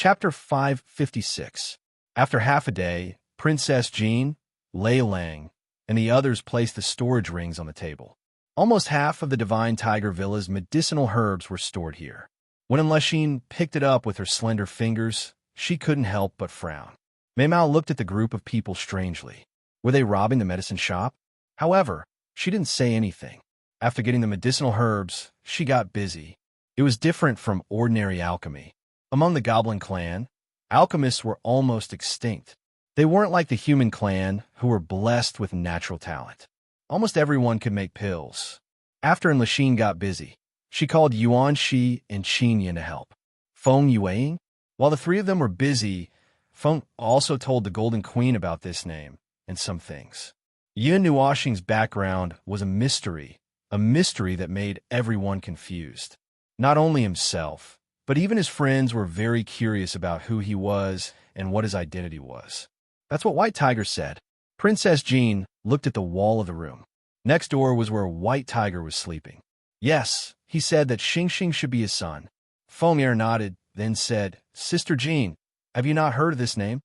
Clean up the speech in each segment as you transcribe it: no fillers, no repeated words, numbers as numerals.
Chapter 556. After half a day, Princess Jean, Lei Lang, and the others placed the storage rings on the table. Almost half of the Divine Tiger Villa's medicinal herbs were stored here. When Lachine picked it up with her slender fingers, she couldn't help but frown. Mei Mao looked at the group of people strangely. Were they robbing the medicine shop? However, she didn't say anything. After getting the medicinal herbs, she got busy. It was different from ordinary alchemy. Among the Goblin clan, alchemists were almost extinct. They weren't like the human clan, who were blessed with natural talent. Almost everyone could make pills. After Lachine got busy, she called Yuan Shi and Qin Yin to help. Feng Yueing? While the three of them were busy, Feng also told the Golden Queen about this name and some things. Yin Nuoxing's background was a mystery that made everyone confused. Not only himself, but even his friends were very curious about who he was and what his identity was. That's what White Tiger said. Princess Jean looked at the wall of the room. Next door was where White Tiger was sleeping. Yes, he said that Xing should be his son. Feng Er nodded, then said, "Sister Jean, have you not heard of this name?"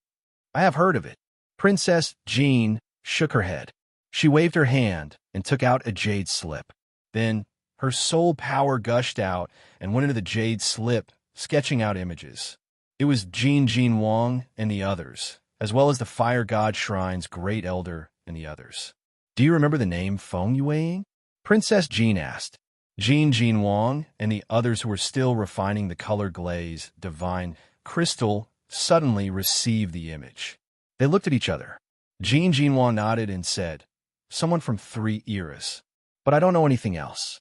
"I have heard of it." Princess Jean shook her head. She waved her hand and took out a jade slip. Then her soul power gushed out and went into the jade slip, sketching out images. It was Jin Wang and the others, as well as the Fire God Shrine's Great Elder and the others. "Do you remember the name Feng Yueing?" Princess Jean asked. Jin Wang and the others who were still refining the color glaze, divine crystal, suddenly received the image. They looked at each other. Jin Wang nodded and said, "Someone from 3 eras. But I don't know anything else."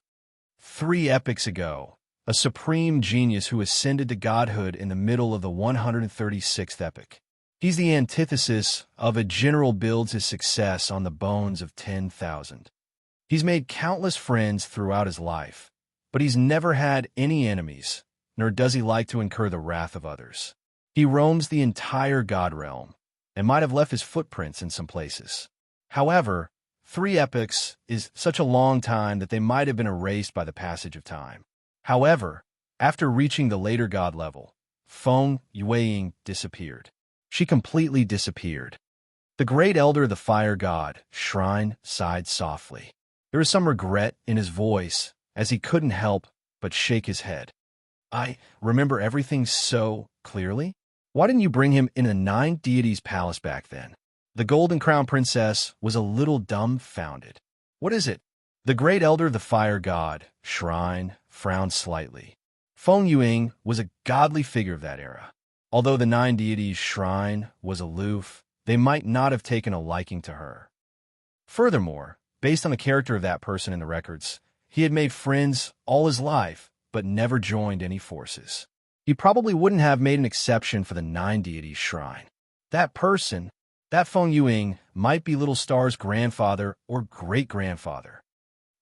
3 epochs ago, a supreme genius who ascended to godhood in the middle of the 136th epoch. He's the antithesis of a general builds his success on the bones of 10,000. He's made countless friends throughout his life, but he's never had any enemies, nor does he like to incur the wrath of others. He roams the entire god realm, and might have left his footprints in some places. However, 3 epochs is such a long time that they might have been erased by the passage of time. However, after reaching the later god level, Feng Yueing disappeared. She completely disappeared. The Great Elder of the Fire God Shrine sighed softly. There was some regret in his voice as he couldn't help but shake his head. "I remember everything so clearly. Why didn't you bring him in the 9 deities' palace back then?" The Golden Crown Princess was a little dumbfounded. "What is it?" The Great Elder of the Fire God Shrine frowned slightly. Feng Yueing was a godly figure of that era. Although the 9 deities' shrine was aloof, they might not have taken a liking to her. Furthermore, based on the character of that person in the records, he had made friends all his life, but never joined any forces. He probably wouldn't have made an exception for the 9 deities' shrine. That person, that Feng Yueing, might be Little Star's grandfather or great-grandfather.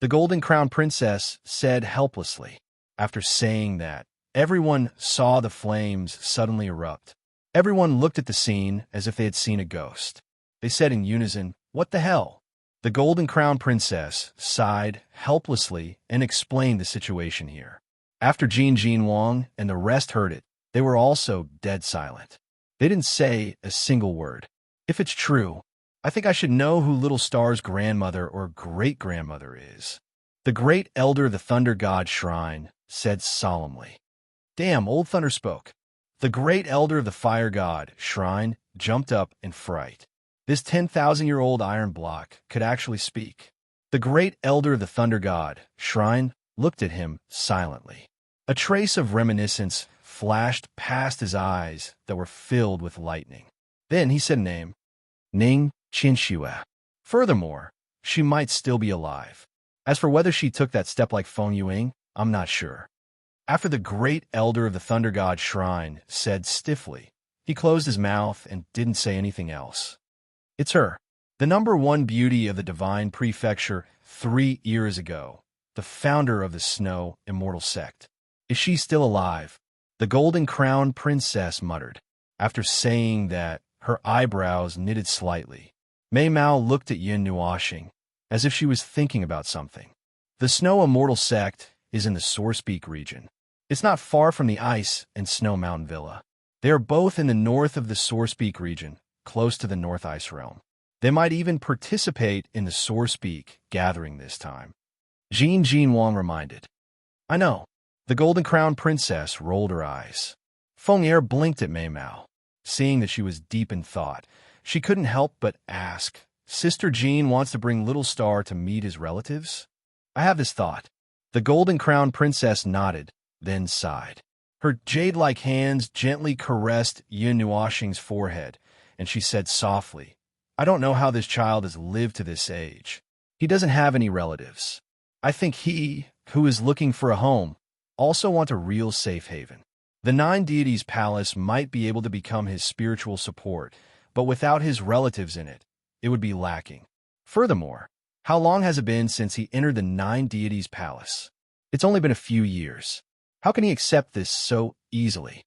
The Golden Crown Princess said helplessly. After saying that, everyone saw the flames suddenly erupt. Everyone looked at the scene as if they had seen a ghost. They said in unison, "What the hell?" The Golden Crown Princess sighed helplessly and explained the situation here. After Jin Wang and the rest heard it, they were also dead silent. They didn't say a single word. "If it's true, I think I should know who Little Star's grandmother or great-grandmother is." The Great Elder of the Thunder God Shrine said solemnly. Damn, Old Thunder spoke. The Great Elder of the Fire God Shrine jumped up in fright. This 10,000-year-old iron block could actually speak. The Great Elder of the Thunder God Shrine looked at him silently. A trace of reminiscence flashed past his eyes that were filled with lightning. Then he said a name, Ning Qinxue. Furthermore, she might still be alive. As for whether she took that step like Feng Yueing, I'm not sure. After the Great Elder of the Thunder God Shrine said stiffly, he closed his mouth and didn't say anything else. "It's her. The #1 beauty of the Divine Prefecture 3 years ago, the founder of the Snow Immortal Sect. Is she still alive?" The Golden Crown Princess muttered. After saying that, her eyebrows knitted slightly. Mei Mao looked at Yin Nuoxing, as if she was thinking about something. The Snow Immortal Sect is in the Source Peak region. It's not far from the Ice and Snow Mountain Villa. They are both in the north of the Source Peak region, close to the North Ice Realm. They might even participate in the Source Peak gathering this time. Jin Wang reminded. I know. The Golden Crown Princess rolled her eyes. Feng Er blinked at Mei Mao. Seeing that she was deep in thought, she couldn't help but ask, Sister Jean wants to bring Little Star to meet his relatives? I have this thought. The Golden Crown Princess nodded, then sighed. Her jade-like hands gently caressed Yun Nuoxing's forehead, and she said softly, I don't know how this child has lived to this age. He doesn't have any relatives. I think he, who is looking for a home, also wants a real safe haven. The Nine Deities Palace might be able to become his spiritual support, but without his relatives in it, it would be lacking. Furthermore, how long has it been since he entered the Nine Deities Palace? It's only been a few years. How can he accept this so easily?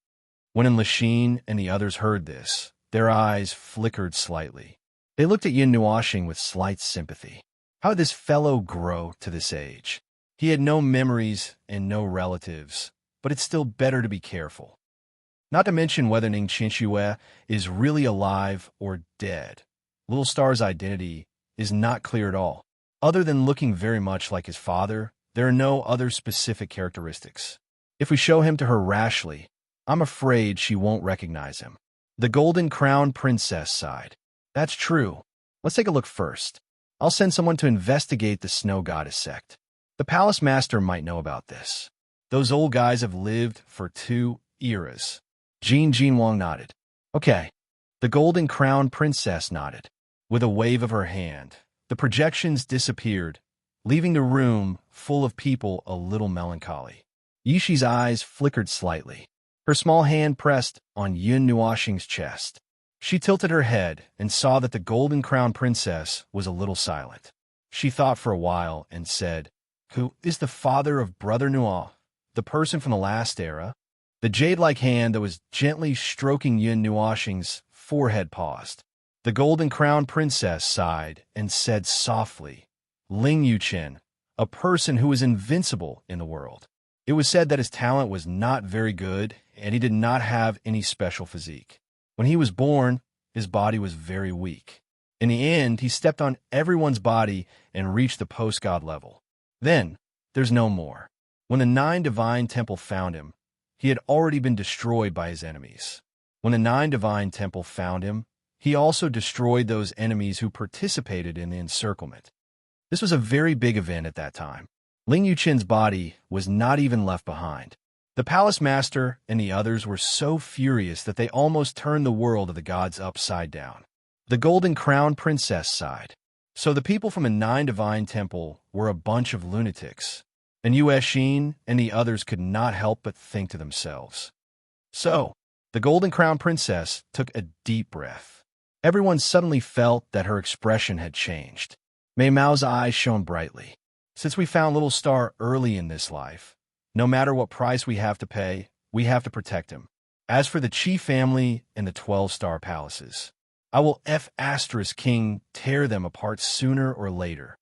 When Lixin and the others heard this, their eyes flickered slightly. They looked at Yun Nuoxing with slight sympathy. How did this fellow grow to this age? He had no memories and no relatives, but it's still better to be careful. Not to mention whether Ning Qinxue is really alive or dead. Little Star's identity is not clear at all. Other than looking very much like his father, there are no other specific characteristics. If we show him to her rashly, I'm afraid she won't recognize him. The Golden Crown Princess sighed. That's true. Let's take a look first. I'll send someone to investigate the Snow Goddess sect. The Palace Master might know about this. Those old guys have lived for 2 eras. Jin Wang nodded. Okay. The Golden Crown Princess nodded. With a wave of her hand, the projections disappeared, leaving the room full of people a little melancholy. Yishi's eyes flickered slightly. Her small hand pressed on Yun Nuoxing's chest. She tilted her head and saw that the Golden Crown Princess was a little silent. She thought for a while and said, Who is the father of Brother Nuo, the person from the last era? The jade-like hand that was gently stroking Yun Nuoxing's forehead paused. The Golden Crown Princess sighed and said softly, Ling Yuchen, a person who is invincible in the world. It was said that his talent was not very good, and he did not have any special physique. When he was born, his body was very weak. In the end, he stepped on everyone's body and reached the post-god level. Then, there's no more. When the 9 Divine Temple found him, he had already been destroyed by his enemies. When the 9 Divine Temple found him, he also destroyed those enemies who participated in the encirclement. This was a very big event at that time. Ling Yuchen's body was not even left behind. The Palace Master and the others were so furious that they almost turned the world of the gods upside down. The Golden Crown Princess sighed. So the people from the 9 Divine Temple were a bunch of lunatics, and Yuexin and the others could not help but think to themselves. So, the Golden Crown Princess took a deep breath. Everyone suddenly felt that her expression had changed. Mei Mao's eyes shone brightly. Since we found Little Star early in this life, no matter what price we have to pay, we have to protect him. As for the Qi family and the 12-star palaces, I will King tear them apart sooner or later.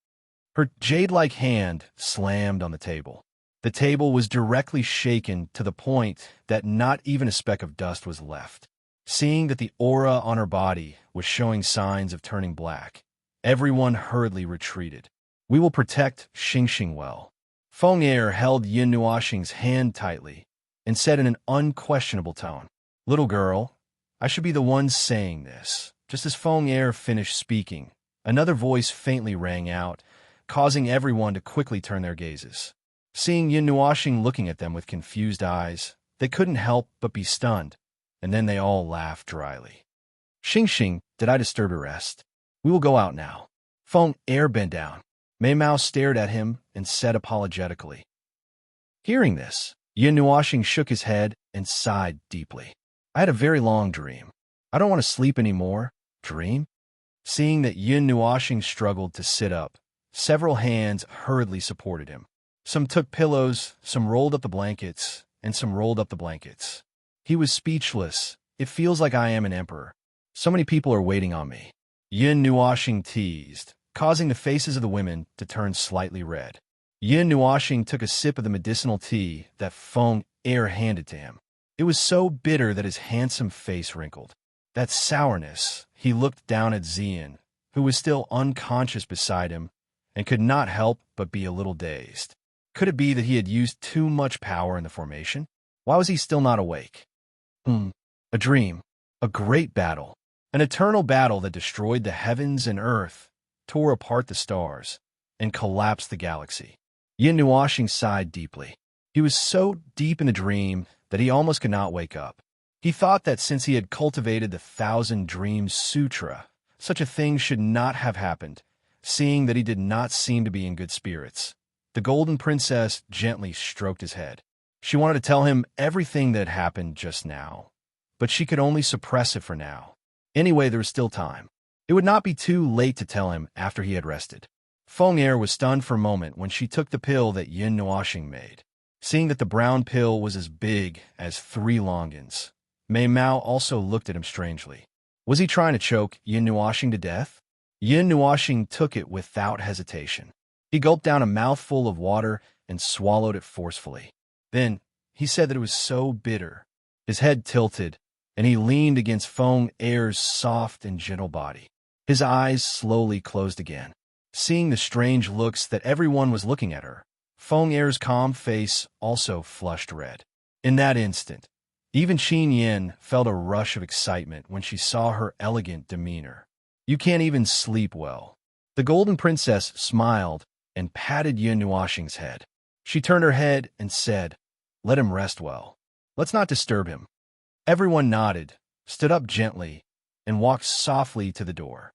Her jade-like hand slammed on the table. The table was directly shaken to the point that not even a speck of dust was left. Seeing that the aura on her body was showing signs of turning black, everyone hurriedly retreated. We will protect Xingxing well. Feng Er held Yun Nuoxing's hand tightly and said in an unquestionable tone, Little girl, I should be the one saying this. Just as Feng Er finished speaking, another voice faintly rang out, causing everyone to quickly turn their gazes. Seeing Yun Nuoxing looking at them with confused eyes, they couldn't help but be stunned, and then they all laughed dryly. Xingxing, did I disturb your rest? We will go out now. Feng Er bent down. Mei Mao stared at him and said apologetically. Hearing this, Yun Nuoxing shook his head and sighed deeply. I had a very long dream. I don't want to sleep anymore. Dream? Seeing that Yun Nuoxing struggled to sit up, several hands hurriedly supported him. Some took pillows, some rolled up the blankets, and some rolled up the blankets. He was speechless. It feels like I am an emperor. So many people are waiting on me. Yun Nuoxing teased, causing the faces of the women to turn slightly red. Yun Nuoxing took a sip of the medicinal tea that Feng Er handed to him. It was so bitter that his handsome face wrinkled. That sourness, he looked down at Zian, who was still unconscious beside him, and could not help but be a little dazed. Could it be that he had used too much power in the formation? Why was he still not awake? A dream. A great battle. An eternal battle that destroyed the heavens and earth, tore apart the stars, and collapsed the galaxy. Yin Nuoxing sighed deeply. He was so deep in the dream that he almost could not wake up. He thought that since he had cultivated the Thousand Dreams Sutra, such a thing should not have happened, seeing that he did not seem to be in good spirits. The Golden Princess gently stroked his head. She wanted to tell him everything that had happened just now, but she could only suppress it for now. Anyway, there was still time. It would not be too late to tell him after he had rested. Feng Er was stunned for a moment when she took the pill that Yin Nuoxing made. Seeing that the brown pill was as big as 3 longans, Mei Mao also looked at him strangely. Was he trying to choke Yin Nuoxing to death? Yin Nuoxing took it without hesitation. He gulped down a mouthful of water and swallowed it forcefully. Then, he said that it was so bitter. His head tilted, and he leaned against Feng Er's soft and gentle body. His eyes slowly closed again. Seeing the strange looks that everyone was looking at her, Feng Er's calm face also flushed red. In that instant, even Qin Yin felt a rush of excitement when she saw her elegant demeanor. You can't even sleep well. The Golden Princess smiled and patted Yin Nuoxing's head. She turned her head and said, "Let him rest well. Let's not disturb him." Everyone nodded, stood up gently, and walked softly to the door.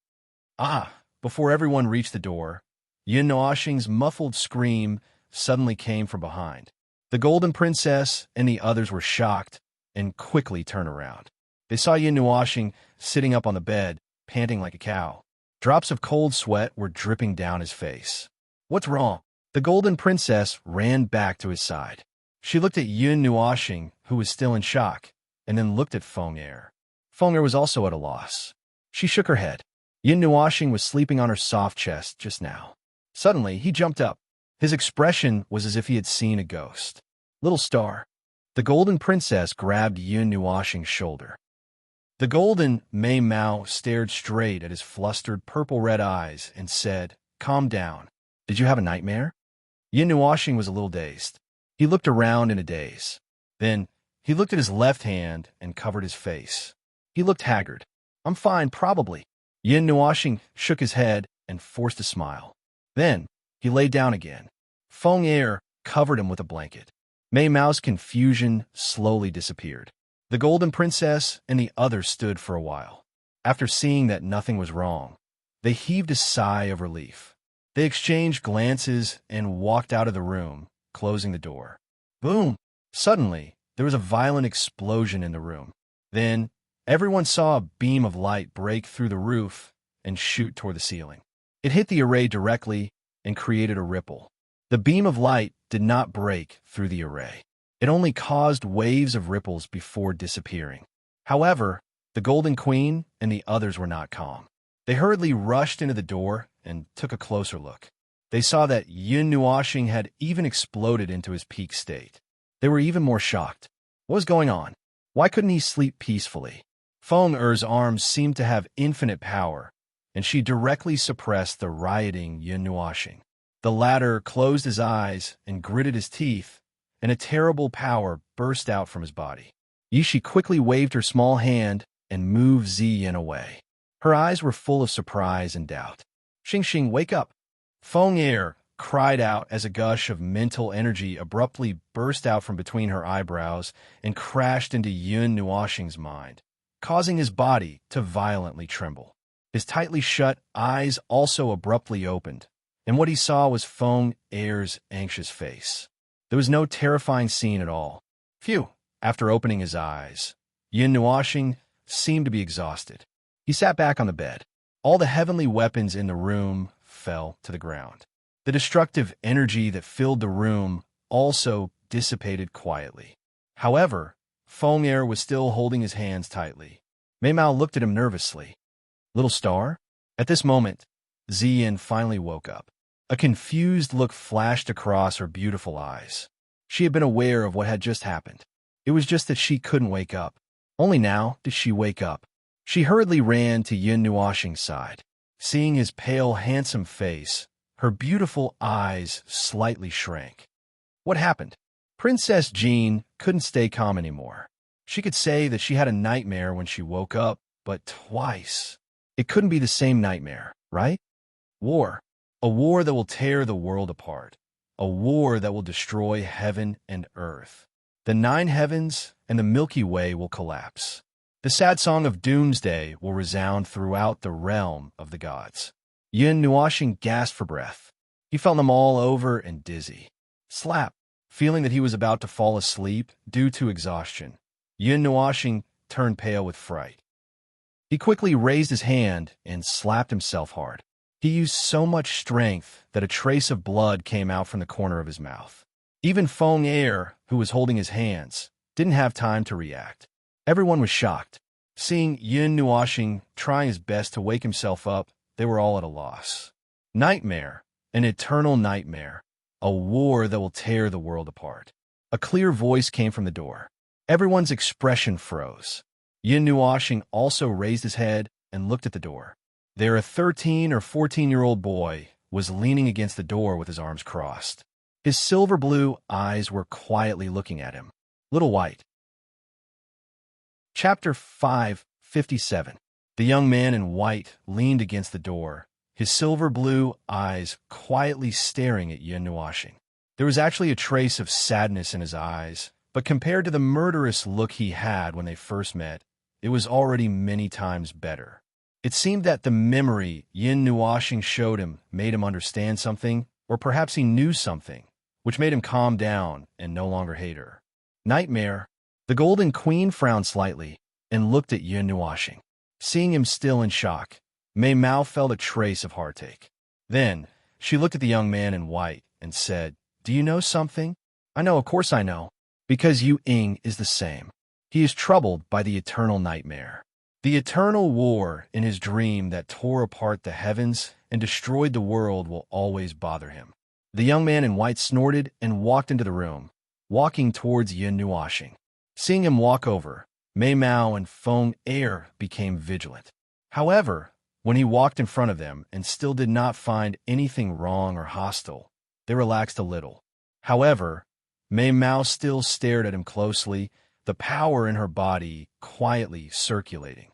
Before everyone reached the door, Yin Nuoxing's muffled scream suddenly came from behind. The Golden Princess and the others were shocked and quickly turned around. They saw Yin Nuoxing sitting up on the bed, panting like a cow. Drops of cold sweat were dripping down his face. "What's wrong?" The Golden Princess ran back to his side. She looked at Yin Nuoxing, who was still in shock, and then looked at Feng Er. Feng Er was also at a loss. She shook her head. Yin Nuoxing was sleeping on her soft chest just now. Suddenly, he jumped up. His expression was as if he had seen a ghost. "Little star." The Golden Princess grabbed Yin Nuoxing's shoulder. The golden Mei Mao stared straight at his flustered purple-red eyes and said, "Calm down. Did you have a nightmare?" Yin Nuoxing was a little dazed. He looked around in a daze. Then, he looked at his left hand and covered his face. He looked haggard. "I'm fine, probably." Yin Nuoxing shook his head and forced a smile. Then, he lay down again. Feng Er covered him with a blanket. Mei Mao's confusion slowly disappeared. The Golden Princess and the others stood for a while. After seeing that nothing was wrong, they heaved a sigh of relief. They exchanged glances and walked out of the room, closing the door. Boom! Suddenly, there was a violent explosion in the room. Then, everyone saw a beam of light break through the roof and shoot toward the ceiling. It hit the array directly and created a ripple. The beam of light did not break through the array. It only caused waves of ripples before disappearing. However, the Golden Queen and the others were not calm. They hurriedly rushed into the door and took a closer look. They saw that Yin Nuoxing had even exploded into his peak state. They were even more shocked. What was going on? Why couldn't he sleep peacefully? Feng Er's arms seemed to have infinite power, and she directly suppressed the rioting Yin Nuoxing. The latter closed his eyes and gritted his teeth, and a terrible power burst out from his body. Yishi quickly waved her small hand and moved Ziyin away. Her eyes were full of surprise and doubt. "Xing, wake up!" Feng Er cried out as a gush of mental energy abruptly burst out from between her eyebrows and crashed into Yin Nuoxing's mind, causing his body to violently tremble. His tightly shut eyes also abruptly opened, and what he saw was Feng Er's anxious face. There was no terrifying scene at all. Phew! After opening his eyes, Yin Nuoxing seemed to be exhausted. He sat back on the bed. All the heavenly weapons in the room fell to the ground. The destructive energy that filled the room also dissipated quietly. However, Feng Er was still holding his hands tightly. Mei Mao looked at him nervously. "Little star?" At this moment, Ziyin finally woke up. A confused look flashed across her beautiful eyes. She had been aware of what had just happened. It was just that she couldn't wake up. Only now did she wake up. She hurriedly ran to Yin Nuoxing's side. Seeing his pale, handsome face, her beautiful eyes slightly shrank. What happened? Princess Jean couldn't stay calm anymore. She could say that she had a nightmare when she woke up, but twice. It couldn't be the same nightmare, right? War. A war that will tear the world apart. A war that will destroy heaven and earth. The 9 heavens and the Milky Way will collapse. The sad song of doomsday will resound throughout the realm of the gods. Yin Nuoxing gasped for breath. He felt them all over and dizzy. Slap. Feeling that he was about to fall asleep due to exhaustion, Yin Nuoxing turned pale with fright. He quickly raised his hand and slapped himself hard. He used so much strength that a trace of blood came out from the corner of his mouth. Even Feng Er, who was holding his hands, didn't have time to react. Everyone was shocked. Seeing Yin Nuoxing trying his best to wake himself up, they were all at a loss. Nightmare, an eternal nightmare, a war that will tear the world apart. A clear voice came from the door. Everyone's expression froze. Yin Nuoxing also raised his head and looked at the door. There, a 13 or 14-year-old boy was leaning against the door with his arms crossed. His silver blue eyes were quietly looking at him. Little White. Chapter 5:57. The young man in white leaned against the door, his silver blue eyes quietly staring at Yin Nuoxing. There was actually a trace of sadness in his eyes, but compared to the murderous look he had when they first met, it was already many times better. It seemed that the memory Yin Nuoxing showed him made him understand something, or perhaps he knew something, which made him calm down and no longer hate her. Nightmare. The Golden Queen frowned slightly and looked at Yin Nuoxing. Seeing him still in shock, Mei Mao felt a trace of heartache. Then, she looked at the young man in white and said, "Do you know something?" "I know, of course I know. Because Yu Ying is the same. He is troubled by the eternal nightmare. The eternal war in his dream that tore apart the heavens and destroyed the world will always bother him." The young man in white snorted and walked into the room, walking towards Yin Nuoxing. Seeing him walk over, Mei Mao and Feng Er became vigilant. However, when he walked in front of them and still did not find anything wrong or hostile, they relaxed a little. However, Mei Mao still stared at him closely, the power in her body quietly circulating.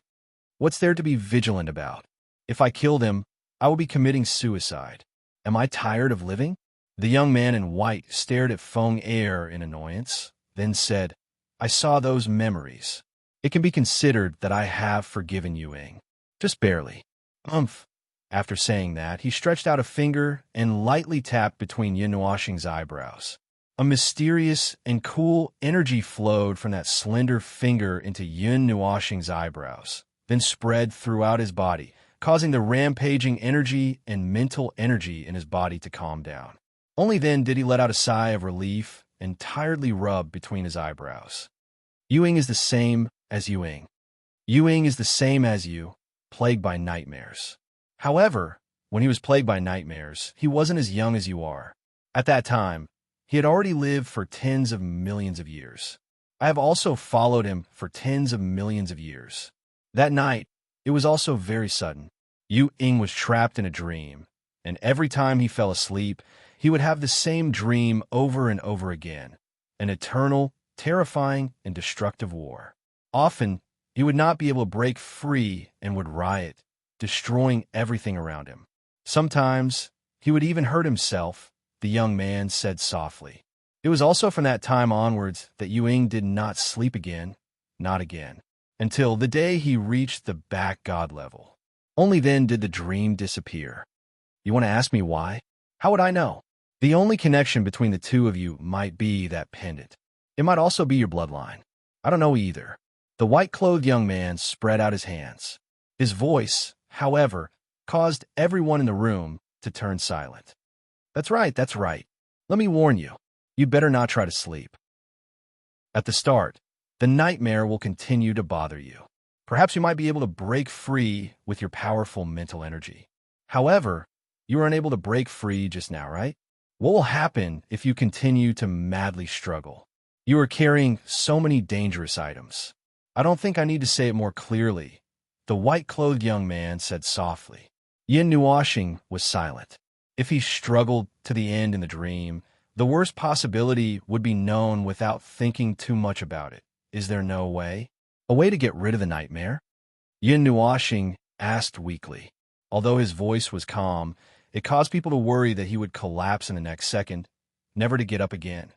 What's there to be vigilant about? If I kill them, I will be committing suicide. Am I tired of living? The young man in white stared at Feng Er in annoyance, then said, "I saw those memories. It can be considered that I have forgiven Yu Ying. Just barely." Umph. After saying that, he stretched out a finger and lightly tapped between Yin Nuoxing's eyebrows. A mysterious and cool energy flowed from that slender finger into Yin Nuoxing's eyebrows, then spread throughout his body, causing the rampaging energy and mental energy in his body to calm down. Only then did he let out a sigh of relief and tiredly rub between his eyebrows. Yu Ying is the same as Yu Ying. Yu Ying is the same as you, plagued by nightmares. However, when he was plagued by nightmares, he wasn't as young as you are. At that time, he had already lived for tens of millions of years. I have also followed him for tens of millions of years. That night, it was also very sudden. Yu Ying was trapped in a dream, and every time he fell asleep, he would have the same dream over and over again, an eternal, terrifying, and destructive war. Often, he would not be able to break free and would riot, destroying everything around him. Sometimes, he would even hurt himself, the young man said softly. It was also from that time onwards that Yu Ying did not sleep again, not again, until the day he reached the back god level. Only then did the dream disappear. You want to ask me why? How would I know? The only connection between the two of you might be that pendant. It might also be your bloodline. I don't know either. The white-clothed young man spread out his hands. His voice, however, caused everyone in the room to turn silent. That's right, that's right. Let me warn you. You'd better not try to sleep. At the start, the nightmare will continue to bother you. Perhaps you might be able to break free with your powerful mental energy. However, you are unable to break free just now, right? What will happen if you continue to madly struggle? You are carrying so many dangerous items. I don't think I need to say it more clearly, the white-clothed young man said softly. Yin Nuoxing was silent. If he struggled to the end in the dream, the worst possibility would be known without thinking too much about it. Is there no way? A way to get rid of the nightmare? Yin Nuoxing asked weakly. Although his voice was calm, it caused people to worry that he would collapse in the next second, never to get up again.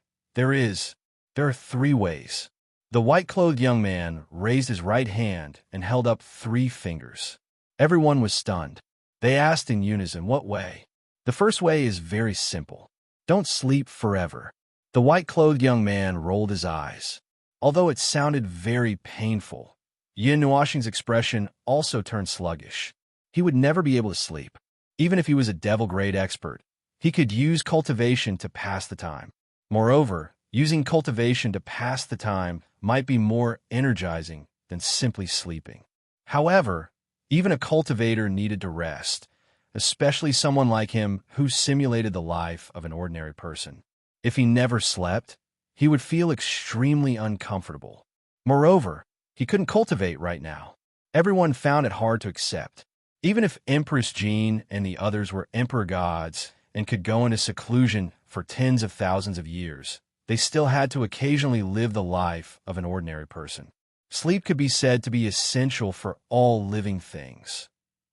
There are 3 ways. The white-clothed young man raised his right hand and held up 3 fingers. Everyone was stunned. They asked in unison, what way? The first way is very simple. Don't sleep forever. The white-clothed young man rolled his eyes. Although it sounded very painful, Yin Nuoxing's expression also turned sluggish. He would never be able to sleep. Even if he was a devil-grade expert, he could use cultivation to pass the time. Moreover, using cultivation to pass the time might be more energizing than simply sleeping. However, even a cultivator needed to rest, especially someone like him who simulated the life of an ordinary person. If he never slept, he would feel extremely uncomfortable. Moreover, he couldn't cultivate right now. Everyone found it hard to accept. Even if Empress Jean and the others were emperor gods and could go into seclusion for tens of thousands of years, they still had to occasionally live the life of an ordinary person. Sleep could be said to be essential for all living things.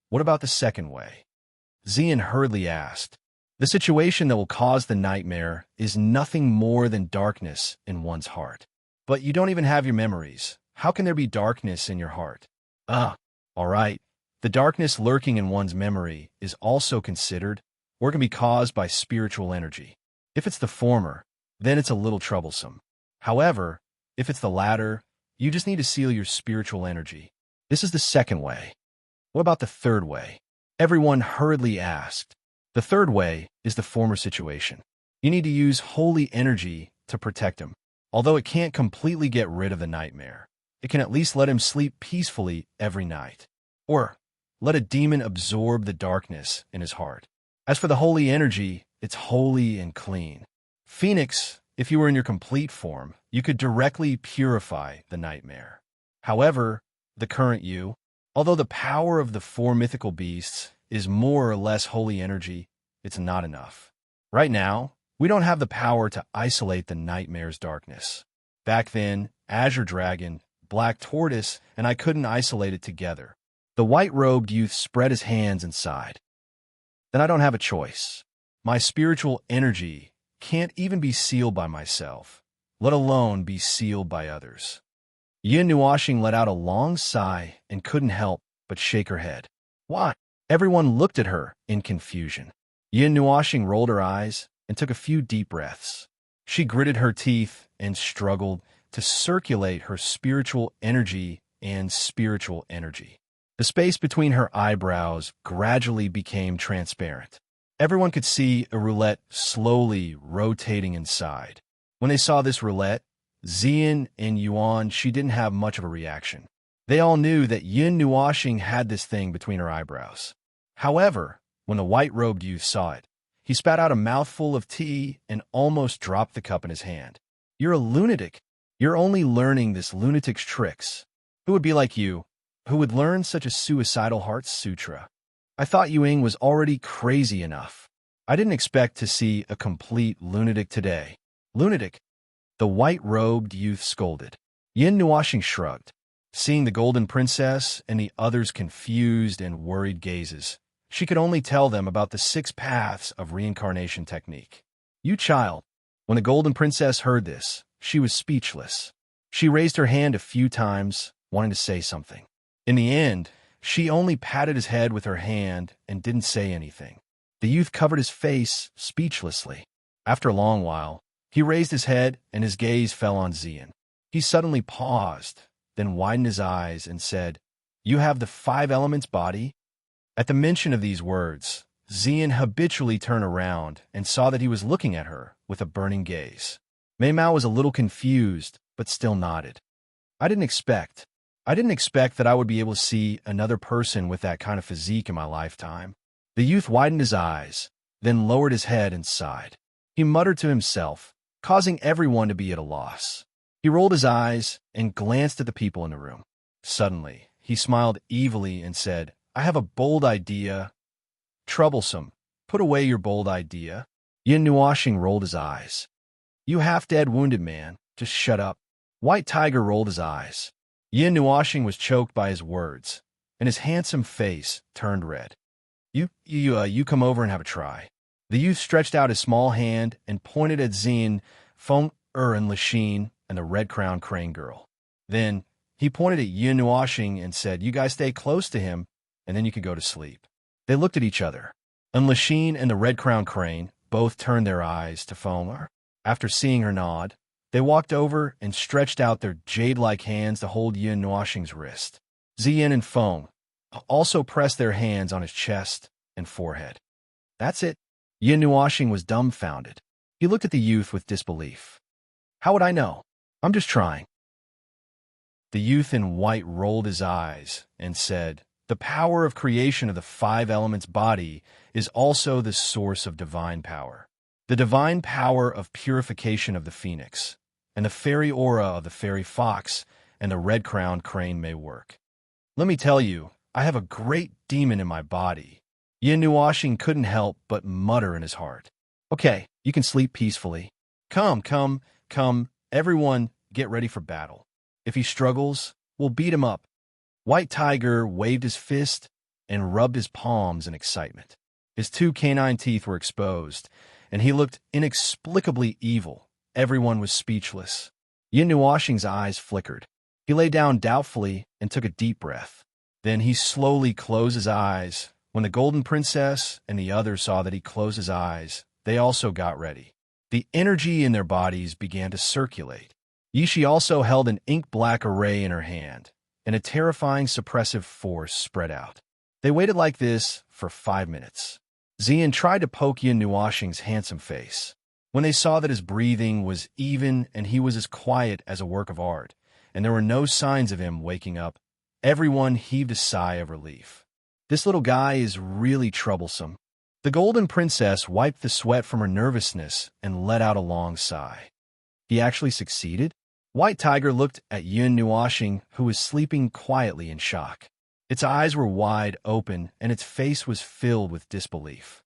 What about the second way? Xian hurriedly asked. The situation that will cause the nightmare is nothing more than darkness in one's heart. But you don't even have your memories. How can there be darkness in your heart? All right. The darkness lurking in one's memory is also considered, or can be caused by spiritual energy. If it's the former, then it's a little troublesome. However, if it's the latter, you just need to seal your spiritual energy. This is the second way. What about the third way? Everyone hurriedly asked. The third way is the former situation. You need to use holy energy to protect him. Although it can't completely get rid of the nightmare, it can at least let him sleep peacefully every night. Or let a demon absorb the darkness in his heart. As for the holy energy, it's holy and clean. Phoenix, if you were in your complete form, you could directly purify the nightmare. However, the current you, although the power of the 4 mythical beasts is more or less holy energy, it's not enough. Right now, we don't have the power to isolate the nightmare's darkness. Back then, Azure Dragon, Black Tortoise, and I couldn't isolate it together. The white-robed youth spread his hands and sighed. Then I don't have a choice. My spiritual energy can't even be sealed by myself, let alone be sealed by others. Yin Nuoxing let out a long sigh and couldn't help but shake her head. Why? Everyone looked at her in confusion. Yin Nuoxing rolled her eyes and took a few deep breaths. She gritted her teeth and struggled to circulate her spiritual energy and spiritual energy. The space between her eyebrows gradually became transparent. Everyone could see a roulette slowly rotating inside. When they saw this roulette, Xian and Yuan, she didn't have much of a reaction. They all knew that Yin Nuoxing had this thing between her eyebrows. However, when the white-robed youth saw it, he spat out a mouthful of tea and almost dropped the cup in his hand. You're a lunatic. You're only learning this lunatic's tricks. Who would be like you, who would learn such a suicidal heart sutra? I thought Yuing was already crazy enough. I didn't expect to see a complete lunatic today. Lunatic? The white-robed youth scolded. Yin Nuoxing shrugged. Seeing the Golden Princess and the others' confused and worried gazes, she could only tell them about the 6 paths of reincarnation technique. You child. When the Golden Princess heard this, she was speechless. She raised her hand a few times, wanting to say something. In the end, she only patted his head with her hand and didn't say anything. The youth covered his face speechlessly. After a long while, he raised his head and his gaze fell on Xian. He suddenly paused, then widened his eyes and said, You have the 5 elements body? At the mention of these words, Xian habitually turned around and saw that he was looking at her with a burning gaze. Mei Mao was a little confused, but still nodded. I didn't expect that I would be able to see another person with that kind of physique in my lifetime. The youth widened his eyes, then lowered his head and sighed. He muttered to himself, causing everyone to be at a loss. He rolled his eyes and glanced at the people in the room. Suddenly, he smiled evilly and said, I have a bold idea. Troublesome. Put away your bold idea. Yin Nuashing rolled his eyes. You half-dead wounded man, just shut up. White Tiger rolled his eyes. Yin Nuashing was choked by his words, and his handsome face turned red. You come over and have a try. The youth stretched out his small hand and pointed at Xin, Feng and Lachine and the red-crowned crane girl. Then he pointed at Yin Nuashing and said, you guys stay close to him, and then you can go to sleep. They looked at each other, and Lachine and the red-crowned crane both turned their eyes to Feng. After seeing her nod, they walked over and stretched out their jade-like hands to hold Yin Nuashing's wrist. Ziyin and Feng also pressed their hands on his chest and forehead. That's it. Yin Nuashing was dumbfounded. He looked at the youth with disbelief. How would I know? I'm just trying. The youth in white rolled his eyes and said, the power of creation of the 5 elements body is also the source of divine power. The divine power of purification of the phoenix, and the fairy aura of the fairy fox and the red-crowned crane may work. Let me tell you, I have a great demon in my body. Yin Nuashing couldn't help but mutter in his heart. Okay, you can sleep peacefully. Come, everyone, get ready for battle. If he struggles, we'll beat him up. White Tiger waved his fist and rubbed his palms in excitement. His 2 canine teeth were exposed, and he looked inexplicably evil. Everyone was speechless. Yin Nuashing's eyes flickered. He lay down doubtfully and took a deep breath. Then he slowly closed his eyes. When the Golden Princess and the others saw that he closed his eyes, they also got ready. The energy in their bodies began to circulate. Yishi also held an ink-black array in her hand, and a terrifying suppressive force spread out. They waited like this for 5 minutes. Ziyin tried to poke Yin Nuashing's handsome face. When they saw that his breathing was even and he was as quiet as a work of art, and there were no signs of him waking up, everyone heaved a sigh of relief. This little guy is really troublesome. The Golden Princess wiped the sweat from her nervousness and let out a long sigh. He actually succeeded? White Tiger looked at Yin Nuashing, who was sleeping quietly in shock. Its eyes were wide open, and its face was filled with disbelief.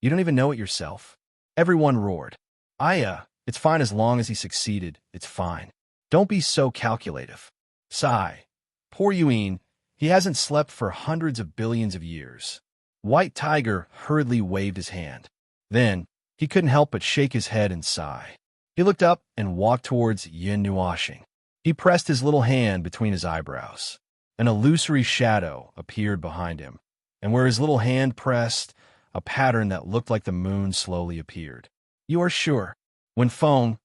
You don't even know it yourself? Everyone roared. It's fine as long as he succeeded. It's fine. Don't be so calculative. Sigh. Poor Yuan. He hasn't slept for hundreds of billions of years. White Tiger hurriedly waved his hand. Then, he couldn't help but shake his head and sigh. He looked up and walked towards Yin Nuashing. He pressed his little hand between his eyebrows. An illusory shadow appeared behind him, and where his little hand pressed, a pattern that looked like the moon slowly appeared. You are sure? When Feng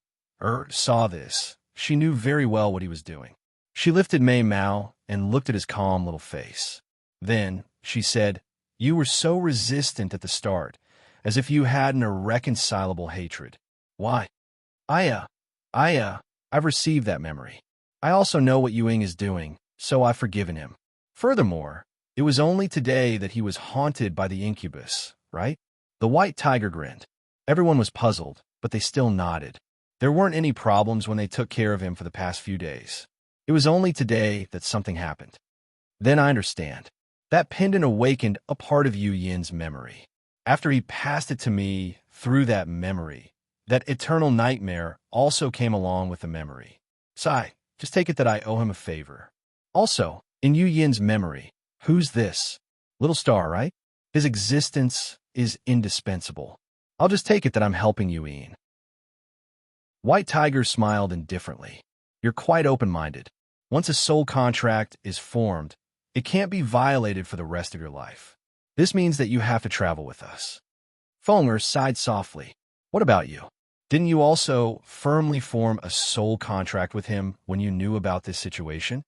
saw this, she knew very well what he was doing. She lifted Mei Mao and looked at his calm little face. Then, she said, you were so resistant at the start, as if you had an irreconcilable hatred. Why? I've received that memory. I also know what Yuing is doing, so I've forgiven him. Furthermore, it was only today that he was haunted by the incubus, right? The White Tiger grinned. Everyone was puzzled, but they still nodded. There weren't any problems when they took care of him for the past few days. It was only today that something happened. Then I understand. That pendant awakened a part of Yu Yin's memory. After he passed it to me through that memory, that eternal nightmare also came along with the memory. Sai, just take it that I owe him a favor. Also, in Yu Yin's memory, who's this? Little star, right? His existence is indispensable. I'll just take it that I'm helping Yu Yin. White Tiger smiled indifferently. You're quite open-minded. Once a soul contract is formed, it can't be violated for the rest of your life. This means that you have to travel with us. Fenger sighed softly. What about you? Didn't you also firmly form a soul contract with him when you knew about this situation?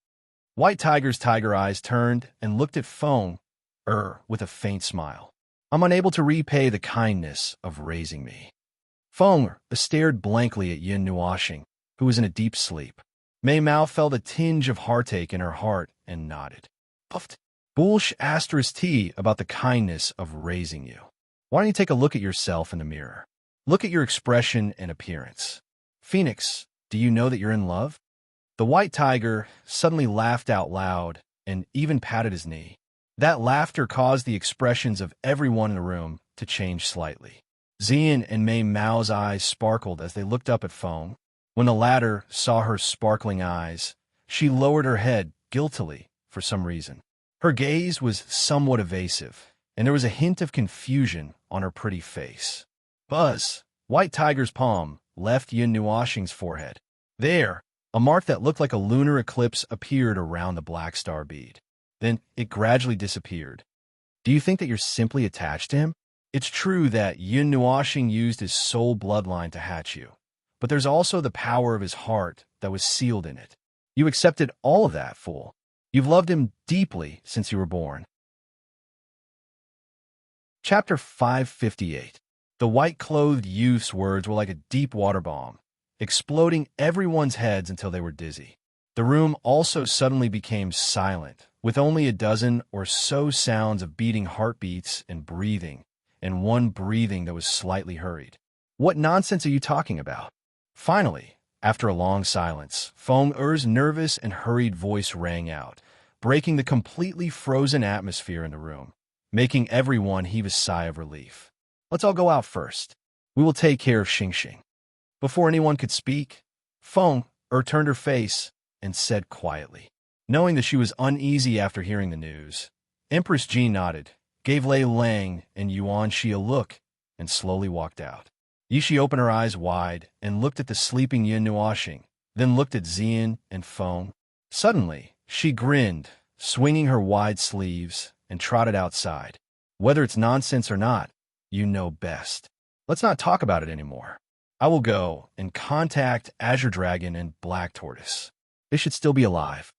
White Tiger's tiger eyes turned and looked at Feng with a faint smile. I'm unable to repay the kindness of raising me. Feng stared blankly at Yin Nuashing, who was in a deep sleep. Mei Mao felt a tinge of heartache in her heart and nodded. Puffed. Bullsh asked her T about the kindness of raising you. Why don't you take a look at yourself in the mirror? Look at your expression and appearance. Phoenix, do you know that you're in love? The white tiger suddenly laughed out loud and even patted his knee. That laughter caused the expressions of everyone in the room to change slightly. Xian and Mei Mao's eyes sparkled as they looked up at Feng. When the latter saw her sparkling eyes, she lowered her head guiltily for some reason. Her gaze was somewhat evasive, and there was a hint of confusion on her pretty face. Buzz, White Tiger's palm left Yin Nuoxing's forehead. There, a mark that looked like a lunar eclipse appeared around the black star bead. Then it gradually disappeared. Do you think that you're simply attached to him? It's true that Yin Nuoxing used his soul bloodline to hatch you, but there's also the power of his heart that was sealed in it. You accepted all of that, fool. You've loved him deeply since you were born. Chapter 558. The white-clothed youth's words were like a deep water bomb, exploding everyone's heads until they were dizzy. The room also suddenly became silent, with only a dozen or so sounds of beating heartbeats and one breathing that was slightly hurried. What nonsense are you talking about? Finally, after a long silence, Feng Er's nervous and hurried voice rang out, breaking the completely frozen atmosphere in the room, making everyone heave a sigh of relief. Let's all go out first. We will take care of Xingxing. Before anyone could speak, Feng Er turned her face and said quietly. Knowing that she was uneasy after hearing the news, Empress Ji nodded, gave Lei Lang and Yuan Shi a look, and slowly walked out. Yishi opened her eyes wide and looked at the sleeping Yin Nuoxing, then looked at Xian and Feng. Suddenly, she grinned, swinging her wide sleeves, and trotted outside. Whether it's nonsense or not, you know best. Let's not talk about it anymore. I will go and contact Azure Dragon and Black Tortoise. They should still be alive.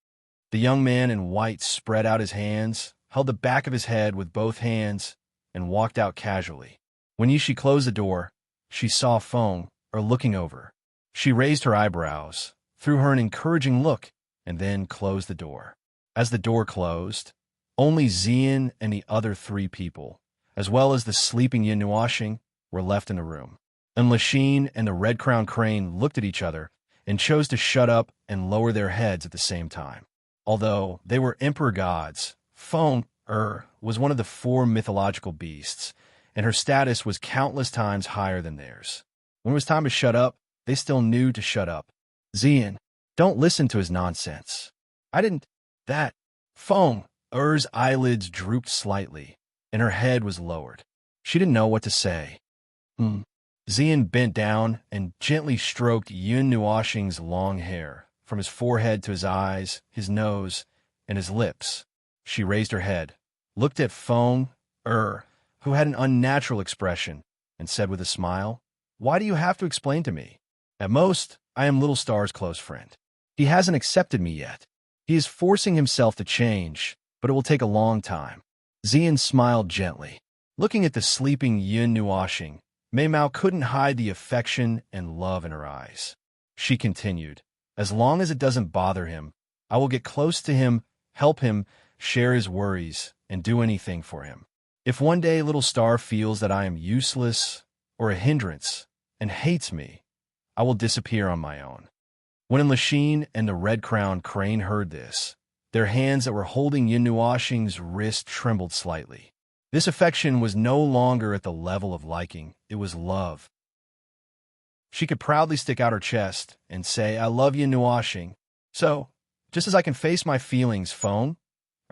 The young man in white spread out his hands, held the back of his head with both hands, and walked out casually. When Yishi closed the door, she saw Feng Er looking over. She raised her eyebrows, threw her an encouraging look, and then closed the door. As the door closed, only Xian and the other three people, as well as the sleeping Yin Nuoxing, were left in the room. And Lachine and the red-crowned crane looked at each other and chose to shut up and lower their heads at the same time. Although they were emperor gods, Feng Er was one of the 4 mythological beasts, and her status was countless times higher than theirs. When it was time to shut up, they still knew to shut up. Xian, don't listen to his nonsense. I didn't... That... Feng Er's eyelids drooped slightly, and her head was lowered. She didn't know what to say. Xian bent down and gently stroked Yin Nuoxing's long hair, from his forehead to his eyes, his nose, and his lips. She raised her head, looked at Feng Er, who had an unnatural expression, and said with a smile, "Why do you have to explain to me? At most, I am Little Star's close friend. He hasn't accepted me yet. He is forcing himself to change, but it will take a long time." Xian smiled gently. Looking at the sleeping Yin Nuoxing, Mei Mao couldn't hide the affection and love in her eyes. She continued, "As long as it doesn't bother him, I will get close to him, help him, share his worries, and do anything for him. If one day Little Star feels that I am useless or a hindrance and hates me, I will disappear on my own." When Lachine and the red-crowned crane heard this, their hands that were holding Yin Nuoxing's wrist trembled slightly. This affection was no longer at the level of liking, it was love. She could proudly stick out her chest and say, "I love Yin Nuoxing. So, just as I can face my feelings, Feng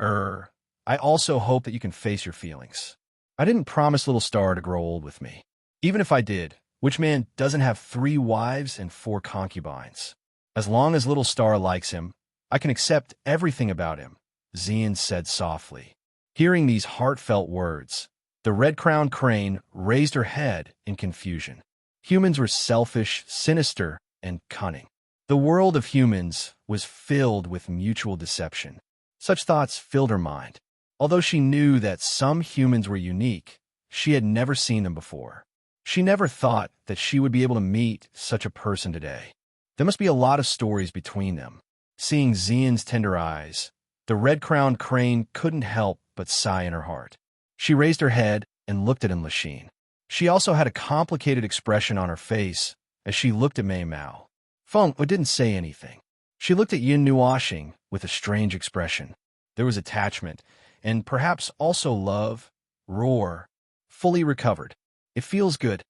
Er, I also hope that you can face your feelings. I didn't promise Little Star to grow old with me. Even if I did, which man doesn't have 3 wives and 4 concubines? As long as Little Star likes him, I can accept everything about him," Xian said softly. Hearing these heartfelt words, the red-crowned crane raised her head in confusion. Humans were selfish, sinister, and cunning. The world of humans was filled with mutual deception. Such thoughts filled her mind. Although she knew that some humans were unique, she had never seen them before. She never thought that she would be able to meet such a person today. There must be a lot of stories between them. Seeing Xian's tender eyes, the red-crowned crane couldn't help but sigh in her heart. She raised her head and looked at Lachine. She also had a complicated expression on her face as she looked at Mei Mao. Feng didn't say anything. She looked at Yin Nuoxing with a strange expression. There was attachment, and perhaps also love. Roar. Fully recovered. It feels good.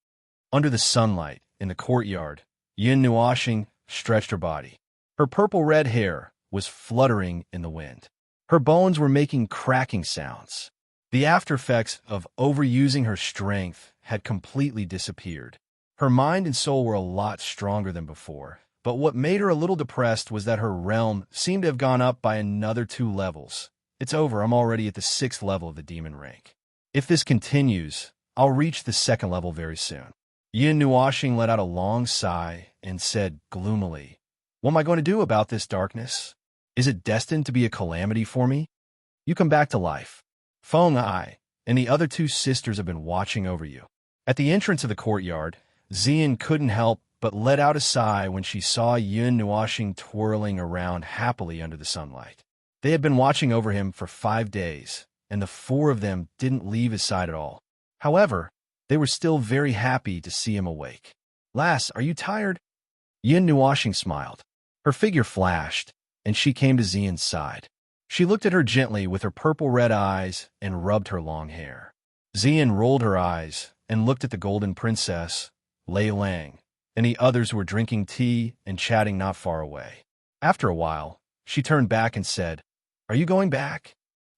Under the sunlight, in the courtyard, Yin Nuoxing stretched her body. Her purple-red hair was fluttering in the wind. Her bones were making cracking sounds. The aftereffects of overusing her strength had completely disappeared. Her mind and soul were a lot stronger than before, but what made her a little depressed was that her realm seemed to have gone up by another 2 levels. It's over, I'm already at the 6th level of the demon rank. If this continues, I'll reach the 2nd level very soon. Yin Nuoxing let out a long sigh and said gloomily, "What am I going to do about this darkness? Is it destined to be a calamity for me? You come back to life. Feng Ai and the other 2 sisters have been watching over you." At the entrance of the courtyard, Xian couldn't help but let out a sigh when she saw Yin Nuoxing twirling around happily under the sunlight. They had been watching over him for 5 days, and the 4 of them didn't leave his side at all. However, they were still very happy to see him awake. "Lass, are you tired?" Yin Nuoxing smiled. Her figure flashed, and she came to Xian's side. She looked at her gently with her purple-red eyes and rubbed her long hair. Xian rolled her eyes and looked at the golden princess, Lei Lang, and the others who were drinking tea and chatting not far away. After a while, she turned back and said, "Are you going back?"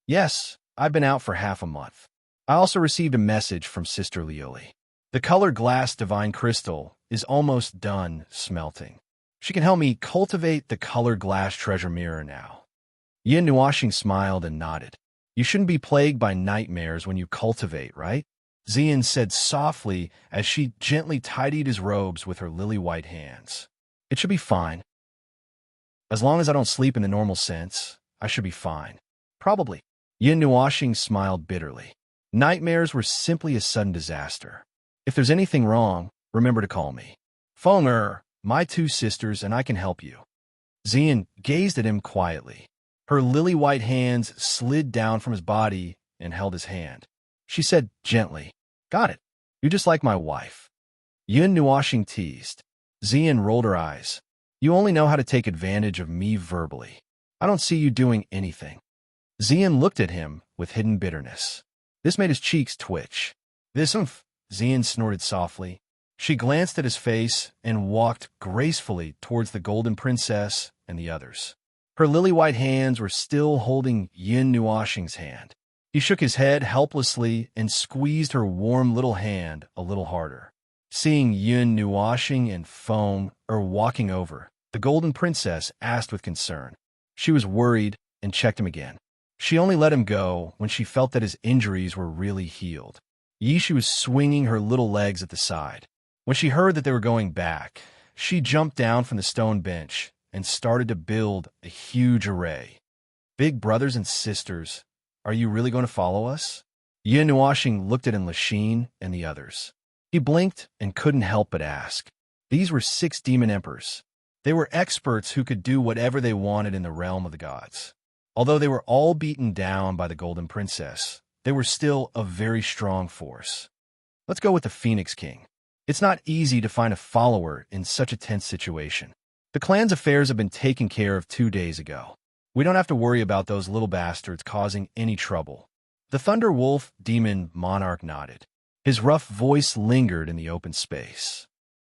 "Yes, I've been out for half a month. I also received a message from Sister Liuli. The colored glass divine crystal is almost done smelting. She can help me cultivate the colored glass treasure mirror now." Yin Nuoxing smiled and nodded. "You shouldn't be plagued by nightmares when you cultivate, right?" Xian said softly as she gently tidied his robes with her lily-white hands. "It should be fine. As long as I don't sleep in the normal sense, I should be fine. Probably." Yin Nuoxing smiled bitterly. Nightmares were simply a sudden disaster. "If there's anything wrong, remember to call me. Feng my 2 sisters, and I can help you." Xian gazed at him quietly. Her lily-white hands slid down from his body and held his hand. She said gently, "Got it. You're just like my wife." Yin Nuoxing teased. Xian rolled her eyes. "You only know how to take advantage of me verbally. I don't see you doing anything." Xian looked at him with hidden bitterness. This made his cheeks twitch. "This Xian snorted softly. She glanced at his face and walked gracefully towards the golden princess and the others. Her lily-white hands were still holding Yin Nuoxing's hand. He shook his head helplessly and squeezed her warm little hand a little harder. Seeing Yin Nuoxing and Feng walking over, the golden princess asked with concern. She was worried and checked him again. She only let him go when she felt that his injuries were really healed. Yishi was swinging her little legs at the side. When she heard that they were going back, she jumped down from the stone bench and started to build a huge array. "Big brothers and sisters, are you really going to follow us?" Yin Nuoxing looked at Lachine and the others. He blinked and couldn't help but ask. These were 6 demon emperors. They were experts who could do whatever they wanted in the realm of the gods. Although they were all beaten down by the Golden Princess, they were still a very strong force. "Let's go with the Phoenix King. It's not easy to find a follower in such a tense situation. The clan's affairs have been taken care of 2 days ago. We don't have to worry about those little bastards causing any trouble." The Thunder Wolf Demon Monarch nodded. His rough voice lingered in the open space.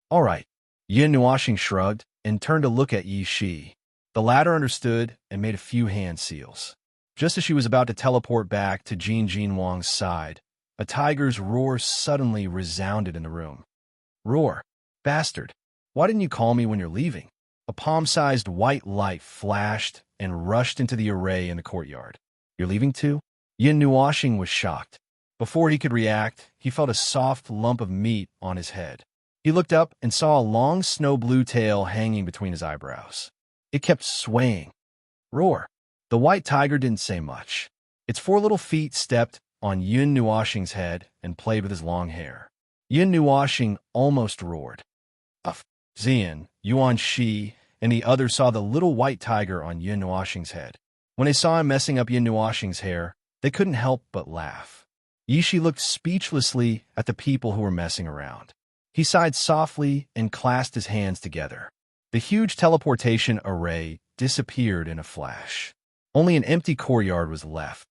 "All right." Yin Nuoxing shrugged and turned to look at Yi Shi. The latter understood and made a few hand seals. Just as she was about to teleport back to Jin Jinwang's side, a tiger's roar suddenly resounded in the room. "Roar! Bastard! Why didn't you call me when you're leaving?" A palm-sized white light flashed and rushed into the array in the courtyard. "You're leaving too?" Yin Nuoxing was shocked. Before he could react, he felt a soft lump of meat on his head. He looked up and saw a long snow-blue tail hanging between his eyebrows. It kept swaying. "Roar!" The white tiger didn't say much. Its 4 little feet stepped on Yin Nuoxing's head and played with his long hair. Yin Nuoxing almost roared. Xian, Yuan Shi, and the others saw the little white tiger on Yin Nuoxing's head. When they saw him messing up Yin Nuoxing's hair, they couldn't help but laugh. Yishi looked speechlessly at the people who were messing around. He sighed softly and clasped his hands together. The huge teleportation array disappeared in a flash. Only an empty courtyard was left.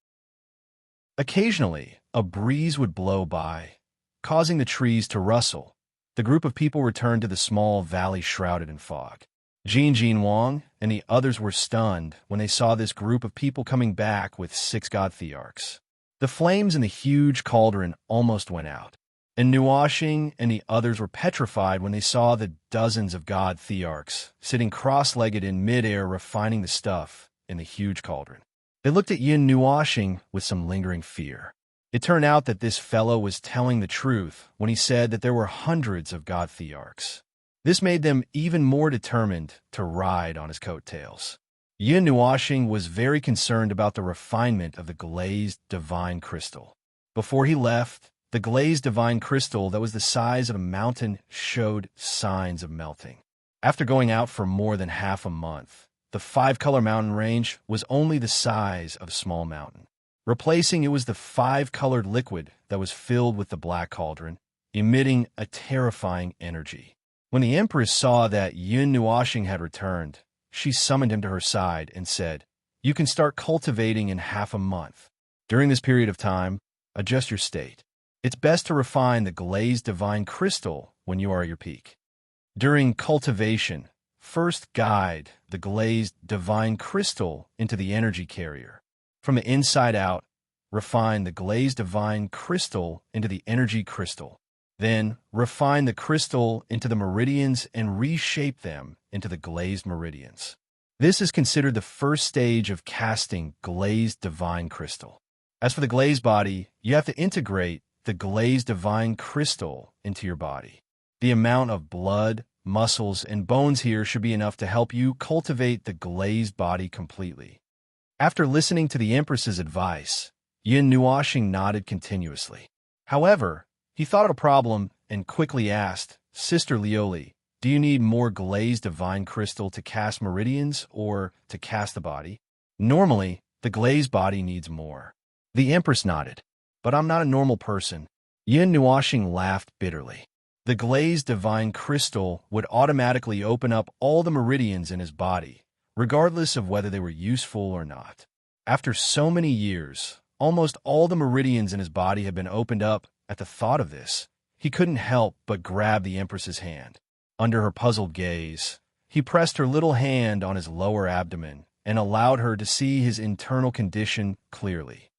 Occasionally, a breeze would blow by, causing the trees to rustle. The group of people returned to the small valley shrouded in fog. Jin Wang and the others were stunned when they saw this group of people coming back with 6 god thearchs. The flames in the huge cauldron almost went out, and Nuashing and the others were petrified when they saw the dozens of god thearchs sitting cross-legged in midair refining the stuff in the huge cauldron. They looked at Yin Nuashing with some lingering fear. It turned out that this fellow was telling the truth when he said that there were hundreds of god thearchs. This made them even more determined to ride on his coattails. Yin Nuashing was very concerned about the refinement of the glazed divine crystal. Before he left, the glazed divine crystal that was the size of a mountain showed signs of melting. After going out for more than half a month, the 5-color mountain range was only the size of a small mountain. Replacing it was the 5-colored liquid that was filled with the black cauldron, emitting a terrifying energy. When the Empress saw that Yin Nuashing had returned, she summoned him to her side and said, "You can start cultivating in half a month. During this period of time, adjust your state. It's best to refine the glazed divine crystal when you are at your peak. During cultivation, first guide the glazed divine crystal into the energy carrier. From the inside out, refine the glazed divine crystal into the energy crystal. Then, refine the crystal into the meridians and reshape them into the glazed meridians. This is considered the first stage of casting glazed divine crystal. As for the glazed body, you have to integrate the glazed divine crystal into your body. The amount of blood, muscles, and bones here should be enough to help you cultivate the glazed body completely." After listening to the Empress's advice, Yin Nuashing nodded continuously. However, he thought of a problem and quickly asked, "Sister Lioli, do you need more glazed divine crystal to cast meridians or to cast the body?" "Normally, the glazed body needs more." The Empress nodded. "But I'm not a normal person." Yin Nuashing laughed bitterly. The glazed divine crystal would automatically open up all the meridians in his body, regardless of whether they were useful or not. After so many years, almost all the meridians in his body had been opened up. At the thought of this, he couldn't help but grab the Empress's hand. Under her puzzled gaze, he pressed her little hand on his lower abdomen and allowed her to see his internal condition clearly.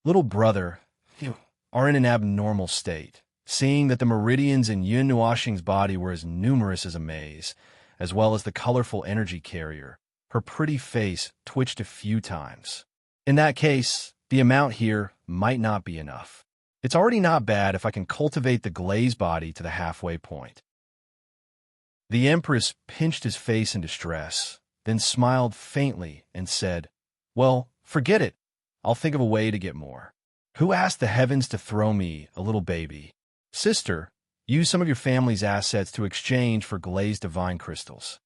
"Little brother, you are in an abnormal state." Seeing that the meridians in Yin Nuashing's body were as numerous as a maze, as well as the colorful energy carrier, her pretty face twitched a few times. "In that case, the amount here might not be enough. It's already not bad if I can cultivate the glazed body to the halfway point." The Empress pinched his face in distress, then smiled faintly and said, "Well, forget it. I'll think of a way to get more. Who asked the heavens to throw me a little baby? Sister, use some of your family's assets to exchange for glazed divine crystals."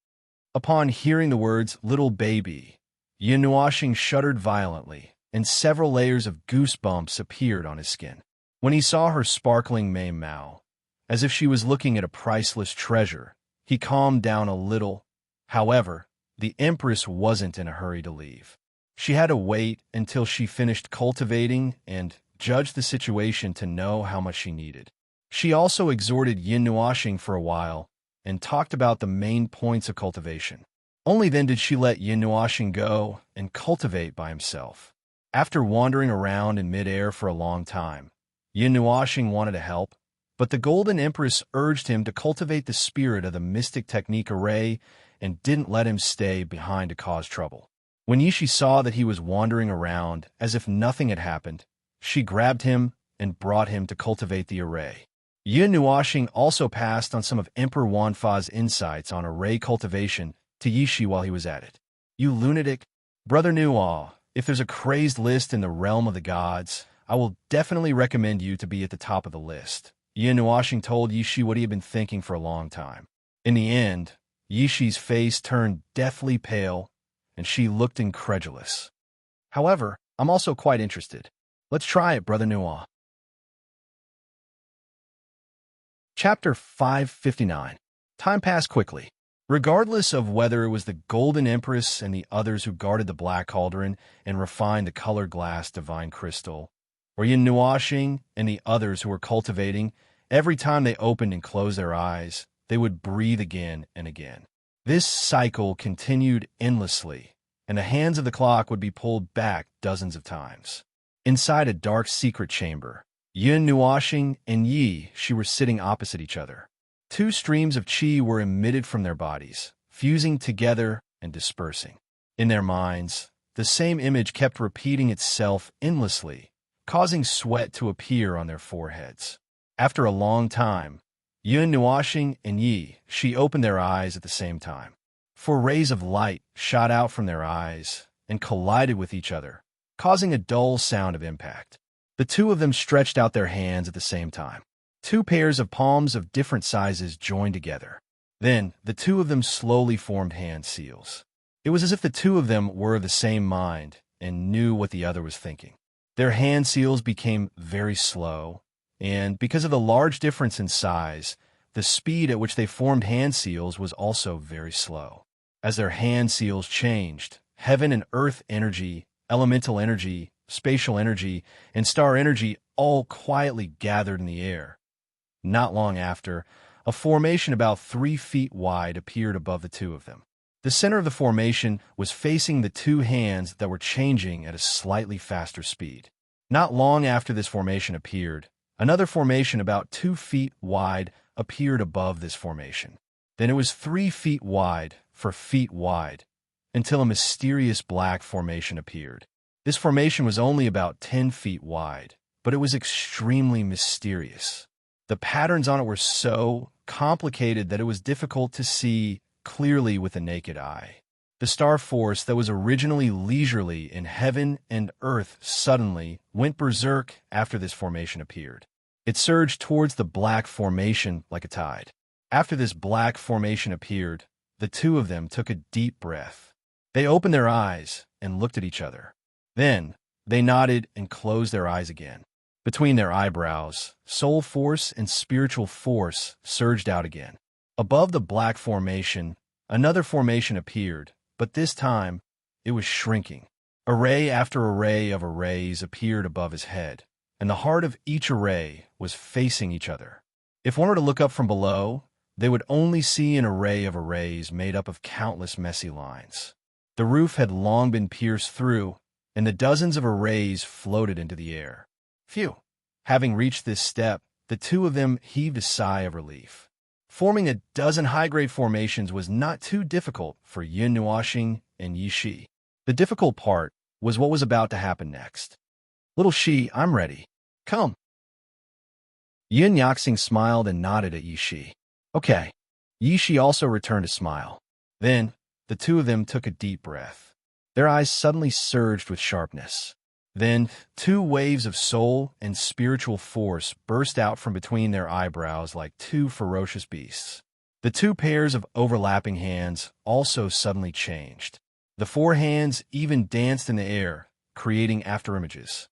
Upon hearing the words "little baby," Yin Nuashing shuddered violently, and several layers of goosebumps appeared on his skin. When he saw her sparkling Mao, as if she was looking at a priceless treasure, he calmed down a little. However, the Empress wasn't in a hurry to leave. She had to wait until she finished cultivating and judge the situation to know how much she needed. She also exhorted Yin Nuashing for a while and talked about the main points of cultivation. Only then did she let Yin Nuashing go and cultivate by himself. After wandering around in midair for a long time, Yin Nuashing wanted to help, but the Golden Empress urged him to cultivate the spirit of the mystic technique array and didn't let him stay behind to cause trouble. When Yishi saw that he was wandering around as if nothing had happened, she grabbed him and brought him to cultivate the array. Yin Nuashing also passed on some of Emperor Wanfa's insights on array cultivation to Yishi while he was at it. "You lunatic, Brother Nuo, if there's a crazed list in the realm of the gods, I will definitely recommend you to be at the top of the list." Yin Nuashing told Yishi what he had been thinking for a long time. In the end, Yishi's face turned deathly pale, and she looked incredulous. "However, I'm also quite interested. Let's try it, Brother Nuo." Chapter 559. Time passed quickly. Regardless of whether it was the Golden Empress and the others who guarded the Black Cauldron and refined the colored glass divine crystal, or Yin Nuashing and the others who were cultivating, every time they opened and closed their eyes, they would breathe again and again. This cycle continued endlessly, and the hands of the clock would be pulled back dozens of times. Inside a dark secret chamber, Yin Nuashing and Yi Shi were sitting opposite each other. Two streams of qi were emitted from their bodies, fusing together and dispersing. In their minds, the same image kept repeating itself endlessly, causing sweat to appear on their foreheads. After a long time, Yin Nuashing and Yi Shi opened their eyes at the same time. 4 rays of light shot out from their eyes and collided with each other, causing a dull sound of impact. The two of them stretched out their hands at the same time. 2 pairs of palms of different sizes joined together. Then, the two of them slowly formed hand seals. It was as if the two of them were of the same mind and knew what the other was thinking. Their hand seals became very slow, and because of the large difference in size, the speed at which they formed hand seals was also very slow. As their hand seals changed, heaven and earth energy, elemental energy, spatial energy, and star energy all quietly gathered in the air. Not long after, a formation about 3 feet wide appeared above the two of them. The center of the formation was facing the two hands that were changing at a slightly faster speed. Not long after this formation appeared, another formation about 2 feet wide appeared above this formation. Then it was 3 feet wide for feet wide, until a mysterious black formation appeared. This formation was only about 10 feet wide, but it was extremely mysterious. The patterns on it were so complicated that it was difficult to see clearly with the naked eye. The star force that was originally leisurely in heaven and earth suddenly went berserk after this formation appeared. It surged towards the black formation like a tide. After this black formation appeared, the two of them took a deep breath. They opened their eyes and looked at each other. Then, they nodded and closed their eyes again. Between their eyebrows, soul force and spiritual force surged out again. Above the black formation, another formation appeared, but this time, it was shrinking. Array after array of arrays appeared above his head, and the heart of each array was facing each other. If one were to look up from below, they would only see an array of arrays made up of countless messy lines. The roof had long been pierced through, and the dozens of arrays floated into the air. Phew! Having reached this step, the two of them heaved a sigh of relief. Forming a dozen high-grade formations was not too difficult for Yin Nuashing and Yi Shi. The difficult part was what was about to happen next. "Little Shi, I'm ready. Come." Yin Yaxing smiled and nodded at Yi Shi. "Okay." Yi Shi also returned a smile. Then, the two of them took a deep breath. Their eyes suddenly surged with sharpness. Then, 2 waves of soul and spiritual force burst out from between their eyebrows like 2 ferocious beasts. The 2 pairs of overlapping hands also suddenly changed. The 4 hands even danced in the air, creating afterimages.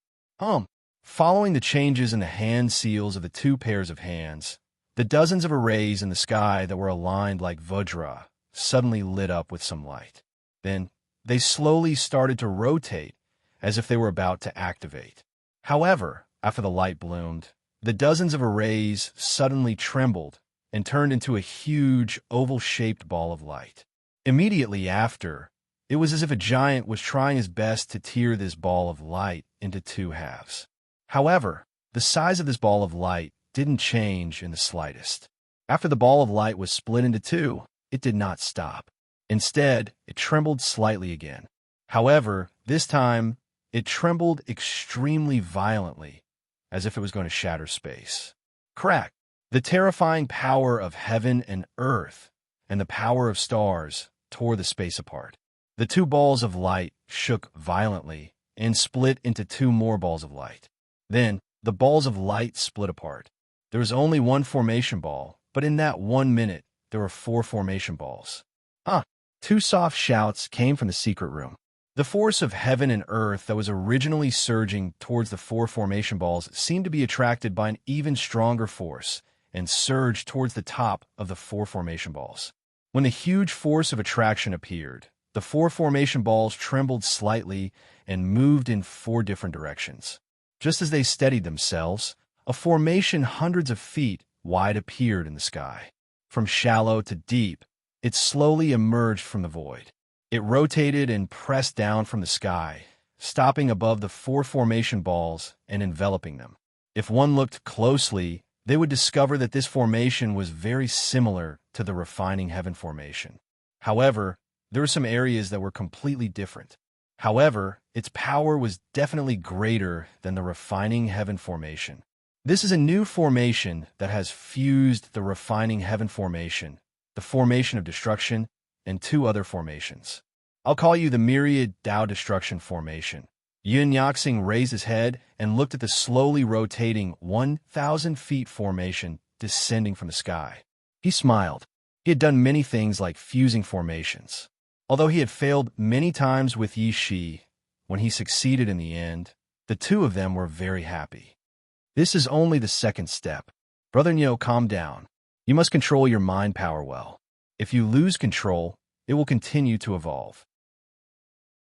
Following the changes in the hand seals of the 2 pairs of hands, the dozens of arrays in the sky that were aligned like Vajra suddenly lit up with some light. Then, they slowly started to rotate as if they were about to activate. However, after the light bloomed, the dozens of arrays suddenly trembled and turned into a huge oval-shaped ball of light. Immediately after, it was as if a giant was trying his best to tear this ball of light into 2 halves. However, the size of this ball of light didn't change in the slightest. After the ball of light was split into 2, it did not stop. Instead, it trembled slightly again. However, this time, it trembled extremely violently, as if it was going to shatter space. Crack! The terrifying power of heaven and earth and the power of stars tore the space apart. The 2 balls of light shook violently and split into 2 more balls of light. Then, the balls of light split apart. There was only 1 formation ball, but in that 1 minute, there were 4 formation balls. 2 soft shouts came from the secret room. The force of heaven and earth that was originally surging towards the 4 formation balls seemed to be attracted by an even stronger force and surged towards the top of the 4 formation balls. When the huge force of attraction appeared, the four formation balls trembled slightly and moved in four different directions. Just as they steadied themselves, a formation hundreds of feet wide appeared in the sky. From shallow to deep, it slowly emerged from the void. It rotated and pressed down from the sky, stopping above the four formation balls and enveloping them. If one looked closely, they would discover that this formation was very similar to the refining heaven formation. However, there were some areas that were completely different. However, its power was definitely greater than the refining heaven formation. This is a new formation that has fused the refining heaven formation, the formation of destruction, and two other formations. I'll call you the myriad Tao destruction formation. Yun Yaxing raised his head and looked at the slowly rotating 1,000 feet formation descending from the sky. He smiled. He had done many things like fusing formations. Although he had failed many times with Yi Shi, when he succeeded in the end, the two of them were very happy. This is only the second step. Brother Nyo, calm down. You must control your mind power well. If you lose control, it will continue to evolve.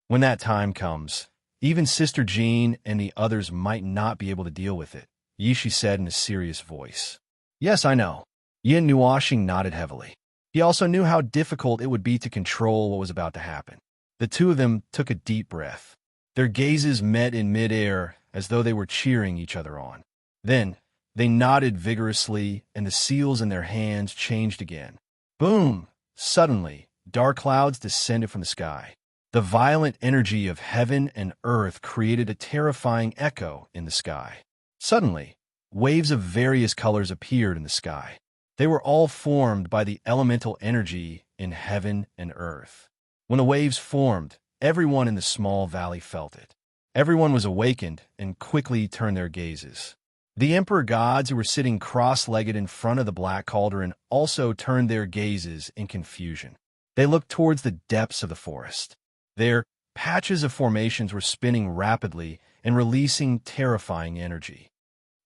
When that time comes, even Sister Jean and the others might not be able to deal with it, Yi Shi said in a serious voice. Yes, I know. Yin Nuoxing nodded heavily. He also knew how difficult it would be to control what was about to happen. The two of them took a deep breath. Their gazes met in midair as though they were cheering each other on. Then, they nodded vigorously, and the seals in their hands changed again. Boom! Suddenly, dark clouds descended from the sky. The violent energy of heaven and earth created a terrifying echo in the sky. Suddenly, waves of various colors appeared in the sky. They were all formed by the elemental energy in heaven and earth. When the waves formed, everyone in the small valley felt it. Everyone was awakened and quickly turned their gazes. The emperor gods who were sitting cross-legged in front of the black cauldron also turned their gazes in confusion. They looked towards the depths of the forest. There, patches of formations were spinning rapidly and releasing terrifying energy.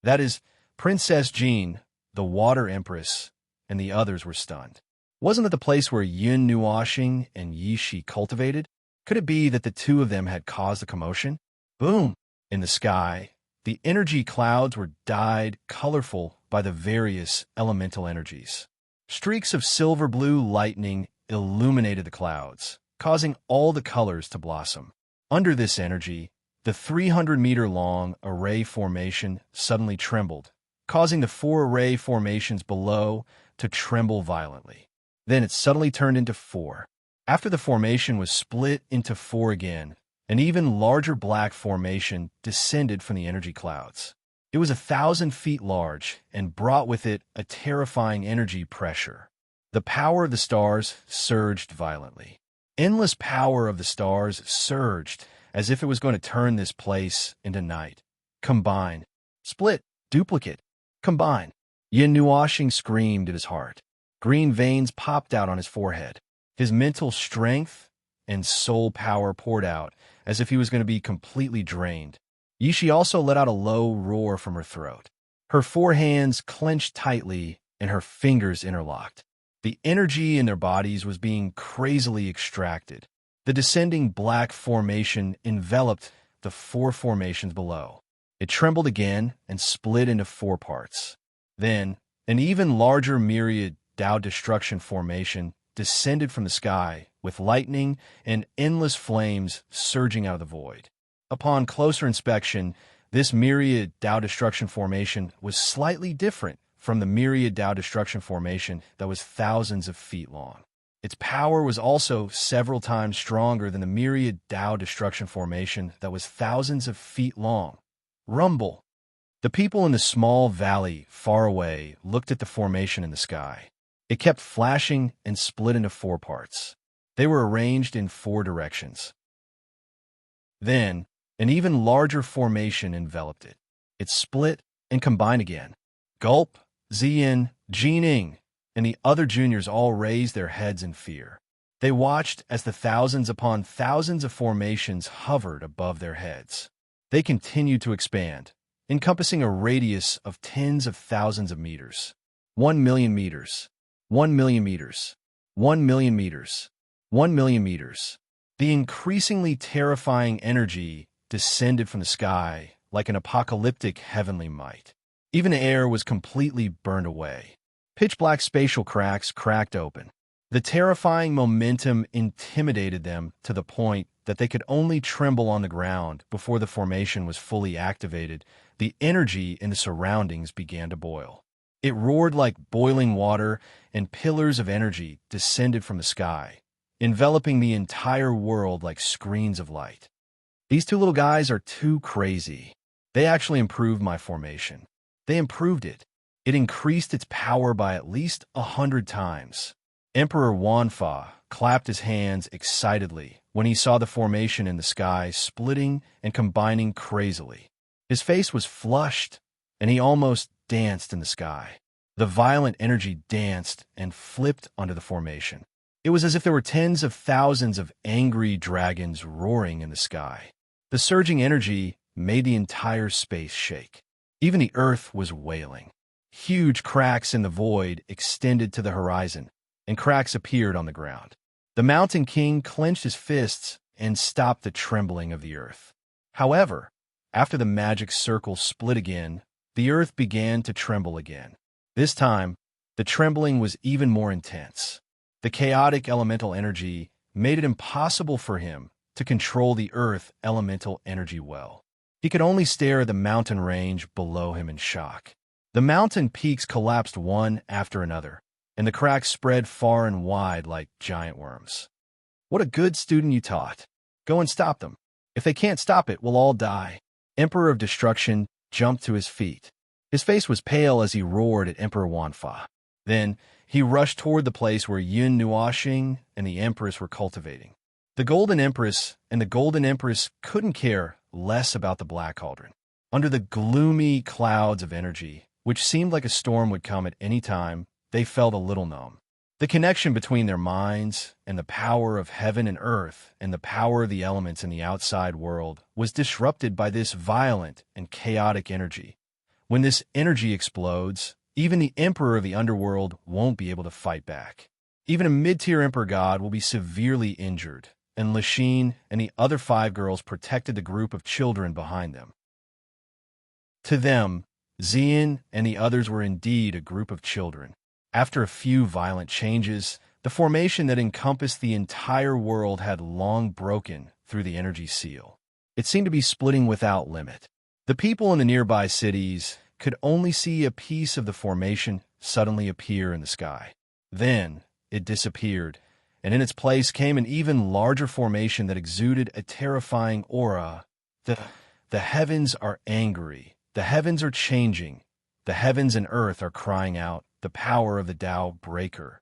That is, Princess Jean, the Water Empress, and the others were stunned. Wasn't it the place where Yun Nuoxing and Yi Shi cultivated? Could it be that the two of them had caused the commotion? Boom! In the sky, the energy clouds were dyed colorful by the various elemental energies. Streaks of silver-blue lightning illuminated the clouds, causing all the colors to blossom. Under this energy, the 300-meter-long array formation suddenly trembled, causing the four array formations below to tremble violently. Then it suddenly turned into four. After the formation was split into four again, an even larger black formation descended from the energy clouds. It was 1,000 feet large and brought with it a terrifying energy pressure. The power of the stars surged violently. Endless power of the stars surged as if it was going to turn this place into night. Combine. Split. Duplicate. Combine. Yin Nuoxing screamed at his heart. Green veins popped out on his forehead. His mental strength and soul power poured out as if he was going to be completely drained. Yi Shi also let out a low roar from her throat. Her four hands clenched tightly and her fingers interlocked. The energy in their bodies was being crazily extracted. The descending black formation enveloped the four formations below. It trembled again and split into four parts. Then, an even larger myriad Tao destruction formation descended from the sky with lightning and endless flames surging out of the void. Upon closer inspection, this myriad Tao destruction formation was slightly different from the myriad Tao destruction formation that was thousands of feet long. Its power was also several times stronger than the myriad Tao destruction formation that was thousands of feet long. Rumble! The people in the small valley far away looked at the formation in the sky. It kept flashing and split into four parts. They were arranged in four directions. Then, an even larger formation enveloped it. It split and combined again. Gulp, Ziyin, Jining, and the other juniors all raised their heads in fear. They watched as the thousands upon thousands of formations hovered above their heads. They continued to expand, encompassing a radius of tens of thousands of meters. 1 million meters. 1 million meters. 1 million meters. 1 million meters. The increasingly terrifying energy descended from the sky like an apocalyptic heavenly might. Even the air was completely burned away. Pitch-black spatial cracks cracked open. The terrifying momentum intimidated them to the point that they could only tremble on the ground before the formation was fully activated. The energy in the surroundings began to boil. It roared like boiling water, and pillars of energy descended from the sky, enveloping the entire world like screens of light. These two little guys are too crazy. They actually improved my formation. They improved it. It increased its power by at least 100 times. Emperor Wanfa clapped his hands excitedly when he saw the formation in the sky splitting and combining crazily. His face was flushed, and he almost danced in the sky. The violent energy danced and flipped onto the formation. It was as if there were tens of thousands of angry dragons roaring in the sky. The surging energy made the entire space shake. Even the earth was wailing. Huge cracks in the void extended to the horizon, and cracks appeared on the ground. The Mountain King clenched his fists and stopped the trembling of the earth. However, after the magic circle split again, the earth began to tremble again. This time, the trembling was even more intense. The chaotic elemental energy made it impossible for him to control the earth elemental energy well. He could only stare at the mountain range below him in shock. The mountain peaks collapsed one after another, and the cracks spread far and wide like giant worms. What a good student you taught. Go and stop them. If they can't stop it, we'll all die. Emperor of Destruction jumped to his feet. His face was pale as he roared at Emperor Wanfa. Then, he rushed toward the place where Yun Nuoxing and the Empress were cultivating. The Golden Empress and the Golden Empress couldn't care less about the Black Cauldron. Under the gloomy clouds of energy, which seemed like a storm would come at any time, they felt a little numb. The connection between their minds and the power of heaven and earth and the power of the elements in the outside world was disrupted by this violent and chaotic energy. When this energy explodes, even the Emperor of the Underworld won't be able to fight back. Even a mid-tier Emperor God will be severely injured, and Lasheen and the other 5 girls protected the group of children behind them. To them, Xian and the others were indeed a group of children. After a few violent changes, the formation that encompassed the entire world had long broken through the energy seal. It seemed to be splitting without limit. The people in the nearby cities could only see a piece of the formation suddenly appear in the sky. Then it disappeared, and in its place came an even larger formation that exuded a terrifying aura. The heavens are angry. The heavens are changing. The heavens and earth are crying out the power of the Tao breaker,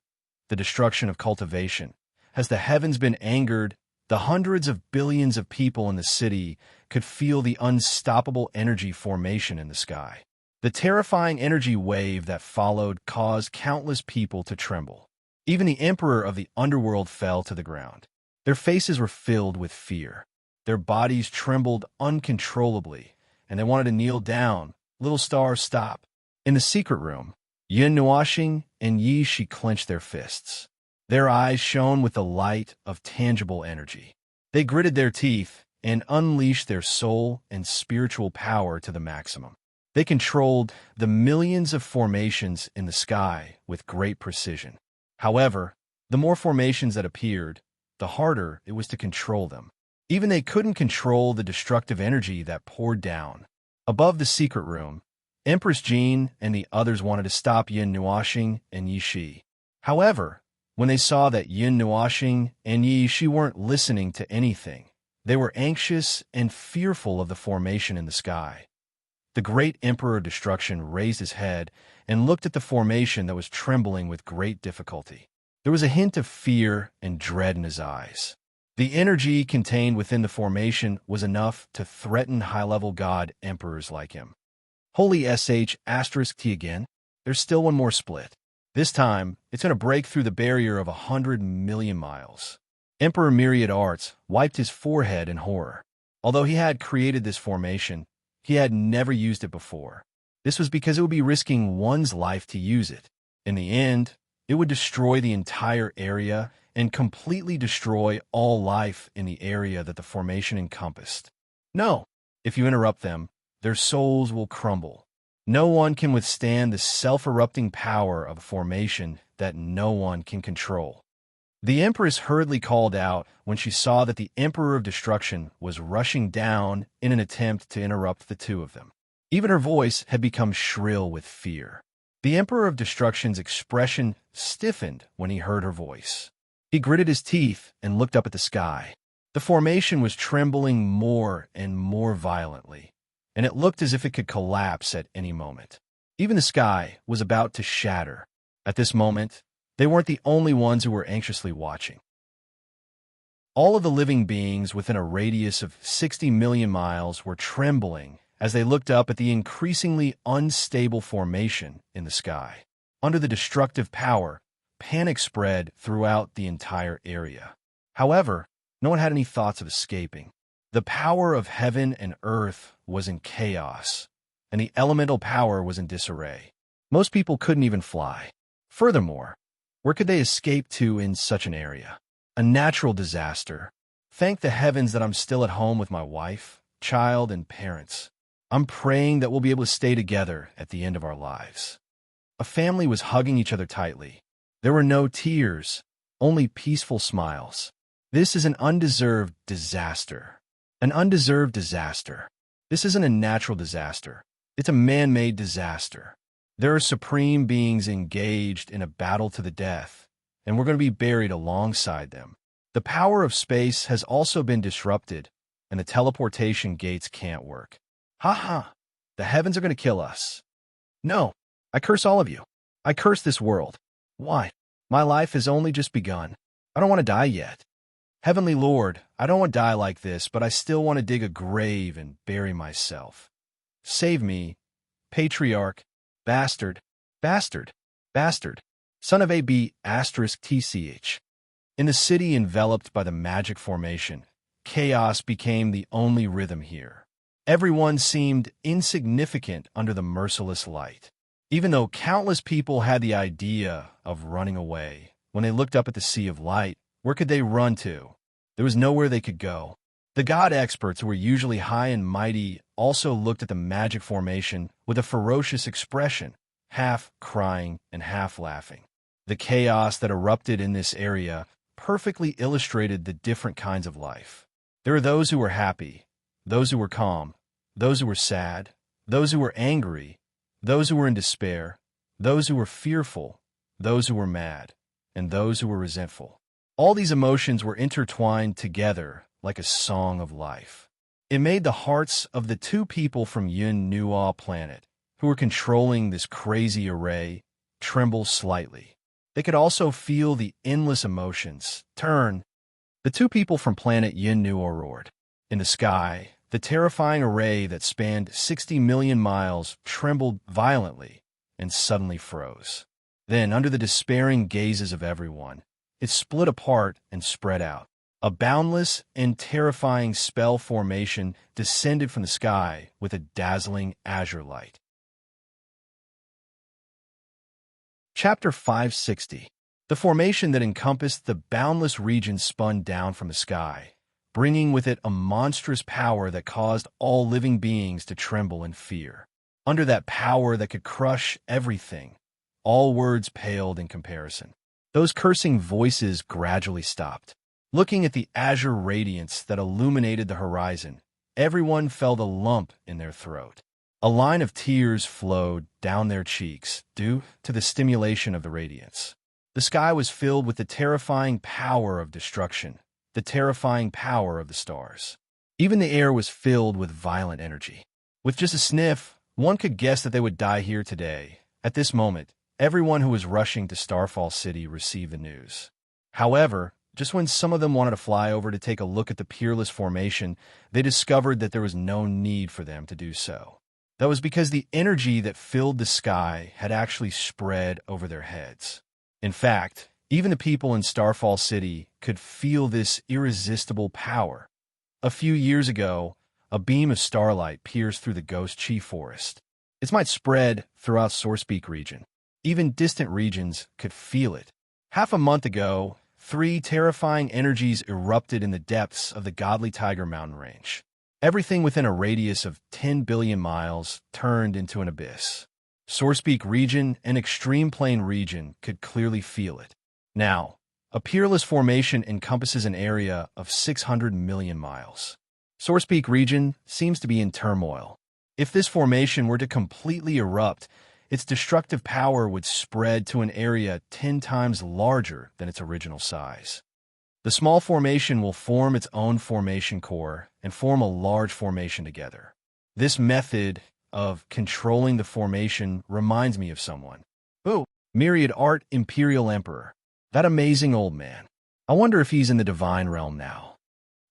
the destruction of cultivation. Has the heavens been angered? The hundreds of billions of people in the city could feel the unstoppable energy formation in the sky. The terrifying energy wave that followed caused countless people to tremble. Even the Emperor of the Underworld fell to the ground. Their faces were filled with fear. Their bodies trembled uncontrollably, and they wanted to kneel down. Little Star, stop. In the secret room, Yun Nuoxing and Yi Shi clenched their fists. Their eyes shone with the light of tangible energy. They gritted their teeth and unleashed their soul and spiritual power to the maximum. They controlled the millions of formations in the sky with great precision. However, the more formations that appeared, the harder it was to control them. Even they couldn't control the destructive energy that poured down. Above the secret room, Empress Jean and the others wanted to stop Yun Nuoxing and Yi Shi. However, when they saw that Yun Nuoxing and Yi Shi weren't listening to anything, they were anxious and fearful of the formation in the sky. The great Emperor of Destruction raised his head and looked at the formation that was trembling with great difficulty. There was a hint of fear and dread in his eyes. The energy contained within the formation was enough to threaten high-level god emperors like him. Holy **T again. There's still one more split. This time, it's going to break through the barrier of 100 million miles. Emperor Myriad Arts wiped his forehead in horror. Although he had created this formation, he had never used it before. This was because it would be risking one's life to use it. In the end, It would destroy the entire area and completely destroy all life in the area that the formation encompassed. No, if you interrupt them, their souls will crumble. No one can withstand the self-erupting power of a formation that no one can control. The Empress hurriedly called out when she saw that the Emperor of Destruction was rushing down in an attempt to interrupt the two of them. Even her voice had become shrill with fear. The Emperor of Destruction's expression stiffened when he heard her voice. He gritted his teeth and looked up at the sky. The formation was trembling more and more violently, and it looked as if it could collapse at any moment. Even the sky was about to shatter. At this moment, they weren't the only ones who were anxiously watching. All of the living beings within a radius of 60 million miles were trembling as they looked up at the increasingly unstable formation in the sky. Under the destructive power, panic spread throughout the entire area. However, no one had any thoughts of escaping. The power of heaven and earth was in chaos, and the elemental power was in disarray. Most people couldn't even fly. Furthermore, where could they escape to in such an area? A natural disaster. Thank the heavens that I'm still at home with my wife, child, and parents. I'm praying that we'll be able to stay together at the end of our lives. A family was hugging each other tightly. There were no tears, only peaceful smiles. This is an undeserved disaster. An undeserved disaster. This isn't a natural disaster. It's a man-made disaster. There are supreme beings engaged in a battle to the death, and we're going to be buried alongside them. The power of space has also been disrupted, and the teleportation gates can't work. Ha ha! The heavens are going to kill us. No, I curse all of you. I curse this world. Why? My life has only just begun. I don't want to die yet. Heavenly Lord, I don't want to die like this, but I still want to dig a grave and bury myself. Save me, patriarch, bastard, bastard, bastard, son of AB *TCH. In the city enveloped by the magic formation, chaos became the only rhythm here. Everyone seemed insignificant under the merciless light. Even though countless people had the idea of running away, when they looked up at the sea of light, where could they run to? There was nowhere they could go. The god experts, who were usually high and mighty, also looked at the magic formation with a ferocious expression, half crying and half laughing. The chaos that erupted in this area perfectly illustrated the different kinds of life. There were those who were happy, those who were calm, those who were sad, those who were angry, those who were in despair, those who were fearful, those who were mad, and those who were resentful. All these emotions were intertwined together like a song of life. It made the hearts of the two people from Yun Nuo planet, who were controlling this crazy array, tremble slightly. They could also feel the endless emotions turn. The two people from planet Yun Nuo roared. In the sky, the terrifying array that spanned 60 million miles trembled violently and suddenly froze. Then, under the despairing gazes of everyone, it split apart and spread out. A boundless and terrifying spell formation descended from the sky with a dazzling azure light. Chapter 560. The formation that encompassed the boundless region spun down from the sky, bringing with it a monstrous power that caused all living beings to tremble in fear. Under that power that could crush everything, all words paled in comparison. Those cursing voices gradually stopped. Looking at the azure radiance that illuminated the horizon, everyone felt a lump in their throat. A line of tears flowed down their cheeks due to the stimulation of the radiance. The sky was filled with the terrifying power of destruction, the terrifying power of the stars. Even the air was filled with violent energy. With just a sniff, one could guess that they would die here today. At this moment, everyone who was rushing to Starfall City received the news. However, just when some of them wanted to fly over to take a look at the peerless formation, they discovered that there was no need for them to do so. That was because the energy that filled the sky had actually spread over their heads. In fact, even the people in Starfall City could feel this irresistible power. A few years ago, a beam of starlight pierced through the Ghost Chi Forest. It might spread throughout Sourcepeak region. Even distant regions could feel it. Half a month ago, 3 terrifying energies erupted in the depths of the godly Tiger Mountain Range. Everything within a radius of 10 billion miles turned into an abyss. Source Peak region and Extreme Plain region could clearly feel it. Now, a peerless formation encompasses an area of 600 million miles. Source Peak region seems to be in turmoil. If this formation were to completely erupt, its destructive power would spread to an area 10 times larger than its original size. The small formation will form its own formation core and form a large formation together. This method of controlling the formation reminds me of someone. Oh, Myriad Art Imperial Emperor. That amazing old man. I wonder if he's in the divine realm now.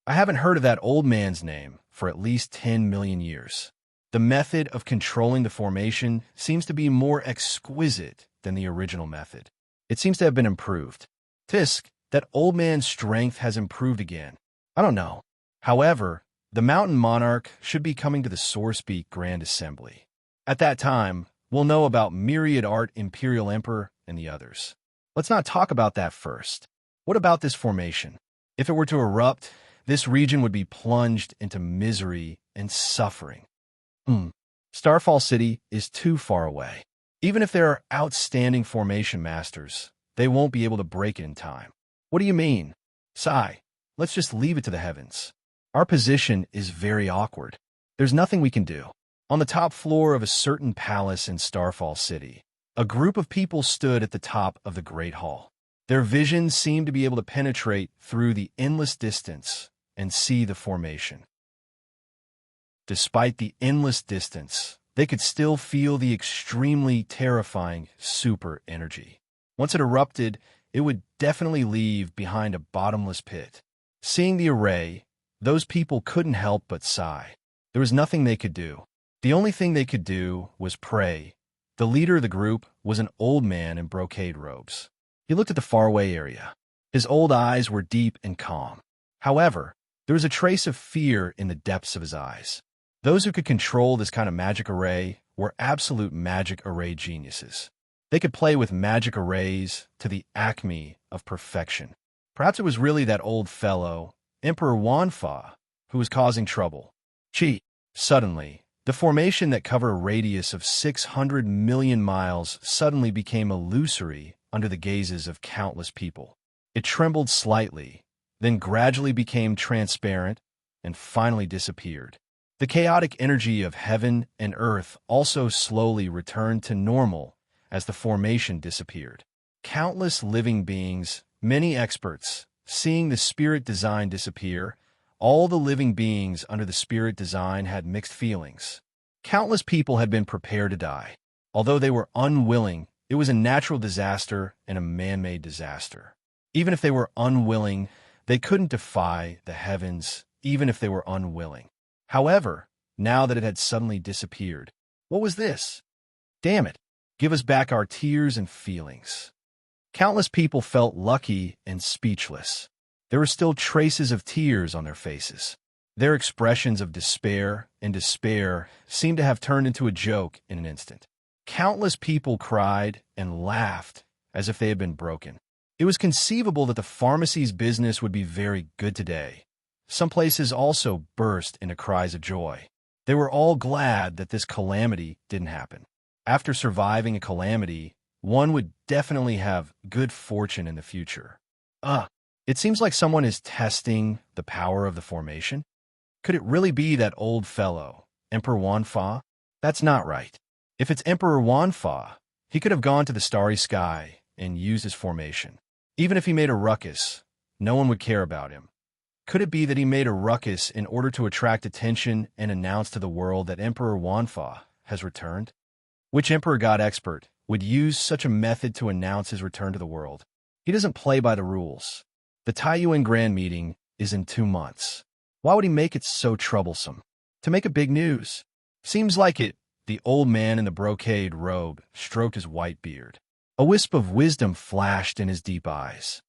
I haven't heard of that old man's name for at least 10 million years. The method of controlling the formation seems to be more exquisite than the original method. It seems to have been improved. Tisk, that old man's strength has improved again. I don't know. However, the mountain monarch should be coming to the Source Peak Grand Assembly. At that time, we'll know about Myriad Art Imperial Emperor and the others. Let's not talk about that first. What about this formation? If it were to erupt, this region would be plunged into misery and suffering. Starfall City is too far away. Even if there are outstanding formation masters, they won't be able to break it in time. What do you mean? Sigh, let's just leave it to the heavens. Our position is very awkward. There's nothing we can do. On the top floor of a certain palace in Starfall City, a group of people stood at the top of the Great Hall. Their vision seemed to be able to penetrate through the endless distance and see the formation. Despite the endless distance, they could still feel the extremely terrifying super energy. Once it erupted, it would definitely leave behind a bottomless pit. Seeing the array, those people couldn't help but sigh. There was nothing they could do. The only thing they could do was pray. The leader of the group was an old man in brocade robes. He looked at the faraway area. His old eyes were deep and calm. However, there was a trace of fear in the depths of his eyes. Those who could control this kind of magic array were absolute magic array geniuses. They could play with magic arrays to the acme of perfection. Perhaps it was really that old fellow, Emperor Wanfa, who was causing trouble. Suddenly, the formation that covered a radius of 600 million miles suddenly became illusory under the gazes of countless people. It trembled slightly, then gradually became transparent, and finally disappeared. The chaotic energy of heaven and earth also slowly returned to normal as the formation disappeared. Countless living beings, many experts, seeing the spirit design disappear, all the living beings under the spirit design had mixed feelings. Countless people had been prepared to die. Although they were unwilling, it was a natural disaster and a man-made disaster. Even if they were unwilling, they couldn't defy the heavens, even if they were unwilling. However, now that it had suddenly disappeared, what was this? Damn it, give us back our tears and feelings. Countless people felt lucky and speechless. There were still traces of tears on their faces. Their expressions of despair and despair seemed to have turned into a joke in an instant. Countless people cried and laughed as if they had been broken. It was conceivable that the pharmacy's business would be very good today. Some places also burst into cries of joy. They were all glad that this calamity didn't happen. After surviving a calamity, one would definitely have good fortune in the future. It seems like someone is testing the power of the formation. Could it really be that old fellow, Emperor Wanfa? That's not right. If it's Emperor Wanfa, he could have gone to the starry sky and used his formation. Even if he made a ruckus, no one would care about him. Could it be that he made a ruckus in order to attract attention and announce to the world that Emperor Wanfa has returned? Which Emperor God expert would use such a method to announce his return to the world? He doesn't play by the rules. The Taiyuan Grand Meeting is in 2 months. Why would he make it so troublesome? To make a big news. Seems like it. The old man in the brocade robe stroked his white beard. A wisp of wisdom flashed in his deep eyes.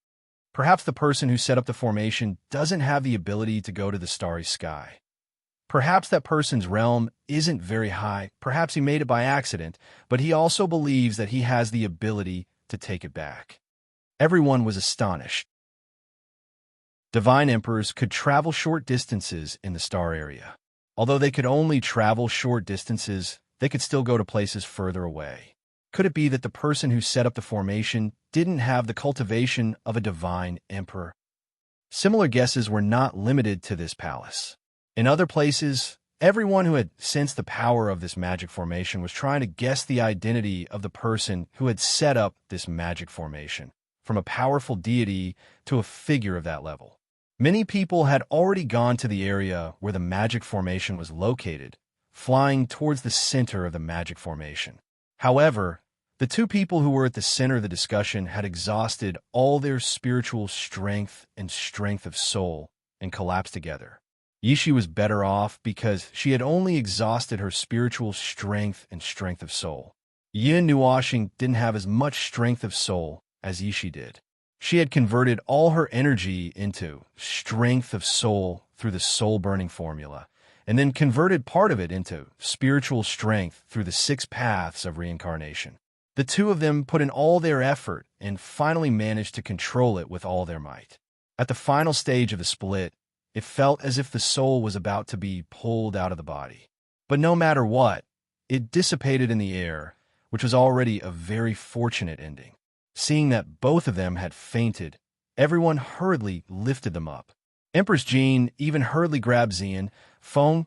Perhaps the person who set up the formation doesn't have the ability to go to the starry sky. Perhaps that person's realm isn't very high, perhaps he made it by accident, but he also believes that he has the ability to take it back. Everyone was astonished. Divine emperors could travel short distances in the star area. Although they could only travel short distances, they could still go to places further away. Could it be that the person who set up the formation didn't have the cultivation of a divine emperor? Similar guesses were not limited to this palace. In other places, everyone who had sensed the power of this magic formation was trying to guess the identity of the person who had set up this magic formation, from a powerful deity to a figure of that level. Many people had already gone to the area where the magic formation was located, flying towards the center of the magic formation. However, the two people who were at the center of the discussion had exhausted all their spiritual strength and strength of soul and collapsed together. Yishi was better off because she had only exhausted her spiritual strength and strength of soul. Yin Nuoxing didn't have as much strength of soul as Yishi did. She had converted all her energy into strength of soul through the soul-burning formula, and then converted part of it into spiritual strength through the 6 paths of reincarnation. The two of them put in all their effort and finally managed to control it with all their might. At the final stage of the split, it felt as if the soul was about to be pulled out of the body. But no matter what, it dissipated in the air, which was already a very fortunate ending. Seeing that both of them had fainted, everyone hurriedly lifted them up. Empress Jean even hurriedly grabbed Xian, Feng,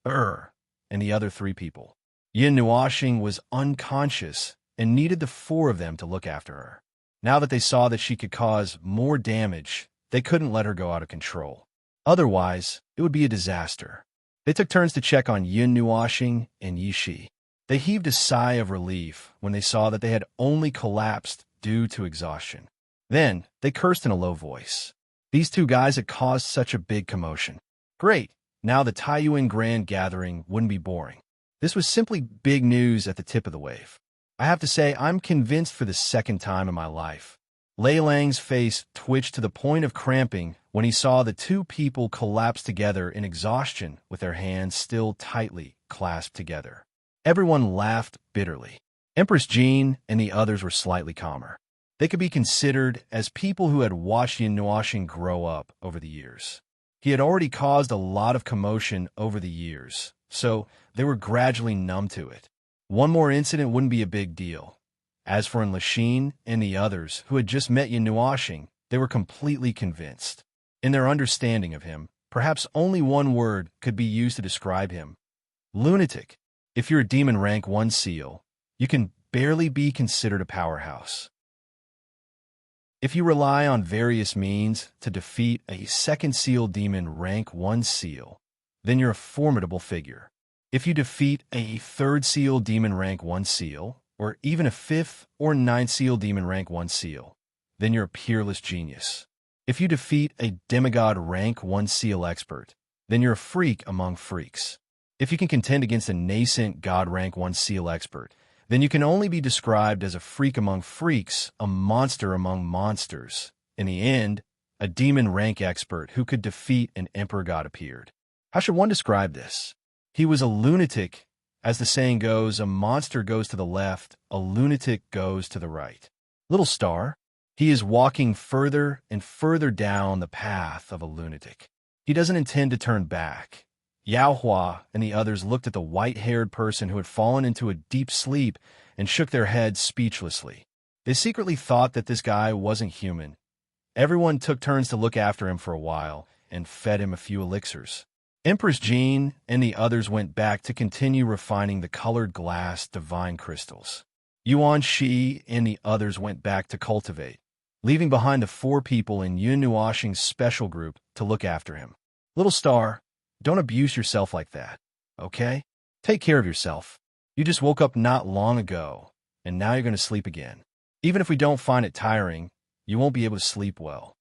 and the other 3 people. Yin Nuoxing was unconscious and needed the 4 of them to look after her. Now that they saw that she could cause more damage, they couldn't let her go out of control. Otherwise, it would be a disaster. They took turns to check on Yin Nuoxing and Yishi. They heaved a sigh of relief when they saw that they had only collapsed due to exhaustion. Then, they cursed in a low voice. These 2 guys had caused such a big commotion. Great, now the Taiyuan Grand Gathering wouldn't be boring. This was simply big news at the tip of the wave. I have to say, I'm convinced for the 2nd time in my life. Lei Lang's face twitched to the point of cramping when he saw the 2 people collapse together in exhaustion with their hands still tightly clasped together. Everyone laughed bitterly. Empress Jean and the others were slightly calmer. They could be considered as people who had watched Yin Nuoxing grow up over the years. He had already caused a lot of commotion over the years, so they were gradually numb to it. One more incident wouldn't be a big deal. As for Lachine and the others who had just met Yin Nuoxing, they were completely convinced. In their understanding of him, perhaps only one word could be used to describe him. Lunatic. If you're a demon rank 1 seal, you can barely be considered a powerhouse. If you rely on various means to defeat a 2nd seal demon rank 1 seal, then you're a formidable figure. If you defeat a 3rd seal demon rank 1 seal, or even a 5th or 9th seal demon rank 1 seal, then you're a peerless genius. If you defeat a demigod rank 1 seal expert, then you're a freak among freaks. If you can contend against a nascent god rank 1 seal expert, then you can only be described as a freak among freaks, a monster among monsters. In the end, a demon rank expert who could defeat an emperor god appeared. How should one describe this? He was a lunatic. As the saying goes, a monster goes to the left, a lunatic goes to the right. Little star, he is walking further and further down the path of a lunatic. He doesn't intend to turn back. Yao Hua and the others looked at the white-haired person who had fallen into a deep sleep and shook their heads speechlessly. They secretly thought that this guy wasn't human. Everyone took turns to look after him for a while and fed him a few elixirs. Empress Jean and the others went back to continue refining the colored glass divine crystals. Yuan Shi and the others went back to cultivate, leaving behind the 4 people in Yin Nuoxing's special group to look after him. Little star, don't abuse yourself like that, okay? Take care of yourself. You just woke up not long ago, and now you're going to sleep again. Even if we don't find it tiring, you won't be able to sleep well.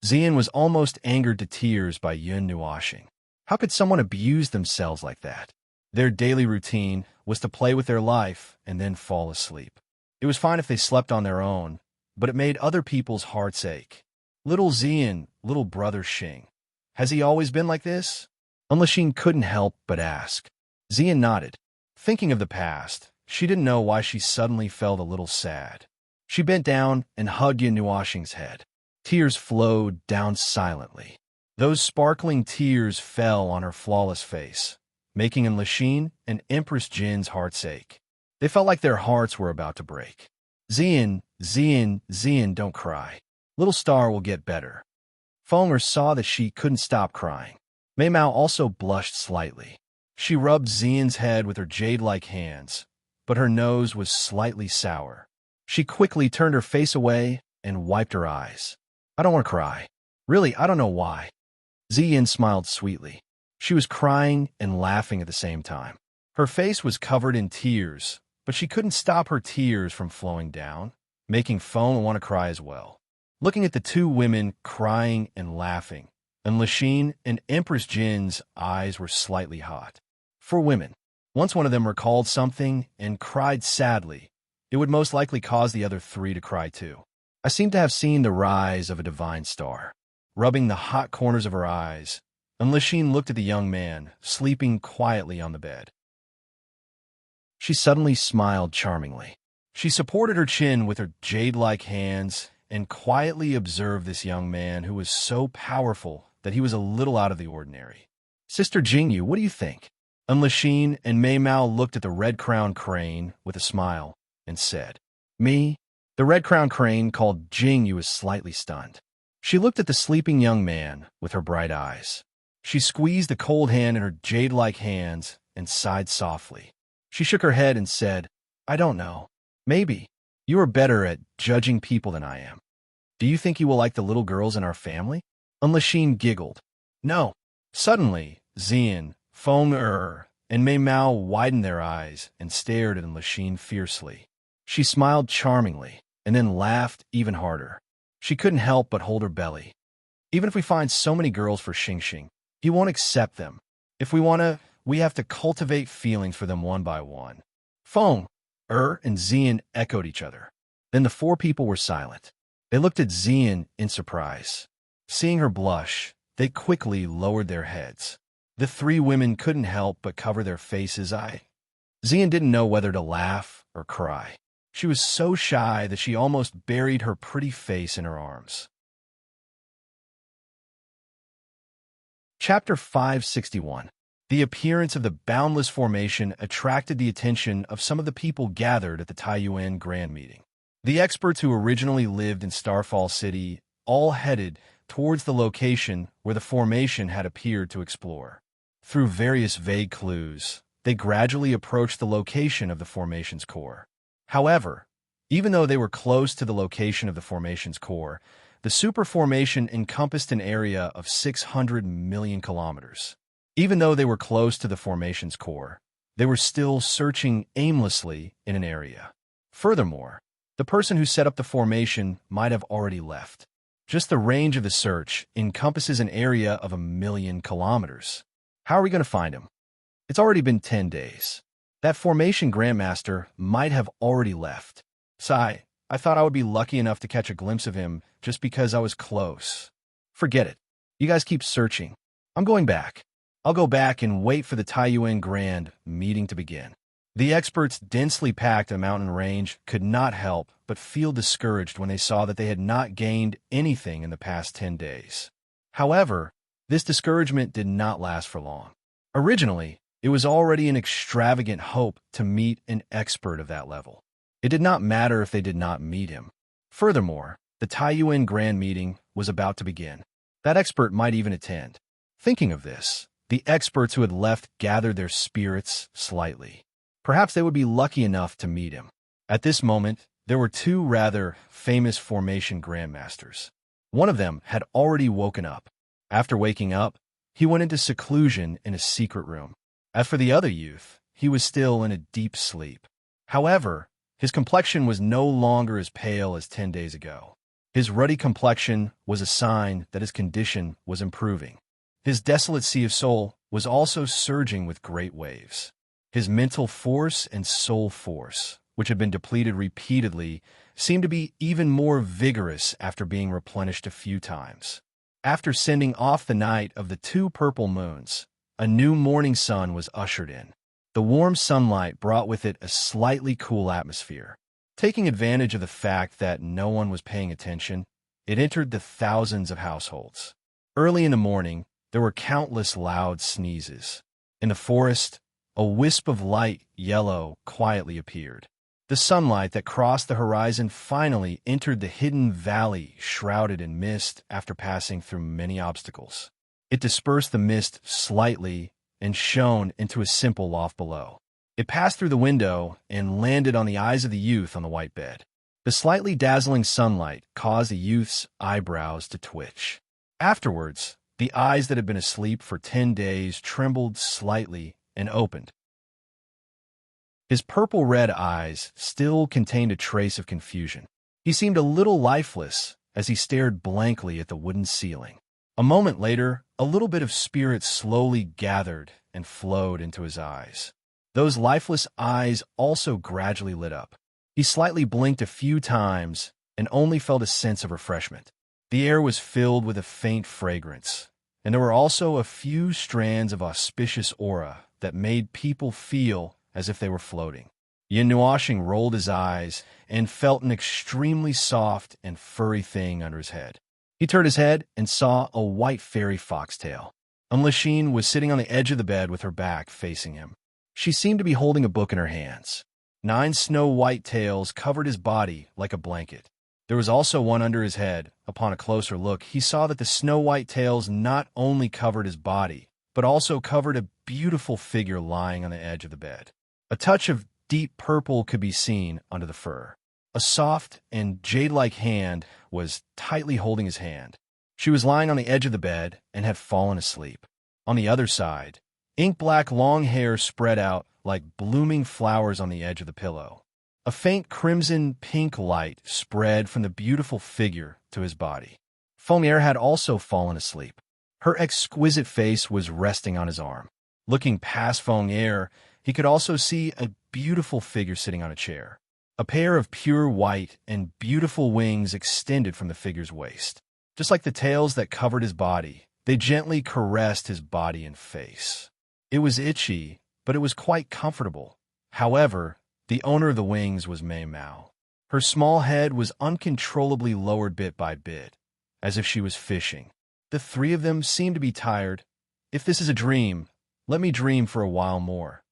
Xian was almost angered to tears by Yin Nuoxing. How could someone abuse themselves like that? Their daily routine was to play with their life and then fall asleep. It was fine if they slept on their own, but it made other people's hearts ache. Little Xian, little brother Xing. Has he always been like this? Unlasheen couldn't help but ask. Xian nodded. Thinking of the past, she didn't know why she suddenly felt a little sad. She bent down and hugged Yanuashing's head. Tears flowed down silently. Those sparkling tears fell on her flawless face, making Unlasheen and Empress Jin's hearts ache. They felt like their hearts were about to break. Xian, Xian, Xian, don't cry. Little star will get better. Fenger saw that she couldn't stop crying. Mei Mao also blushed slightly. She rubbed Xian's head with her jade-like hands, but her nose was slightly sour. She quickly turned her face away and wiped her eyes. I don't want to cry. Really, I don't know why. Xian smiled sweetly. She was crying and laughing at the same time. Her face was covered in tears, but she couldn't stop her tears from flowing down, making Fenger want to cry as well. Looking at the two women crying and laughing, Unlasheen and Empress Jin's eyes were slightly hot. For women, once one of them recalled something and cried sadly, it would most likely cause the other three to cry too. I seem to have seen the rise of a divine star. Rubbing the hot corners of her eyes, Unlasheen looked at the young man, sleeping quietly on the bed. She suddenly smiled charmingly. She supported her chin with her jade-like hands and quietly observed this young man who was so powerful that he was a little out of the ordinary. Sister Jingyu, what do you think? Unlasheen and Mei Mao looked at the red-crowned crane with a smile and said, Me? The red-crowned crane called Jingyu was slightly stunned. She looked at the sleeping young man with her bright eyes. She squeezed the cold hand in her jade-like hands and sighed softly. She shook her head and said, I don't know. Maybe. You are better at judging people than I am. Do you think you will like the little girls in our family? Unlasheen giggled. No. Suddenly, Xian, Fenger, and Mei Mao widened their eyes and stared at Unlasheen fiercely. She smiled charmingly and then laughed even harder. She couldn't help but hold her belly. Even if we find so many girls for Xingxing, he won't accept them. If we want to, we have to cultivate feelings for them one by one. Fenger and Xian echoed each other. Then the four people were silent. They looked at Xian in surprise. Seeing her blush, they quickly lowered their heads. The three women couldn't help but cover their faces. Xian didn't know whether to laugh or cry. She was so shy that she almost buried her pretty face in her arms. Chapter 561. The appearance of the boundless formation attracted the attention of some of the people gathered at the Taiyuan Grand Meeting. The experts who originally lived in Starfall City all headed towards the location where the formation had appeared to explore. Through various vague clues, they gradually approached the location of the formation's core. However, even though they were close to the location of the formation's core, the superformation encompassed an area of 600 million kilometers. Even though they were close to the formation's core, they were still searching aimlessly in an area. Furthermore, the person who set up the formation might have already left. Just the range of the search encompasses an area of 1,000,000 kilometers. How are we going to find him? It's already been 10 days. That formation Grandmaster might have already left. Sigh, I thought I would be lucky enough to catch a glimpse of him just because I was close. Forget it. You guys keep searching. I'm going back. I'll go back and wait for the Taiyuan Grand Meeting to begin. The experts densely packed a mountain range could not help but feel discouraged when they saw that they had not gained anything in the past 10 days. However, this discouragement did not last for long. Originally, it was already an extravagant hope to meet an expert of that level. It did not matter if they did not meet him. Furthermore, the Taiyuan Grand Meeting was about to begin. That expert might even attend. Thinking of this, the experts who had left gathered their spirits slightly. Perhaps they would be lucky enough to meet him. At this moment, there were two rather famous formation grandmasters. One of them had already woken up. After waking up, he went into seclusion in a secret room. As for the other youth, he was still in a deep sleep. However, his complexion was no longer as pale as 10 days ago. His ruddy complexion was a sign that his condition was improving. His desolate sea of soul was also surging with great waves. His mental force and soul force, which had been depleted repeatedly, seemed to be even more vigorous after being replenished a few times. After sending off the night of the two purple moons, a new morning sun was ushered in. The warm sunlight brought with it a slightly cool atmosphere. Taking advantage of the fact that no one was paying attention, it entered the thousands of households. Early in the morning, there were countless loud sneezes. In the forest, a wisp of light yellow quietly appeared. The sunlight that crossed the horizon finally entered the hidden valley shrouded in mist after passing through many obstacles. It dispersed the mist slightly and shone into a simple loft below. It passed through the window and landed on the eyes of the youth on the white bed. The slightly dazzling sunlight caused the youth's eyebrows to twitch. Afterwards, the eyes that had been asleep for 10 days trembled slightly and opened. His purple-red eyes still contained a trace of confusion. He seemed a little lifeless as he stared blankly at the wooden ceiling. A moment later, a little bit of spirit slowly gathered and flowed into his eyes. Those lifeless eyes also gradually lit up. He slightly blinked a few times and only felt a sense of refreshment. The air was filled with a faint fragrance, and there were also a few strands of auspicious aura that made people feel as if they were floating. Yin Nuoxing rolled his eyes and felt an extremely soft and furry thing under his head. He turned his head and saw a white fairy foxtail. Lachine was sitting on the edge of the bed with her back facing him. She seemed to be holding a book in her hands. 9 snow-white tails covered his body like a blanket. There was also one under his head. Upon a closer look, he saw that the snow-white tails not only covered his body, but also covered a beautiful figure lying on the edge of the bed. A touch of deep purple could be seen under the fur. A soft and jade-like hand was tightly holding his hand. She was lying on the edge of the bed and had fallen asleep. On the other side, ink-black long hair spread out like blooming flowers on the edge of the pillow. A faint crimson-pink light spread from the beautiful figure to his body. Feng'er had also fallen asleep. Her exquisite face was resting on his arm. Looking past Feng'er, he could also see a beautiful figure sitting on a chair. A pair of pure white and beautiful wings extended from the figure's waist. Just like the tails that covered his body, they gently caressed his body and face. It was itchy, but it was quite comfortable. However, the owner of the wings was Mei Mao. Her small head was uncontrollably lowered bit by bit, as if she was fishing. The 3 of them seemed to be tired. If this is a dream, let me dream for a while more.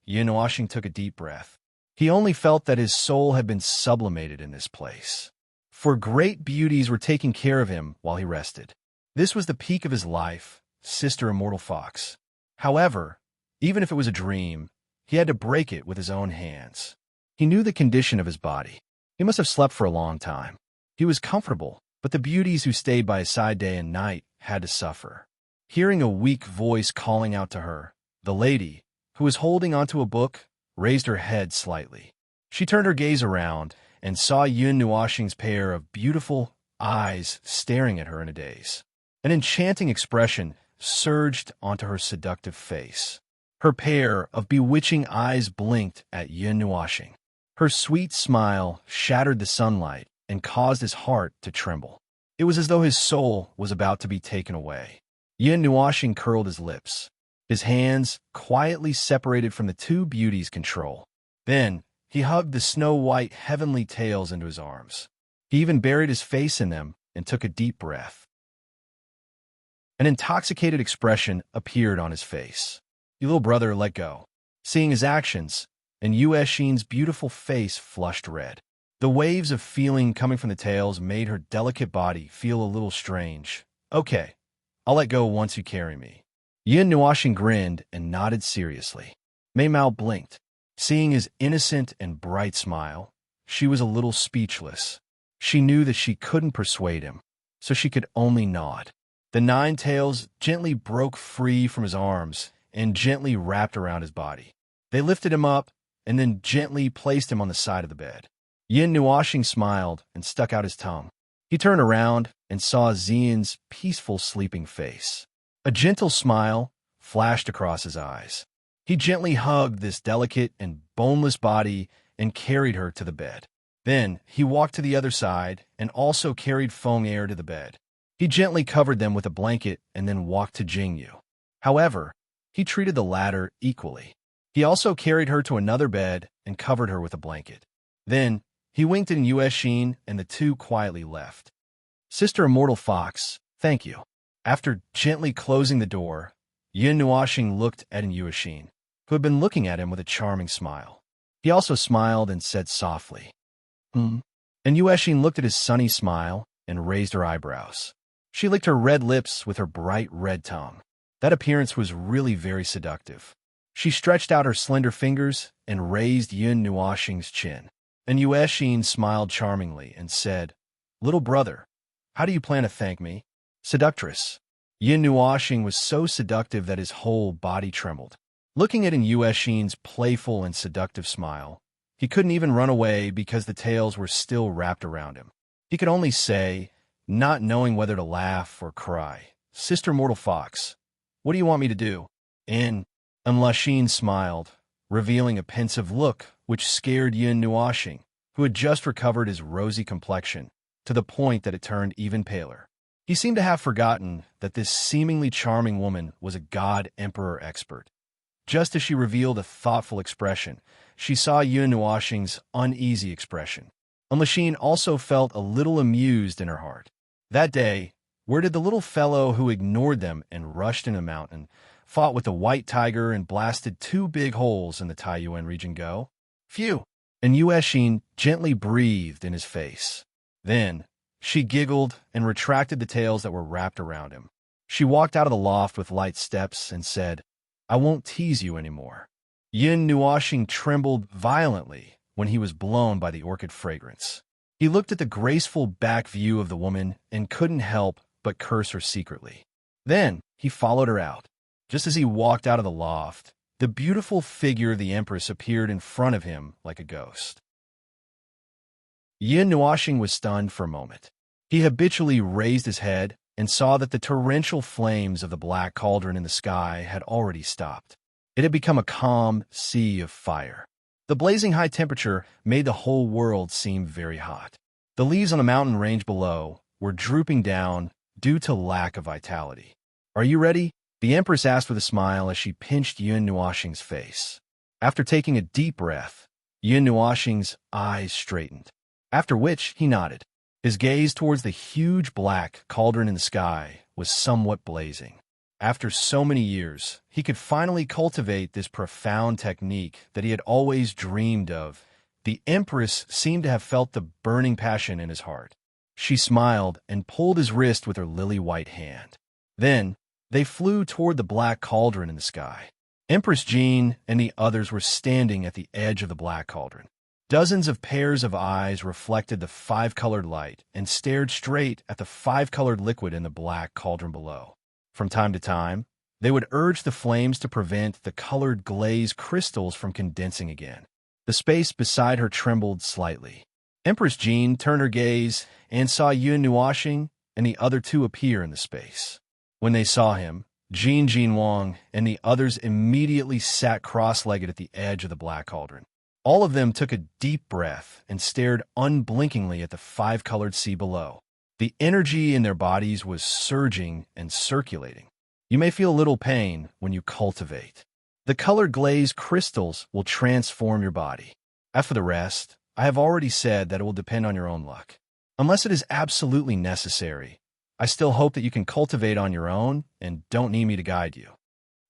Yin Nuoxing took a deep breath. He only felt that his soul had been sublimated in this place. For great beauties were taking care of him while he rested. This was the peak of his life, Sister Immortal Fox. However, even if it was a dream, he had to break it with his own hands. He knew the condition of his body. He must have slept for a long time. He was comfortable, but the beauties who stayed by his side day and night had to suffer. Hearing a weak voice calling out to her, the lady, who was holding onto a book, raised her head slightly. She turned her gaze around and saw Yin Nuoxing's pair of beautiful eyes staring at her in a daze. An enchanting expression surged onto her seductive face. Her pair of bewitching eyes blinked at Yin Nuoxing. Her sweet smile shattered the sunlight and caused his heart to tremble. It was as though his soul was about to be taken away. Yin Nuoxing curled his lips. His hands quietly separated from the 2 beauties' control. Then, he hugged the snow-white heavenly tails into his arms. He even buried his face in them and took a deep breath. An intoxicated expression appeared on his face. Your little brother let go. Seeing his actions, and Yu Eshin's beautiful face flushed red. The waves of feeling coming from the tails made her delicate body feel a little strange. Okay, I'll let go once you carry me. Yin Nuoxing grinned and nodded seriously. Mei Mao blinked. Seeing his innocent and bright smile, she was a little speechless. She knew that she couldn't persuade him, so she could only nod. The 9 tails gently broke free from his arms and gently wrapped around his body. They lifted him up and then gently placed him on the side of the bed. Yin Nuoxing smiled and stuck out his tongue. He turned around and saw Xian's peaceful sleeping face. A gentle smile flashed across his eyes. He gently hugged this delicate and boneless body and carried her to the bed. Then he walked to the other side and also carried Feng'er to the bed. He gently covered them with a blanket and then walked to Jingyu. However, he treated the latter equally. He also carried her to another bed and covered her with a blanket. Then, he winked at Yueshine, and the two quietly left. Sister Immortal Fox, thank you. After gently closing the door, Yin Nuashing looked at Yueshine, who had been looking at him with a charming smile. He also smiled and said softly, And Yueshine looked at his sunny smile and raised her eyebrows. She licked her red lips with her bright red tongue. That appearance was really very seductive. She stretched out her slender fingers and raised Yin Nuashing's chin. And Yueshine smiled charmingly and said, Little brother, how do you plan to thank me? Seductress. Yin Nuashing was so seductive that his whole body trembled. Looking at Yueshine's playful and seductive smile, he couldn't even run away because the tails were still wrapped around him. He could only say, not knowing whether to laugh or cry, Sister Mortal Fox, what do you want me to do? And Lashine smiled, revealing a pensive look which scared Yin Nuashing, who had just recovered his rosy complexion, to the point that it turned even paler. He seemed to have forgotten that this seemingly charming woman was a god-emperor expert. Just as she revealed a thoughtful expression, she saw Yin Nuashing's uneasy expression. Lashine also felt a little amused in her heart. That day, where did the little fellow who ignored them and rushed in a mountain, fought with the white tiger and blasted 2 big holes in the Taiyuan region go? Phew! And Yueshine gently breathed in his face. Then, she giggled and retracted the tails that were wrapped around him. She walked out of the loft with light steps and said, I won't tease you anymore. Yin Nuashing trembled violently when he was blown by the orchid fragrance. He looked at the graceful back view of the woman and couldn't help but curse her secretly. Then, he followed her out. Just as he walked out of the loft, the beautiful figure of the Empress appeared in front of him like a ghost. Yin Nuashing was stunned for a moment. He habitually raised his head and saw that the torrential flames of the black cauldron in the sky had already stopped. It had become a calm sea of fire. The blazing high temperature made the whole world seem very hot. The leaves on the mountain range below were drooping down due to lack of vitality. Are you ready? The Empress asked with a smile as she pinched Yin Nuashing's face. After taking a deep breath, Yin Nuashing's eyes straightened, after which he nodded. His gaze towards the huge black cauldron in the sky was somewhat blazing. After so many years, he could finally cultivate this profound technique that he had always dreamed of. The Empress seemed to have felt the burning passion in his heart. She smiled and pulled his wrist with her lily-white hand. Then, they flew toward the black cauldron in the sky. Empress Jean and the others were standing at the edge of the black cauldron. Dozens of pairs of eyes reflected the 5-colored light and stared straight at the 5-colored liquid in the black cauldron below. From time to time, they would urge the flames to prevent the colored glaze crystals from condensing again. The space beside her trembled slightly. Empress Jean turned her gaze and saw Yin Nuashing and the other two appear in the space. When they saw him, Jin Wang and the others immediately sat cross-legged at the edge of the black cauldron. All of them took a deep breath and stared unblinkingly at the 5-colored sea below. The energy in their bodies was surging and circulating. You may feel a little pain when you cultivate. The colored glaze crystals will transform your body. As for the rest, I have already said that it will depend on your own luck. Unless it is absolutely necessary, I still hope that you can cultivate on your own and don't need me to guide you.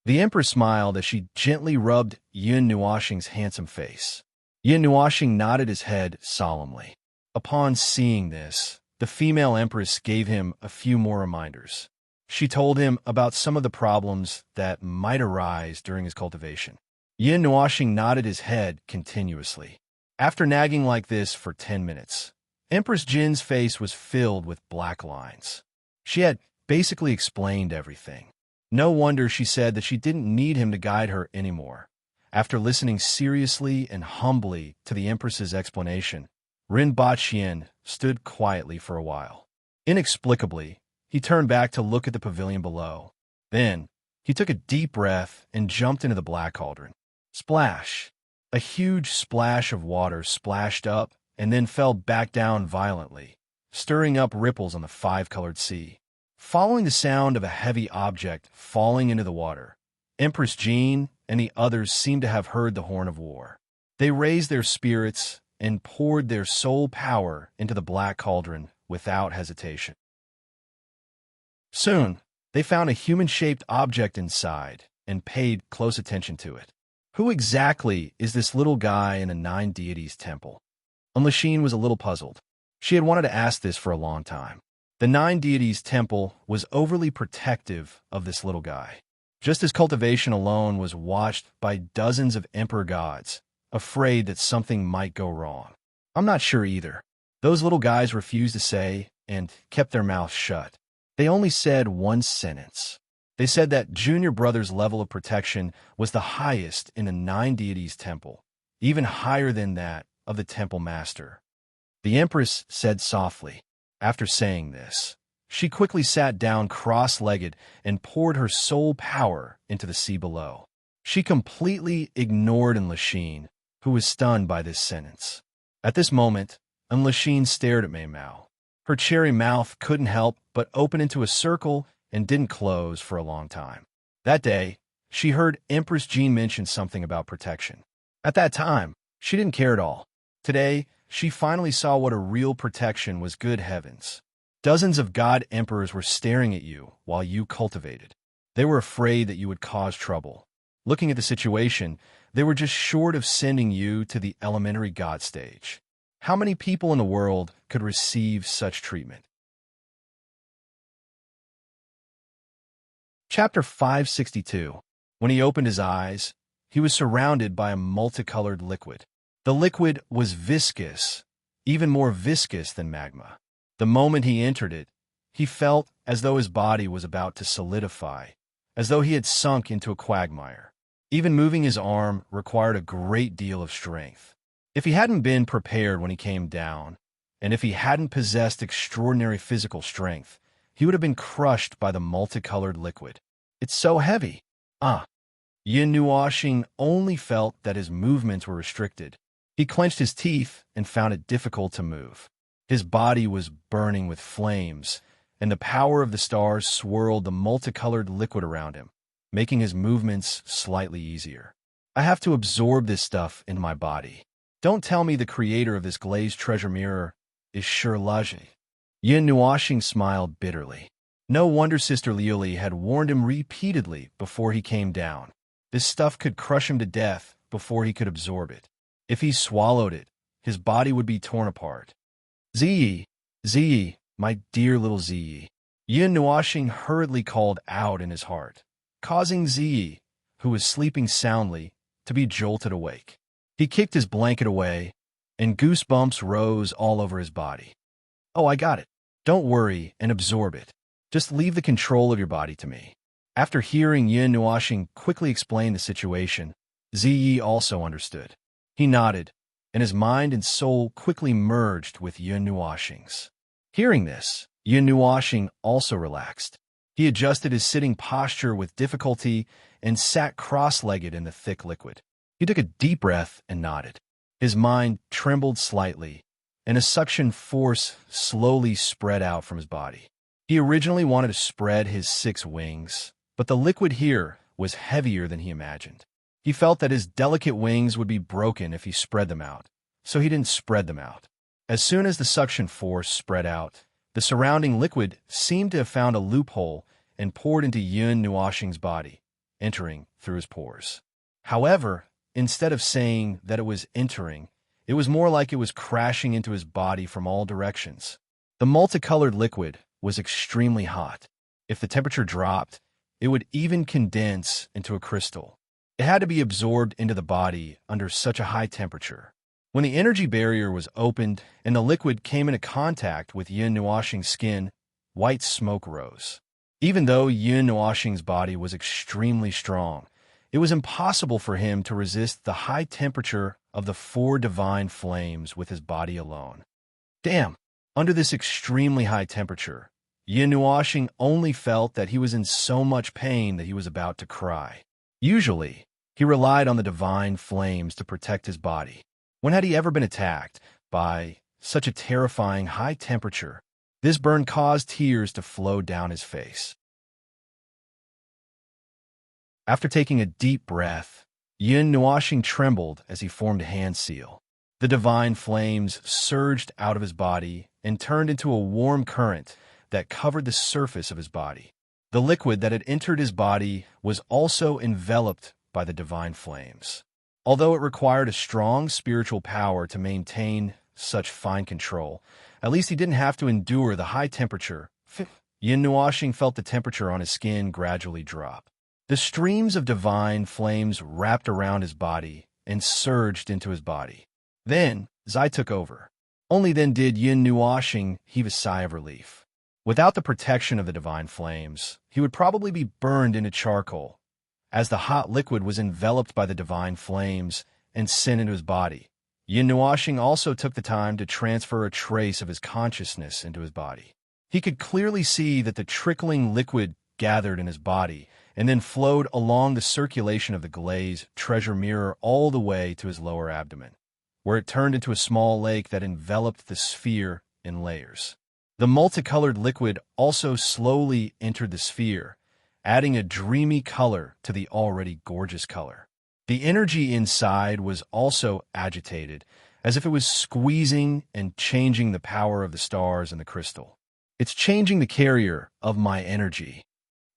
The Empress smiled as she gently rubbed Yin Nuashing's handsome face. Yin Nuashing nodded his head solemnly. Upon seeing this, the female Empress gave him a few more reminders. She told him about some of the problems that might arise during his cultivation. Yin Nuashing nodded his head continuously. After nagging like this for 10 minutes, Empress Jin's face was filled with black lines. She had basically explained everything. No wonder she said that she didn't need him to guide her anymore. After listening seriously and humbly to the Empress's explanation, Rin Qian stood quietly for a while. Inexplicably, he turned back to look at the pavilion below. Then, he took a deep breath and jumped into the black cauldron. Splash! A huge splash of water splashed up and then fell back down violently, stirring up ripples on the 5-colored sea. Following the sound of a heavy object falling into the water, Empress Jean and the others seemed to have heard the horn of war. They raised their spirits and poured their soul power into the black cauldron without hesitation. Soon, they found a human-shaped object inside and paid close attention to it. Who exactly is this little guy in a nine deities temple? Lachine was a little puzzled. She had wanted to ask this for a long time. The nine deities temple was overly protective of this little guy. Just as cultivation alone was watched by dozens of emperor gods, afraid that something might go wrong. I'm not sure either. Those little guys refused to say and kept their mouths shut. They only said one sentence. They said that Junior Brother's level of protection was the highest in the nine deities temple, even higher than that of the temple master. The Empress said softly. After saying this, she quickly sat down cross-legged and poured her soul power into the sea below. She completely ignored Lachine, who was stunned by this sentence. At this moment, Lachine stared at Maymao. Her cherry mouth couldn't help but open into a circle and didn't close for a long time. That day, she heard Empress Jean mention something about protection. At that time, she didn't care at all. Today, she finally saw what a real protection was. Good heavens. Dozens of god emperors were staring at you while you cultivated. They were afraid that you would cause trouble. Looking at the situation, they were just short of sending you to the elementary god stage. How many people in the world could receive such treatment? Chapter 562. When he opened his eyes, he was surrounded by a multicolored liquid. The liquid was viscous, even more viscous than magma. The moment he entered it, he felt as though his body was about to solidify, as though he had sunk into a quagmire. Even moving his arm required a great deal of strength. If he hadn't been prepared when he came down, and if he hadn't possessed extraordinary physical strength, he would have been crushed by the multicolored liquid. It's so heavy. Yin Nuoxing only felt that his movements were restricted. He clenched his teeth and found it difficult to move. His body was burning with flames, and the power of the stars swirled the multicolored liquid around him, making his movements slightly easier. I have to absorb this stuff into my body. Don't tell me the creator of this glazed treasure mirror is Shi Laji. Yin Nuoxing smiled bitterly. No wonder Sister Liuli had warned him repeatedly before he came down. This stuff could crush him to death before he could absorb it. If he swallowed it, his body would be torn apart. Ziyi, Ziyi, my dear little Ziyi. Yin Nuoxing hurriedly called out in his heart, causing Ziyi, who was sleeping soundly, to be jolted awake. He kicked his blanket away, and goosebumps rose all over his body. Oh, I got it. Don't worry and absorb it. Just leave the control of your body to me. After hearing Yin Nuoxing quickly explain the situation, Ziyi also understood. He nodded, and his mind and soul quickly merged with Yin Nuoxing's. Hearing this, Yin Nuoxing also relaxed. He adjusted his sitting posture with difficulty and sat cross-legged in the thick liquid. He took a deep breath and nodded. His mind trembled slightly, and a suction force slowly spread out from his body. He originally wanted to spread his 6 wings, but the liquid here was heavier than he imagined. He felt that his delicate wings would be broken if he spread them out, so he didn't spread them out. As soon as the suction force spread out, the surrounding liquid seemed to have found a loophole and poured into Yin Nuoxing's body, entering through his pores. However, instead of saying that it was entering, it was more like it was crashing into his body from all directions. The multicolored liquid was extremely hot. If the temperature dropped, it would even condense into a crystal. It had to be absorbed into the body under such a high temperature. When the energy barrier was opened and the liquid came into contact with Yin Nuoxing's skin, white smoke rose. Even though Yin Nuoxing's body was extremely strong, it was impossible for him to resist the high temperature of the 4 divine flames with his body alone. Damn! Under this extremely high temperature, Yin Nuoxing only felt that he was in so much pain that he was about to cry. Usually, he relied on the divine flames to protect his body. When had he ever been attacked by such a terrifying high temperature? This burn caused tears to flow down his face. After taking a deep breath, Yin Nuashing trembled as he formed a hand seal. The divine flames surged out of his body and turned into a warm current that covered the surface of his body. The liquid that had entered his body was also enveloped by the divine flames. Although it required a strong spiritual power to maintain such fine control, at least he didn't have to endure the high temperature. Yin Nuashing felt the temperature on his skin gradually drop. The streams of divine flames wrapped around his body and surged into his body. Then, Zai took over. Only then did Yin Nuashing heave a sigh of relief. Without the protection of the divine flames, he would probably be burned into charcoal, as the hot liquid was enveloped by the divine flames and sent into his body. Yin Nuashing also took the time to transfer a trace of his consciousness into his body. He could clearly see that the trickling liquid gathered in his body and then flowed along the circulation of the glaze treasure mirror all the way to his lower abdomen, where it turned into a small lake that enveloped the sphere in layers. The multicolored liquid also slowly entered the sphere, adding a dreamy color to the already gorgeous color. The energy inside was also agitated, as if it was squeezing and changing the power of the stars and the crystal. It's changing the carrier of my energy.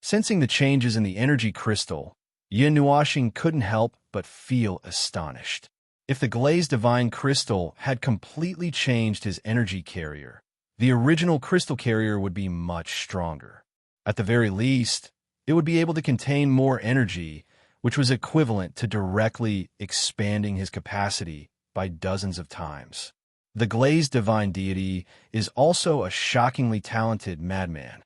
Sensing the changes in the energy crystal, Yin Nuashing couldn't help but feel astonished. If the glazed divine crystal had completely changed his energy carrier, the original crystal carrier would be much stronger. At the very least, it would be able to contain more energy, which was equivalent to directly expanding his capacity by dozens of times. The glazed divine deity is also a shockingly talented madman.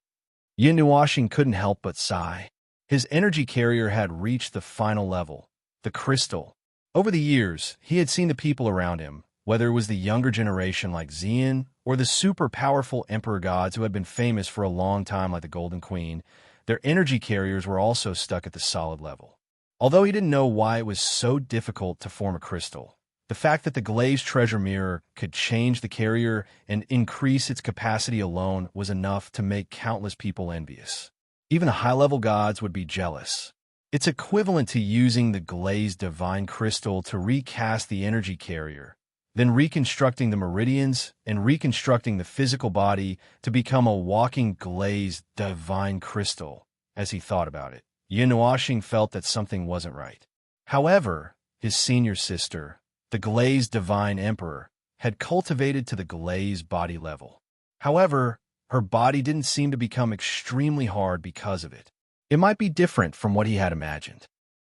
Yin Nuashing couldn't help but sigh. His energy carrier had reached the final level, the crystal. Over the years, he had seen the people around him, whether it was the younger generation like Xian or the super powerful emperor gods who had been famous for a long time like the Golden Queen, their energy carriers were also stuck at the solid level. Although he didn't know why it was so difficult to form a crystal, the fact that the glazed treasure mirror could change the carrier and increase its capacity alone was enough to make countless people envious. Even the high-level gods would be jealous. It's equivalent to using the glazed divine crystal to recast the energy carrier, then reconstructing the meridians and reconstructing the physical body to become a walking glazed divine crystal. As he thought about it, Yin Nuashing felt that something wasn't right. However, his senior sister, the glazed divine emperor, had cultivated to the glazed body level. However, her body didn't seem to become extremely hard because of it. It might be different from what he had imagined.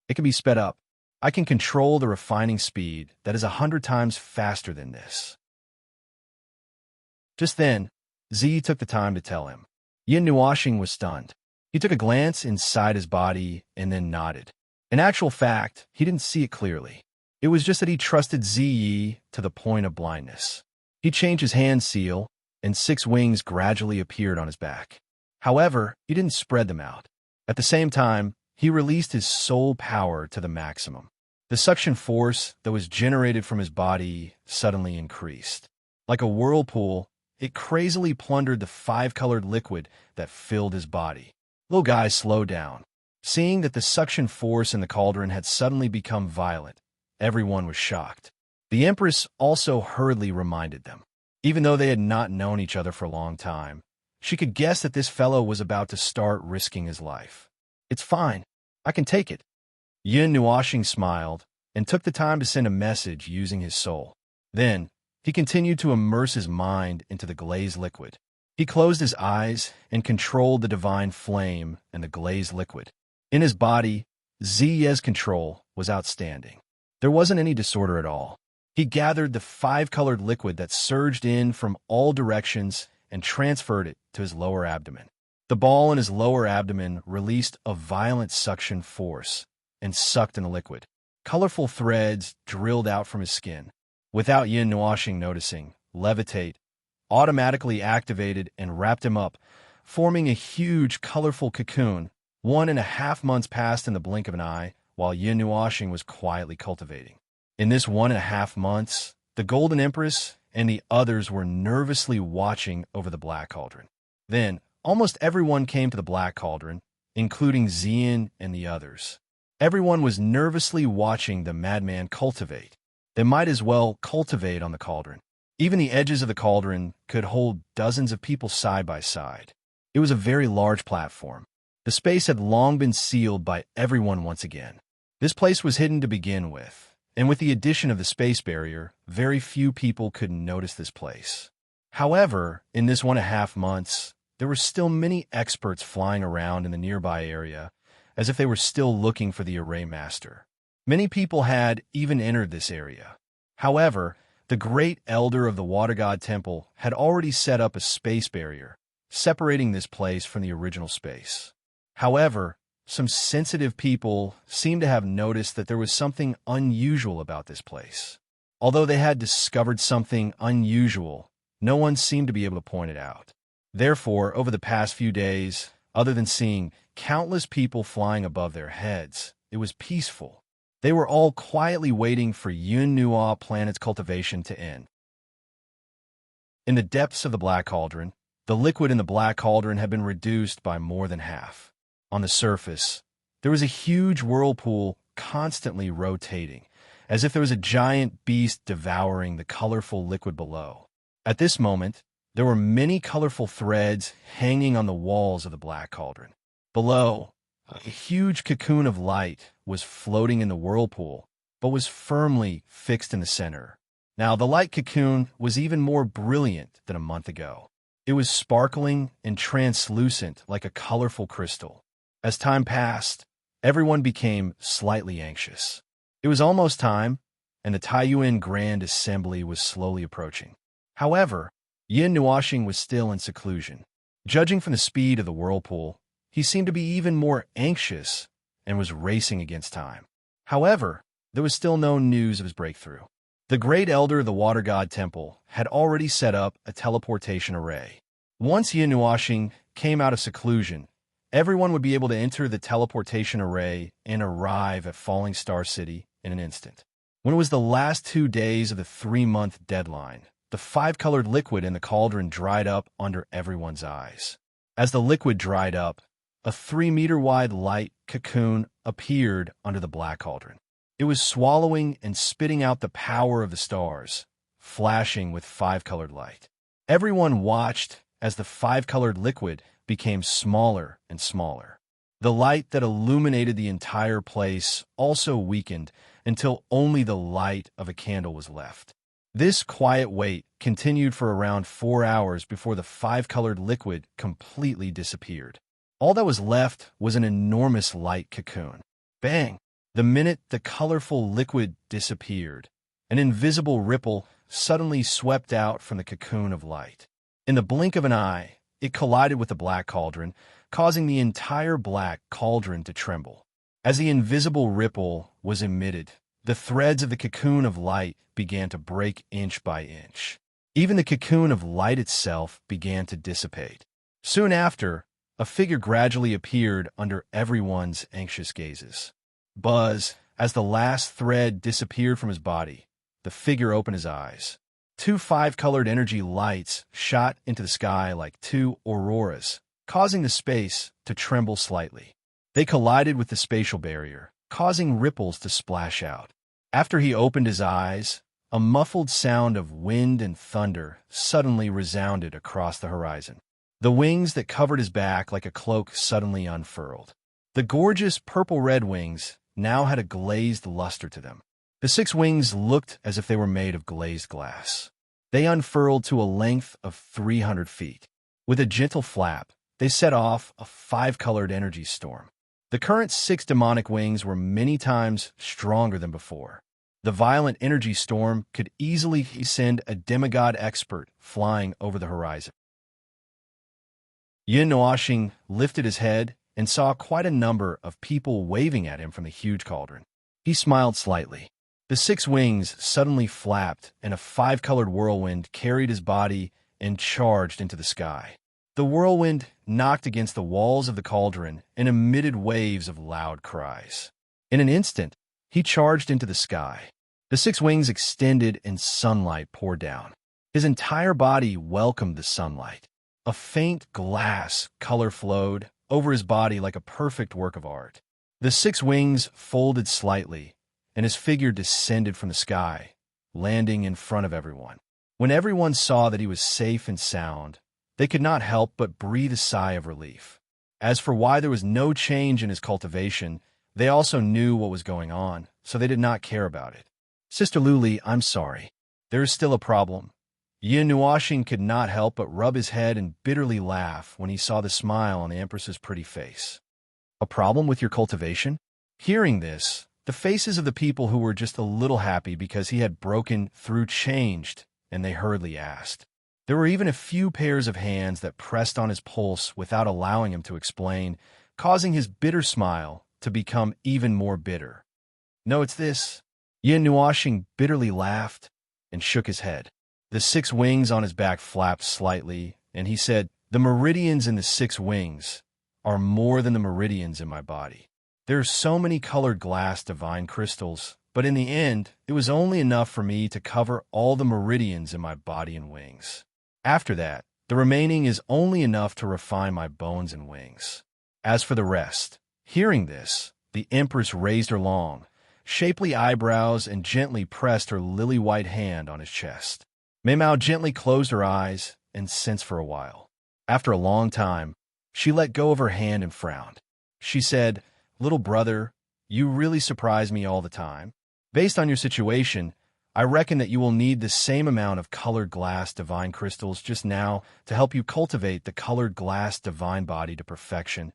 It can be sped up. I can control the refining speed that is 100 times faster than this. Just then, Z took the time to tell him. Yin Nuashing was stunned. He took a glance inside his body and then nodded. In actual fact, he didn't see it clearly. It was just that he trusted Ziyi to the point of blindness. He changed his hand seal, and 6 wings gradually appeared on his back. However, he didn't spread them out. At the same time, he released his soul power to the maximum. The suction force that was generated from his body suddenly increased. Like a whirlpool, it crazily plundered the 5-colored liquid that filled his body. Little guy slowed down. Seeing that the suction force in the cauldron had suddenly become violent, everyone was shocked. The Empress also hurriedly reminded them. Even though they had not known each other for a long time, she could guess that this fellow was about to start risking his life. It's fine. I can take it. Yin Nuashing smiled and took the time to send a message using his soul. Then, he continued to immerse his mind into the glazed liquid. He closed his eyes and controlled the divine flame and the glazed liquid. In his body, Ziye's control was outstanding. There wasn't any disorder at all. He gathered the 5-colored liquid that surged in from all directions and transferred it to his lower abdomen. The ball in his lower abdomen released a violent suction force and sucked in the liquid. Colorful threads drilled out from his skin. Without Yin Nuashing noticing, Levitate automatically activated and wrapped him up, forming a huge, colorful cocoon. 1.5 months passed in the blink of an eye, while Yin Nuashing was quietly cultivating. In this 1.5 months, the Golden Empress and the others were nervously watching over the Black Cauldron. Then, almost everyone came to the Black Cauldron, including Xian and the others. Everyone was nervously watching the madman cultivate. They might as well cultivate on the cauldron. Even the edges of the cauldron could hold dozens of people side by side. It was a very large platform. The space had long been sealed by everyone once again. This place was hidden to begin with, and with the addition of the space barrier, very few people could notice this place. However, in this 1.5 months, there were still many experts flying around in the nearby area, as if they were still looking for the array master. Many people had even entered this area. However, the great elder of the water god temple had already set up a space barrier, separating this place from the original space. However, some sensitive people seemed to have noticed that there was something unusual about this place. Although they had discovered something unusual, no one seemed to be able to point it out. Therefore, over the past few days, other than seeing countless people flying above their heads, it was peaceful. They were all quietly waiting for Yun-Nuo planet's cultivation to end. In the depths of the Black Cauldron, the liquid in the Black Cauldron had been reduced by more than half. On the surface, there was a huge whirlpool constantly rotating, as if there was a giant beast devouring the colorful liquid below. At this moment, there were many colorful threads hanging on the walls of the Black Cauldron. Below, a huge cocoon of light was floating in the whirlpool, but was firmly fixed in the center. Now, the light cocoon was even more brilliant than a month ago. It was sparkling and translucent like a colorful crystal. As time passed, everyone became slightly anxious. It was almost time, and the Taiyuan Grand Assembly was slowly approaching. However, Yin Nuoxing was still in seclusion. Judging from the speed of the whirlpool, he seemed to be even more anxious and was racing against time. However, there was still no news of his breakthrough. The great elder of the Water God Temple had already set up a teleportation array. Once Yin Nuoxing came out of seclusion, everyone would be able to enter the teleportation array and arrive at Falling Star City in an instant. When it was the last 2 days of the 3-month deadline, the 5-colored liquid in the cauldron dried up under everyone's eyes. As the liquid dried up, a 3-meter-wide light cocoon appeared under the Black Cauldron. It was swallowing and spitting out the power of the stars, flashing with 5-colored light. Everyone watched as the 5-colored liquid became smaller and smaller. The light that illuminated the entire place also weakened until only the light of a candle was left. This quiet wait continued for around 4 hours before the 5-colored liquid completely disappeared. All that was left was an enormous light cocoon. Bang! The minute the colorful liquid disappeared, an invisible ripple suddenly swept out from the cocoon of light. In the blink of an eye, it collided with the Black Cauldron, causing the entire Black Cauldron to tremble. As the invisible ripple was emitted, the threads of the cocoon of light began to break inch by inch. Even the cocoon of light itself began to dissipate. Soon after, a figure gradually appeared under everyone's anxious gazes. Buzz, as the last thread disappeared from his body, the figure opened his eyes. 2 5-colored energy lights shot into the sky like 2 auroras, causing the space to tremble slightly. They collided with the spatial barrier, causing ripples to splash out. After he opened his eyes, a muffled sound of wind and thunder suddenly resounded across the horizon. The wings that covered his back like a cloak suddenly unfurled. The gorgeous purple-red wings now had a glazed luster to them. The 6 wings looked as if they were made of glazed glass. They unfurled to a length of 300 feet. With a gentle flap, they set off a 5-colored energy storm. The current 6 demonic wings were many times stronger than before. The violent energy storm could easily send a demigod expert flying over the horizon. Yin Nuoxing lifted his head and saw quite a number of people waving at him from the huge cauldron. He smiled slightly. The 6 wings suddenly flapped, and a 5-colored whirlwind carried his body and charged into the sky. The whirlwind knocked against the walls of the cauldron and emitted waves of loud cries. In an instant, he charged into the sky. The 6 wings extended and sunlight poured down. His entire body welcomed the sunlight. A faint glass color flowed over his body like a perfect work of art. The 6 wings folded slightly, and his figure descended from the sky, landing in front of everyone. When everyone saw that he was safe and sound, they could not help but breathe a sigh of relief. As for why there was no change in his cultivation, they also knew what was going on, so they did not care about it. Sister Luli, I'm sorry. There is still a problem. Yin Nuashing could not help but rub his head and bitterly laugh when he saw the smile on the Empress's pretty face. A problem with your cultivation? Hearing this, the faces of the people who were just a little happy because he had broken through changed, and they hurriedly asked. There were even a few pairs of hands that pressed on his pulse without allowing him to explain, causing his bitter smile to become even more bitter. No, it's this. Yin Nuashing bitterly laughed and shook his head. The 6 wings on his back flapped slightly, and he said, the meridians in the 6 wings are more than the meridians in my body. There are so many colored glass divine crystals, but in the end, it was only enough for me to cover all the meridians in my body and wings. After that, the remaining is only enough to refine my bones and wings. As for the rest, hearing this, the Empress raised her long, shapely eyebrows and gently pressed her lily-white hand on his chest. Mei Mao gently closed her eyes and sensed for a while. After a long time, she let go of her hand and frowned. She said, Little brother, you really surprise me all the time. Based on your situation, I reckon that you will need the same amount of colored glass divine crystals just now to help you cultivate the colored glass divine body to perfection.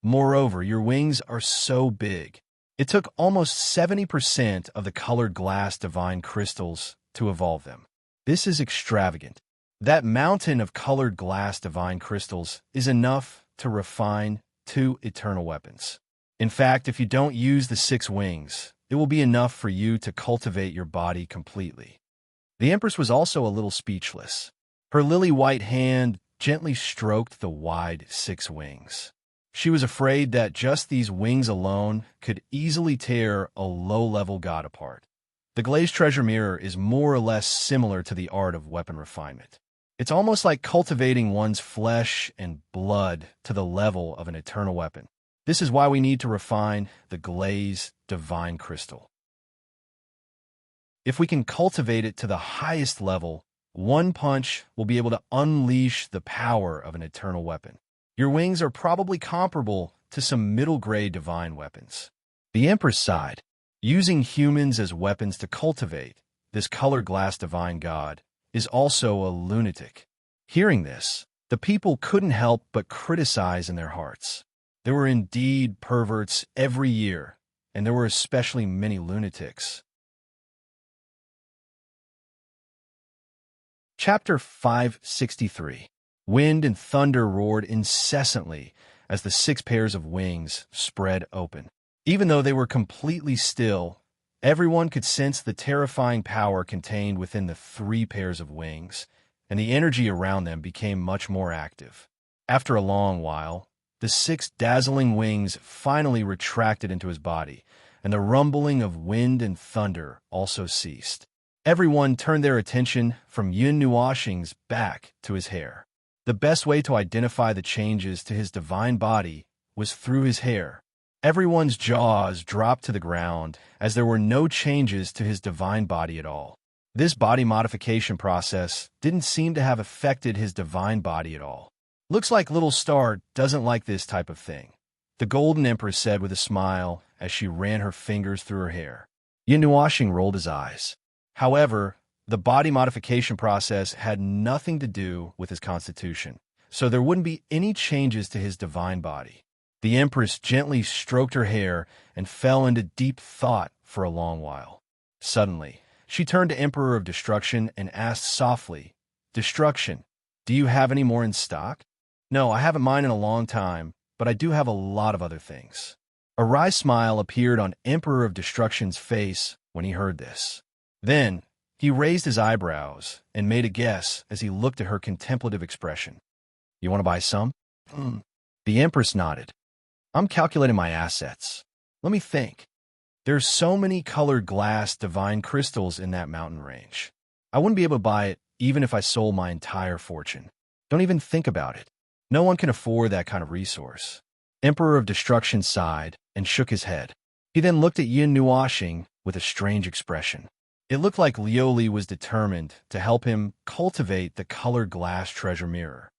Moreover, your wings are so big. It took almost 70% of the colored glass divine crystals to evolve them. This is extravagant. That mountain of colored glass divine crystals is enough to refine 2 eternal weapons. In fact, if you don't use the 6 wings, it will be enough for you to cultivate your body completely. The Empress was also a little speechless. Her lily-white hand gently stroked the wide 6 wings. She was afraid that just these wings alone could easily tear a low-level god apart. The glazed treasure mirror is more or less similar to the art of weapon refinement. It's almost like cultivating one's flesh and blood to the level of an eternal weapon. This is why we need to refine the glazed divine crystal. If we can cultivate it to the highest level, one punch will be able to unleash the power of an eternal weapon. Your wings are probably comparable to some middle-grade divine weapons. The Empress sighed. Using humans as weapons to cultivate this colored glass divine god is also a lunatic. Hearing this, the people couldn't help but criticize in their hearts. There were indeed perverts every year, and there were especially many lunatics. Chapter 563. Wind and thunder roared incessantly as the 6 pairs of wings spread open. Even though they were completely still, everyone could sense the terrifying power contained within the 3 pairs of wings, and the energy around them became much more active. After a long while, the 6 dazzling wings finally retracted into his body, and the rumbling of wind and thunder also ceased. Everyone turned their attention from Yin Nuashing's back to his hair. The best way to identify the changes to his divine body was through his hair. Everyone's jaws dropped to the ground as there were no changes to his divine body at all. This body modification process didn't seem to have affected his divine body at all. Looks like Little Star doesn't like this type of thing, the Golden Empress said with a smile as she ran her fingers through her hair. Yin Nuashing rolled his eyes. However, the body modification process had nothing to do with his constitution, so there wouldn't be any changes to his divine body. The Empress gently stroked her hair and fell into deep thought for a long while. Suddenly, she turned to Emperor of Destruction and asked softly, Destruction, do you have any more in stock? No, I haven't mine in a long time, but I do have a lot of other things. A wry smile appeared on Emperor of Destruction's face when he heard this. Then, he raised his eyebrows and made a guess as he looked at her contemplative expression. You want to buy some? The Empress nodded. I'm calculating my assets. Let me think. There's so many colored glass divine crystals in that mountain range. I wouldn't be able to buy it even if I sold my entire fortune. Don't even think about it. No one can afford that kind of resource. Emperor of Destruction sighed and shook his head. He then looked at Yin Nuoxing with a strange expression. It looked like Lioli was determined to help him cultivate the colored glass treasure mirror.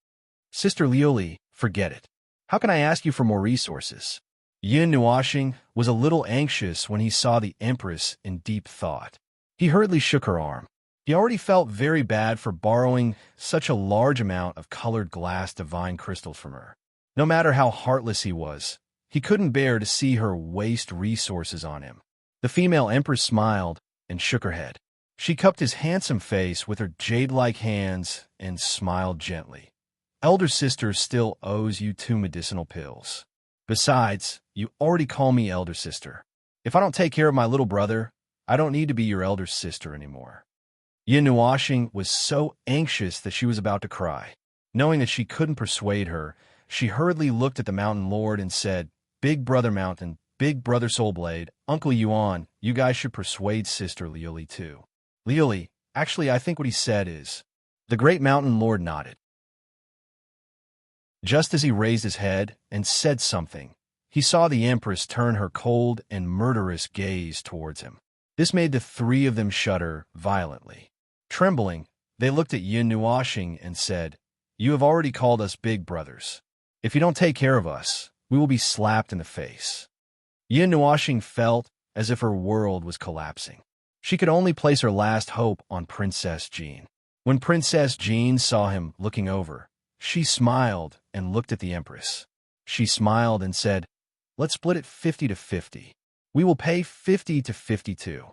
Sister Lioli, forget it. How can I ask you for more resources? Yin Nuoxing was a little anxious when he saw the Empress in deep thought. He hurriedly shook her arm. He already felt very bad for borrowing such a large amount of colored glass divine crystals from her. No matter how heartless he was, he couldn't bear to see her waste resources on him. The female Empress smiled and shook her head. She cupped his handsome face with her jade-like hands and smiled gently. Elder sister still owes you 2 medicinal pills. Besides, you already call me elder sister. If I don't take care of my little brother, I don't need to be your elder sister anymore. Yin Nuoxing was so anxious that she was about to cry. Knowing that she couldn't persuade her, she hurriedly looked at the Mountain Lord and said, Big Brother Mountain, Big Brother Soulblade, Uncle Yuan, you guys should persuade Sister Lioli too. Lioli, actually I think what he said is... The Great Mountain Lord nodded. Just as he raised his head and said something, he saw the Empress turn her cold and murderous gaze towards him. This made the 3 of them shudder violently. Trembling, they looked at Yin Nuoxing and said, You have already called us big brothers. If you don't take care of us, we will be slapped in the face. Yin Nuoxing felt as if her world was collapsing. She could only place her last hope on Princess Jean. When Princess Jean saw him looking over, she smiled and looked at the Empress. She smiled and said, Let's split it 50-50. We will pay 50-52.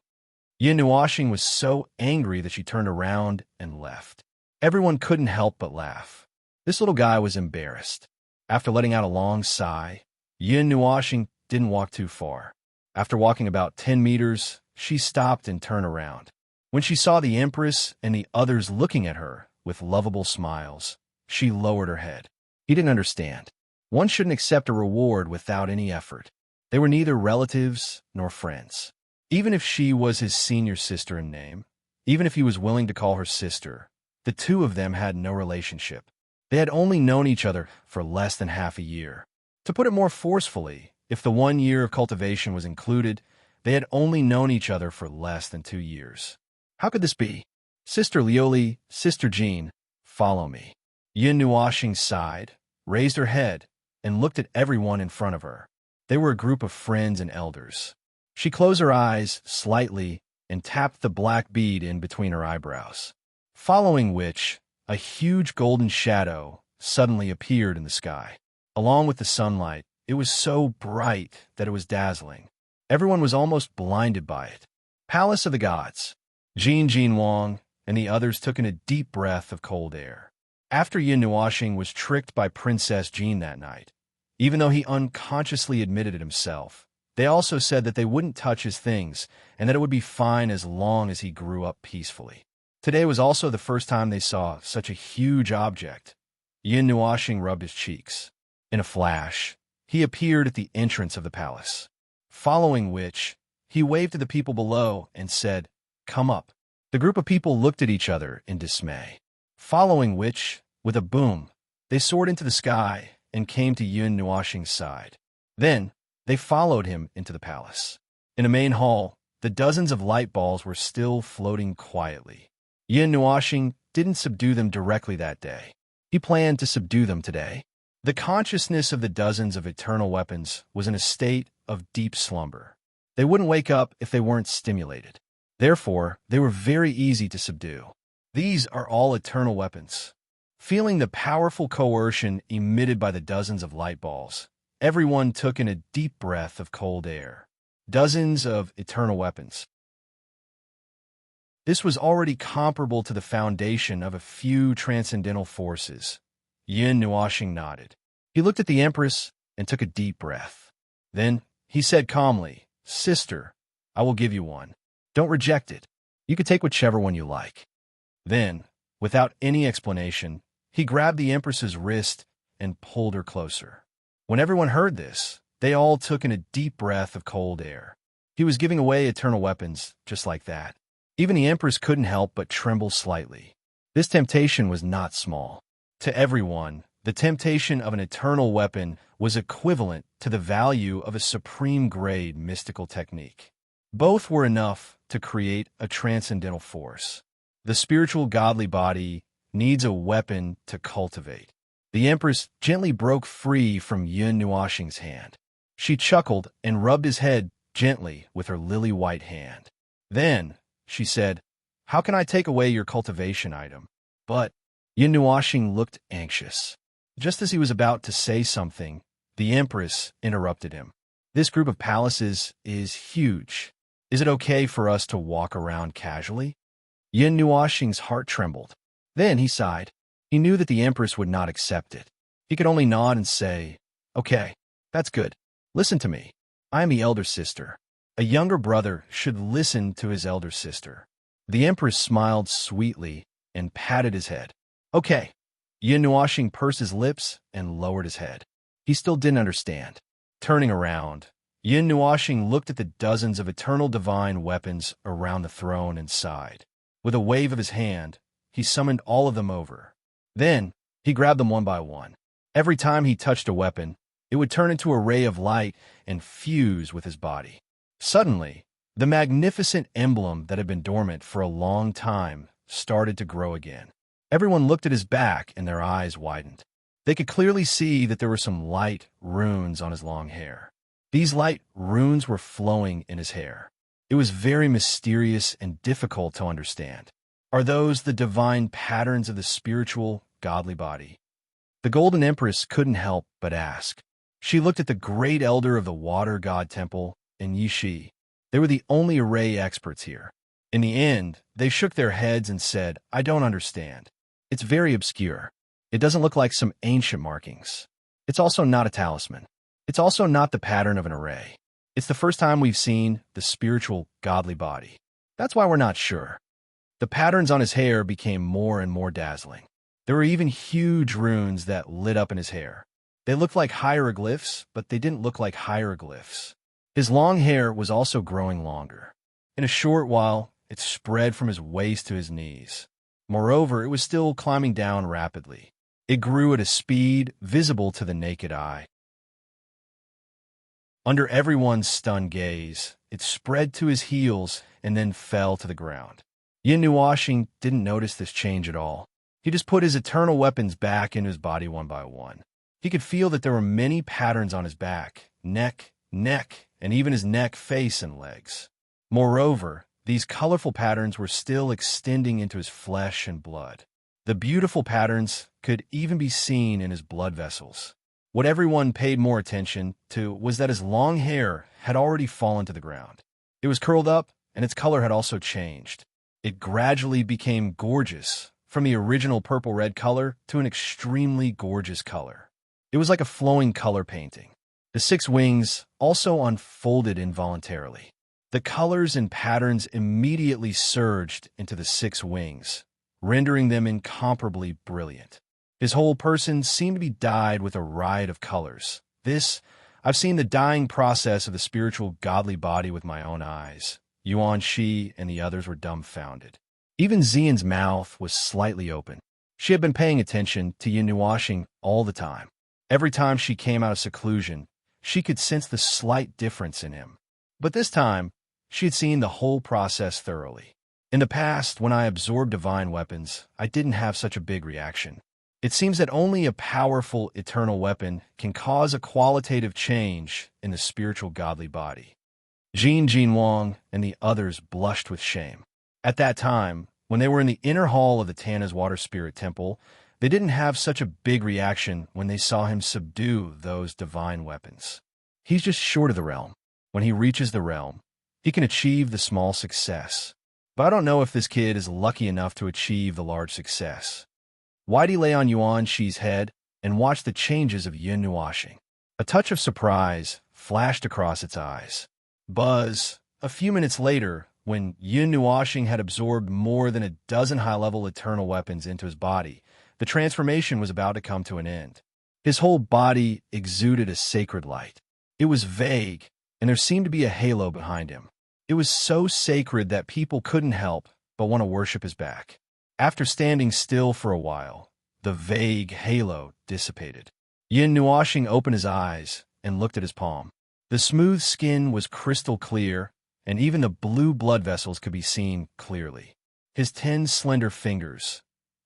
Yin Nuoxing was so angry that she turned around and left. Everyone couldn't help but laugh. This little guy was embarrassed. After letting out a long sigh, Yin Nuoxing didn't walk too far. After walking about 10 meters, she stopped and turned around. When she saw the Empress and the others looking at her with lovable smiles, she lowered her head. He didn't understand. One shouldn't accept a reward without any effort. They were neither relatives nor friends. Even if she was his senior sister in name, even if he was willing to call her sister, the 2 of them had no relationship. They had only known each other for less than half a year. To put it more forcefully, if the 1 year of cultivation was included, they had only known each other for less than 2 years. How could this be? Sister Lioli, Sister Jean, follow me. Yin Nuoxing sighed, raised her head, and looked at everyone in front of her. They were a group of friends and elders. She closed her eyes slightly and tapped the black bead in between her eyebrows, following which a huge golden shadow suddenly appeared in the sky. Along with the sunlight, it was so bright that it was dazzling. Everyone was almost blinded by it. Palace of the Gods. Jin Wang and the others took in a deep breath of cold air. After Yin Nuoxing was tricked by Princess Jean that night, even though he unconsciously admitted it himself, they also said that they wouldn't touch his things and that it would be fine as long as he grew up peacefully. Today was also the first time they saw such a huge object. Yin Nuoxing rubbed his cheeks. In a flash, he appeared at the entrance of the palace, following which he waved to the people below and said, Come up. The group of people looked at each other in dismay, following which, with a boom, they soared into the sky and came to Yin Nuoxing's side. Then, they followed him into the palace. In a main hall, the dozens of light balls were still floating quietly. Yin Nuoxing didn't subdue them directly that day. He planned to subdue them today. The consciousness of the dozens of eternal weapons was in a state of deep slumber. They wouldn't wake up if they weren't stimulated. Therefore, they were very easy to subdue. These are all eternal weapons. Feeling the powerful coercion emitted by the dozens of light balls, everyone took in a deep breath of cold air. Dozens of eternal weapons. This was already comparable to the foundation of a few transcendental forces. Yin Nuoxing nodded. He looked at the Empress and took a deep breath. Then he said calmly, Sister, I will give you one. Don't reject it. You can take whichever one you like. Then, without any explanation, he grabbed the Empress's wrist and pulled her closer. When everyone heard this, they all took in a deep breath of cold air. He was giving away eternal weapons just like that. Even the Empress couldn't help but tremble slightly. This temptation was not small. To everyone, The temptation of an eternal weapon was equivalent to the value of a supreme-grade mystical technique. Both were enough to create a transcendental force. The spiritual godly body needs a weapon to cultivate. The Empress gently broke free from Yun Nuoxing's hand. She chuckled and rubbed his head gently with her lily-white hand. Then, she said, "How can I take away your cultivation item?" But Yun Nuoxing looked anxious. Just as he was about to say something, the Empress interrupted him. "This group of palaces is huge. Is it okay for us to walk around casually?" Yun Nuoxing's heart trembled. Then he sighed. He knew that the Empress would not accept it. He could only nod and say, "Okay, that's good. Listen to me. I am the elder sister. A younger brother should listen to his elder sister." The Empress smiled sweetly and patted his head. "Okay." Yun Nuoxing pursed his lips and lowered his head. He still didn't understand. Turning around, Yun Nuoxing looked at the dozens of eternal divine weapons around the throne and sighed. With a wave of his hand, he summoned all of them over. Then, he grabbed them one by one. Every time he touched a weapon, it would turn into a ray of light and fuse with his body. Suddenly, the magnificent emblem that had been dormant for a long time started to grow again. Everyone looked at his back and their eyes widened. They could clearly see that there were some light runes on his long hair. These light runes were flowing in his hair. It was very mysterious and difficult to understand. Are those the divine patterns of the spiritual, godly body? The Golden Empress couldn't help but ask. She looked at the great elder of the Water God Temple and Yishi. They were the only array experts here. In the end, they shook their heads and said, "I don't understand. It's very obscure. It doesn't look like some ancient markings. It's also not a talisman. It's also not the pattern of an array. It's the first time we've seen the spiritual, godly body. That's why we're not sure." The patterns on his hair became more and more dazzling. There were even huge runes that lit up in his hair. They looked like hieroglyphs, but they didn't look like hieroglyphs. His long hair was also growing longer. In a short while, it spread from his waist to his knees. Moreover, it was still climbing down rapidly. It grew at a speed visible to the naked eye. Under everyone's stunned gaze, it spread to his heels and then fell to the ground. Yun Nuoxing didn't notice this change at all. He just put his eternal weapons back into his body one by one. He could feel that there were many patterns on his back, neck, and even his neck, face, and legs. Moreover, these colorful patterns were still extending into his flesh and blood. The beautiful patterns could even be seen in his blood vessels. What everyone paid more attention to was that his long hair had already fallen to the ground. It was curled up, and its color had also changed. It gradually became gorgeous, from the original purple-red color to an extremely gorgeous color. It was like a flowing color painting. The 6 wings also unfolded involuntarily. The colors and patterns immediately surged into the 6 wings, rendering them incomparably brilliant. His whole person seemed to be dyed with a riot of colors. I've seen the dyeing process of the spiritual godly body with my own eyes. Yuan Shi and the others were dumbfounded. Even Xian's mouth was slightly open. She had been paying attention to Yun Nuoxing all the time. Every time she came out of seclusion, she could sense the slight difference in him. But this time, she had seen the whole process thoroughly. In the past, when I absorbed divine weapons, I didn't have such a big reaction. It seems that only a powerful eternal weapon can cause a qualitative change in the spiritual godly body. Jin Wang and the others blushed with shame. At that time, when they were in the inner hall of the Tana's Water Spirit Temple, they didn't have such a big reaction when they saw him subdue those divine weapons. He's just short of the realm. When he reaches the realm, he can achieve the small success. But I don't know if this kid is lucky enough to achieve the large success. Whitey lay on Yuan Shi's head and watched the changes of Yun Nuoxing. A touch of surprise flashed across its eyes. Buzz, a few minutes later, when Yun Nuoxing had absorbed more than a dozen high-level eternal weapons into his body, the transformation was about to come to an end. His whole body exuded a sacred light. It was vague, and there seemed to be a halo behind him. It was so sacred that people couldn't help but want to worship his back. After standing still for a while, the vague halo dissipated. Yin Nuoxing opened his eyes and looked at his palm. The smooth skin was crystal clear, and even the blue blood vessels could be seen clearly. His 10 slender fingers.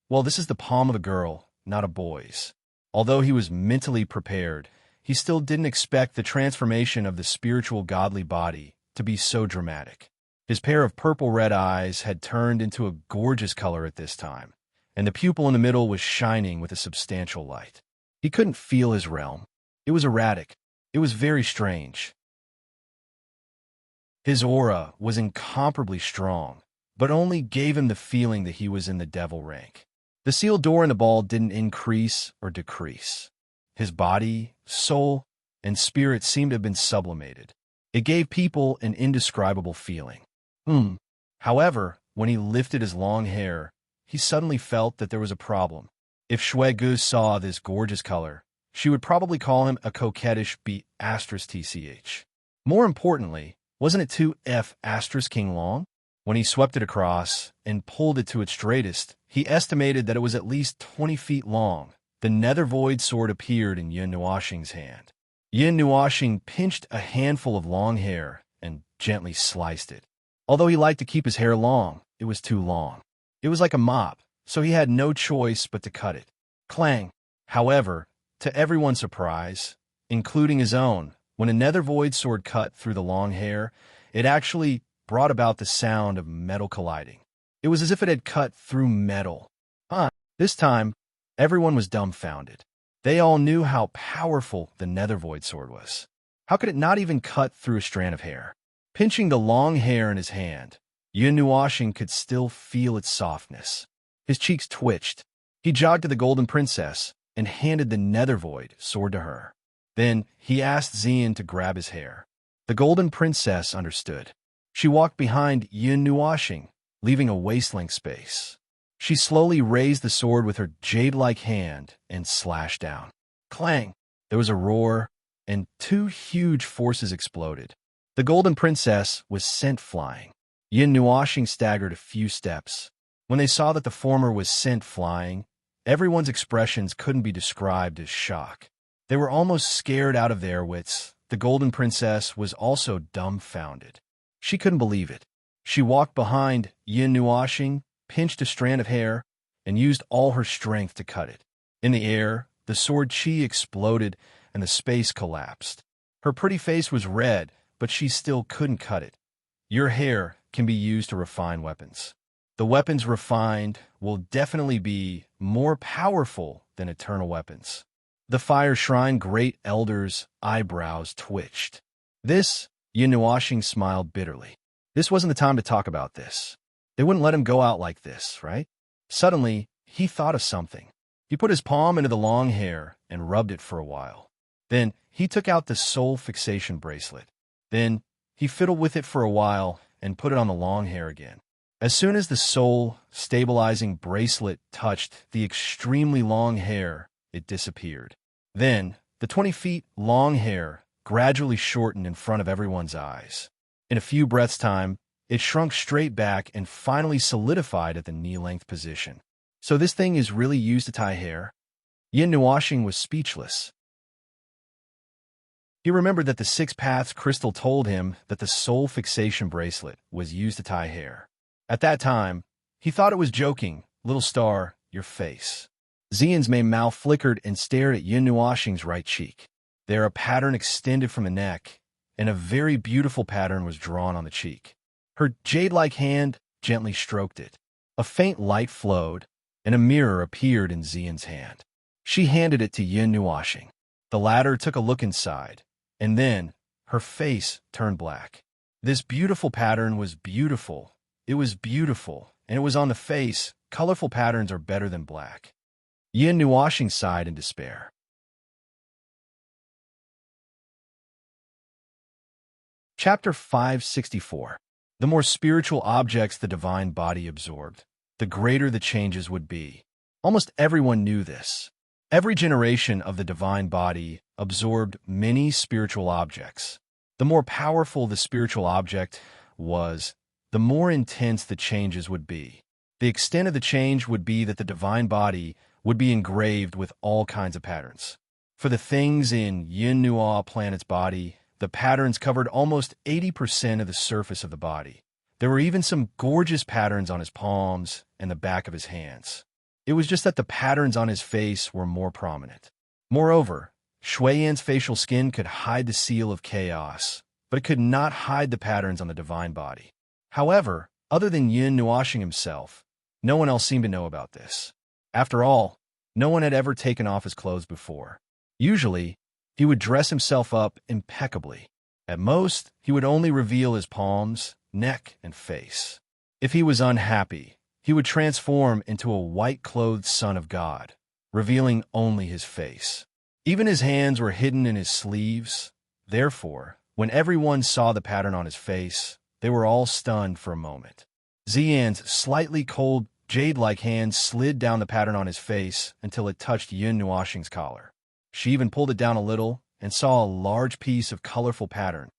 Well, this is the palm of a girl, not a boy's. Although he was mentally prepared, he still didn't expect the transformation of the spiritual godly body to be so dramatic. His pair of purple-red eyes had turned into a gorgeous color at this time, and the pupil in the middle was shining with a substantial light. He couldn't feel his realm. It was erratic. It was very strange. His aura was incomparably strong, but only gave him the feeling that he was in the devil rank. The sealed door in the ball didn't increase or decrease. His body, soul, and spirit seemed to have been sublimated. It gave people an indescribable feeling. However, when he lifted his long hair, he suddenly felt that there was a problem. If Shui Gu saw this gorgeous color, she would probably call him a coquettish B*TCH. More importantly, wasn't it 2F* King long? When he swept it across and pulled it to its straightest, he estimated that it was at least 20 feet long. The nether void sword appeared in Yin Nuoxing's hand. Yin Nuoxing pinched a handful of long hair and gently sliced it. Although he liked to keep his hair long, it was too long. It was like a mop, so he had no choice but to cut it. Clang! However, to everyone's surprise, including his own, when a nether void sword cut through the long hair, it actually brought about the sound of metal colliding. It was as if it had cut through metal. This time, everyone was dumbfounded. They all knew how powerful the nether void sword was. How could it not even cut through a strand of hair? Pinching the long hair in his hand, Yin Nuoxing could still feel its softness. His cheeks twitched. He jogged to the Golden Princess and handed the nether void sword to her. Then he asked Xian to grab his hair. The Golden Princess understood. She walked behind Yin Nuoxing, leaving a waist-length space. She slowly raised the sword with her jade-like hand and slashed down. Clang! There was a roar, and 2 huge forces exploded. The Golden Princess was sent flying. Yin Nuoxing staggered a few steps. When they saw that the former was sent flying, everyone's expressions couldn't be described as shock. They were almost scared out of their wits. The Golden Princess was also dumbfounded. She couldn't believe it. She walked behind Yin Nuoxing, pinched a strand of hair, and used all her strength to cut it. In the air, the sword chi exploded and the space collapsed. Her pretty face was red, but she still couldn't cut it. Your hair can be used to refine weapons. The weapons refined will definitely be more powerful than eternal weapons. The Fire Shrine Great Elder's eyebrows twitched. This, Yin Nuoxing smiled bitterly. This wasn't the time to talk about this. They wouldn't let him go out like this, right? Suddenly, he thought of something. He put his palm into the long hair and rubbed it for a while. Then, he took out the soul fixation bracelet. Then, he fiddled with it for a while and put it on the long hair again. As soon as the soul stabilizing bracelet touched the extremely long hair, it disappeared. Then, the 20 feet long hair gradually shortened in front of everyone's eyes. In a few breaths' time, it shrunk straight back and finally solidified at the knee-length position. So this thing is really used to tie hair? Yin Nuoxing was speechless. He remembered that the 6 Paths crystal told him that the soul fixation bracelet was used to tie hair. At that time, he thought it was joking. Little star, your face. Xian's mouth flickered and stared at Yin Nuoxing's right cheek. There a pattern extended from the neck, and a very beautiful pattern was drawn on the cheek. Her jade-like hand gently stroked it. A faint light flowed, and a mirror appeared in Xian's hand. She handed it to Yin Nuoxing. The latter took a look inside, and then her face turned black. This beautiful pattern was beautiful. It was beautiful, and it was on the face. Colorful patterns are better than black. Yin Nuoxing sighed in despair. Chapter 564. The more spiritual objects the divine body absorbed, the greater the changes would be. Almost everyone knew this. Every generation of the divine body absorbed many spiritual objects. The more powerful the spiritual object was, the more intense the changes would be. The extent of the change would be that the divine body would be engraved with all kinds of patterns. For the things in Yin Nuo planet's body, the patterns covered almost 80% of the surface of the body. There were even some gorgeous patterns on his palms and the back of his hands. It was just that the patterns on his face were more prominent. Moreover, Shuiyan's facial skin could hide the seal of chaos, but it could not hide the patterns on the divine body. However, other than Yin Nuoxing himself, no one else seemed to know about this. After all, no one had ever taken off his clothes before. Usually, he would dress himself up impeccably. At most, he would only reveal his palms, neck, and face. If he was unhappy, he would transform into a white-clothed son of God, revealing only his face. Even his hands were hidden in his sleeves. Therefore, when everyone saw the pattern on his face, they were all stunned for a moment. Xian's slightly cold, jade-like hand slid down the pattern on his face until it touched Yin Nuoxing's collar. She even pulled it down a little and saw a large piece of colorful pattern.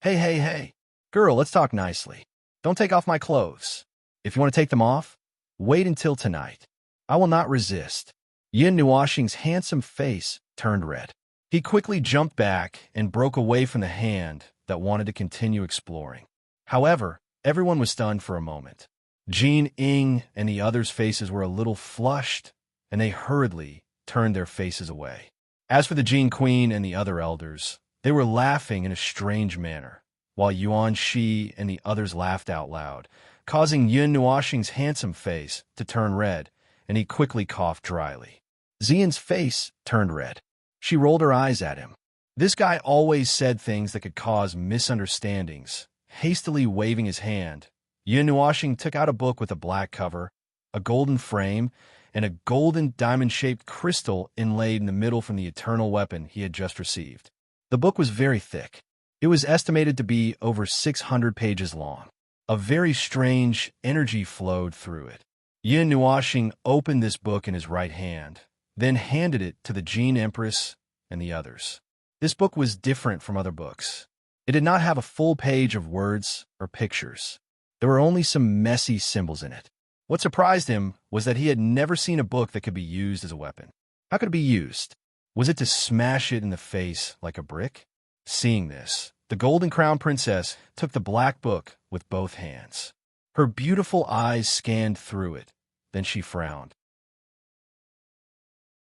Hey. Girl, let's talk nicely. Don't take off my clothes. If you want to take them off, wait until tonight. I will not resist. Yin Nuoxing's handsome face turned red. He quickly jumped back and broke away from the hand that wanted to continue exploring. However, everyone was stunned for a moment. Jin Ying and the others' faces were a little flushed, and they hurriedly turned their faces away. As for the Jin Queen and the other elders, they were laughing in a strange manner, while Yuan Shi and the others laughed out loud, causing Yin Nuoxing's handsome face to turn red, and he quickly coughed dryly. Xian's face turned red. She rolled her eyes at him. This guy always said things that could cause misunderstandings. Hastily waving his hand, Yin Nuoxing took out a book with a black cover, a golden frame, and a golden diamond-shaped crystal inlaid in the middle from the eternal weapon he had just received. The book was very thick. It was estimated to be over 600 pages long. A very strange energy flowed through it. Yin Nuoxing opened this book in his right hand, then handed it to the Jin Empress and the others. This book was different from other books. It did not have a full page of words or pictures. There were only some messy symbols in it. What surprised him was that he had never seen a book that could be used as a weapon. How could it be used? Was it to smash it in the face like a brick? Seeing this, the Golden Crown Princess took the black book with both hands. Her beautiful eyes scanned through it. Then she frowned.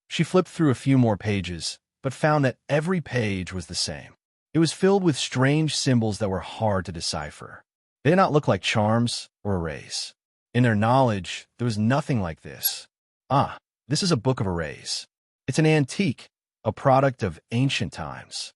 She flipped through a few more pages, but found that every page was the same. It was filled with strange symbols that were hard to decipher. They did not look like charms or arrays. In their knowledge, there was nothing like this. This is a book of arrays. It's an antique, a product of ancient times.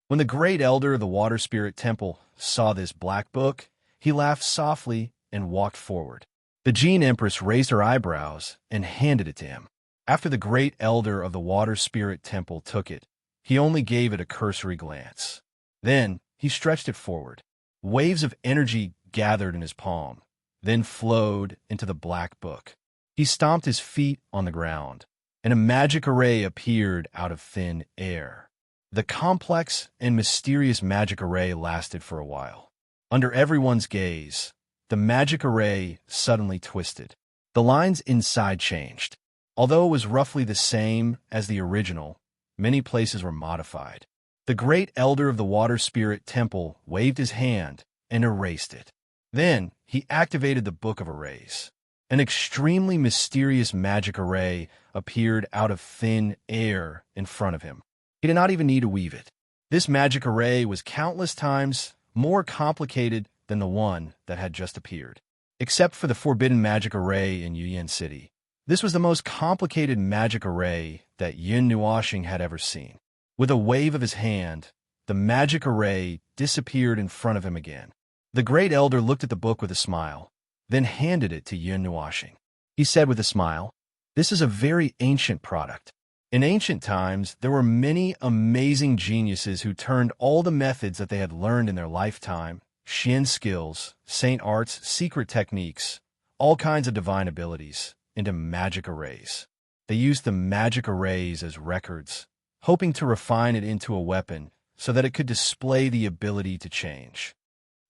When the great elder of the Water Spirit Temple saw this black book, he laughed softly and walked forward. The Jin Empress raised her eyebrows and handed it to him. After the great elder of the Water Spirit Temple took it, he only gave it a cursory glance. Then he stretched it forward. Waves of energy gathered in his palm, then flowed into the black book. He stomped his feet on the ground, and a magic array appeared out of thin air. The complex and mysterious magic array lasted for a while. Under everyone's gaze, the magic array suddenly twisted. The lines inside changed. Although it was roughly the same as the original, many places were modified. The great elder of the Water Spirit Temple waved his hand and erased it. Then he activated the Book of Arrays. An extremely mysterious magic array appeared out of thin air in front of him. He did not even need to weave it. This magic array was countless times more complicated than the one that had just appeared. Except for the forbidden magic array in Yuyan City, this was the most complicated magic array that Yin Nuoxing had ever seen. With a wave of his hand, the magic array disappeared in front of him again. The great elder looked at the book with a smile, then handed it to Yin Nuoxing. He said with a smile, "This is a very ancient product. In ancient times, there were many amazing geniuses who turned all the methods that they had learned in their lifetime, Xian skills, saint arts, secret techniques, all kinds of divine abilities, into magic arrays. They used the magic arrays as records, hoping to refine it into a weapon so that it could display the ability to change.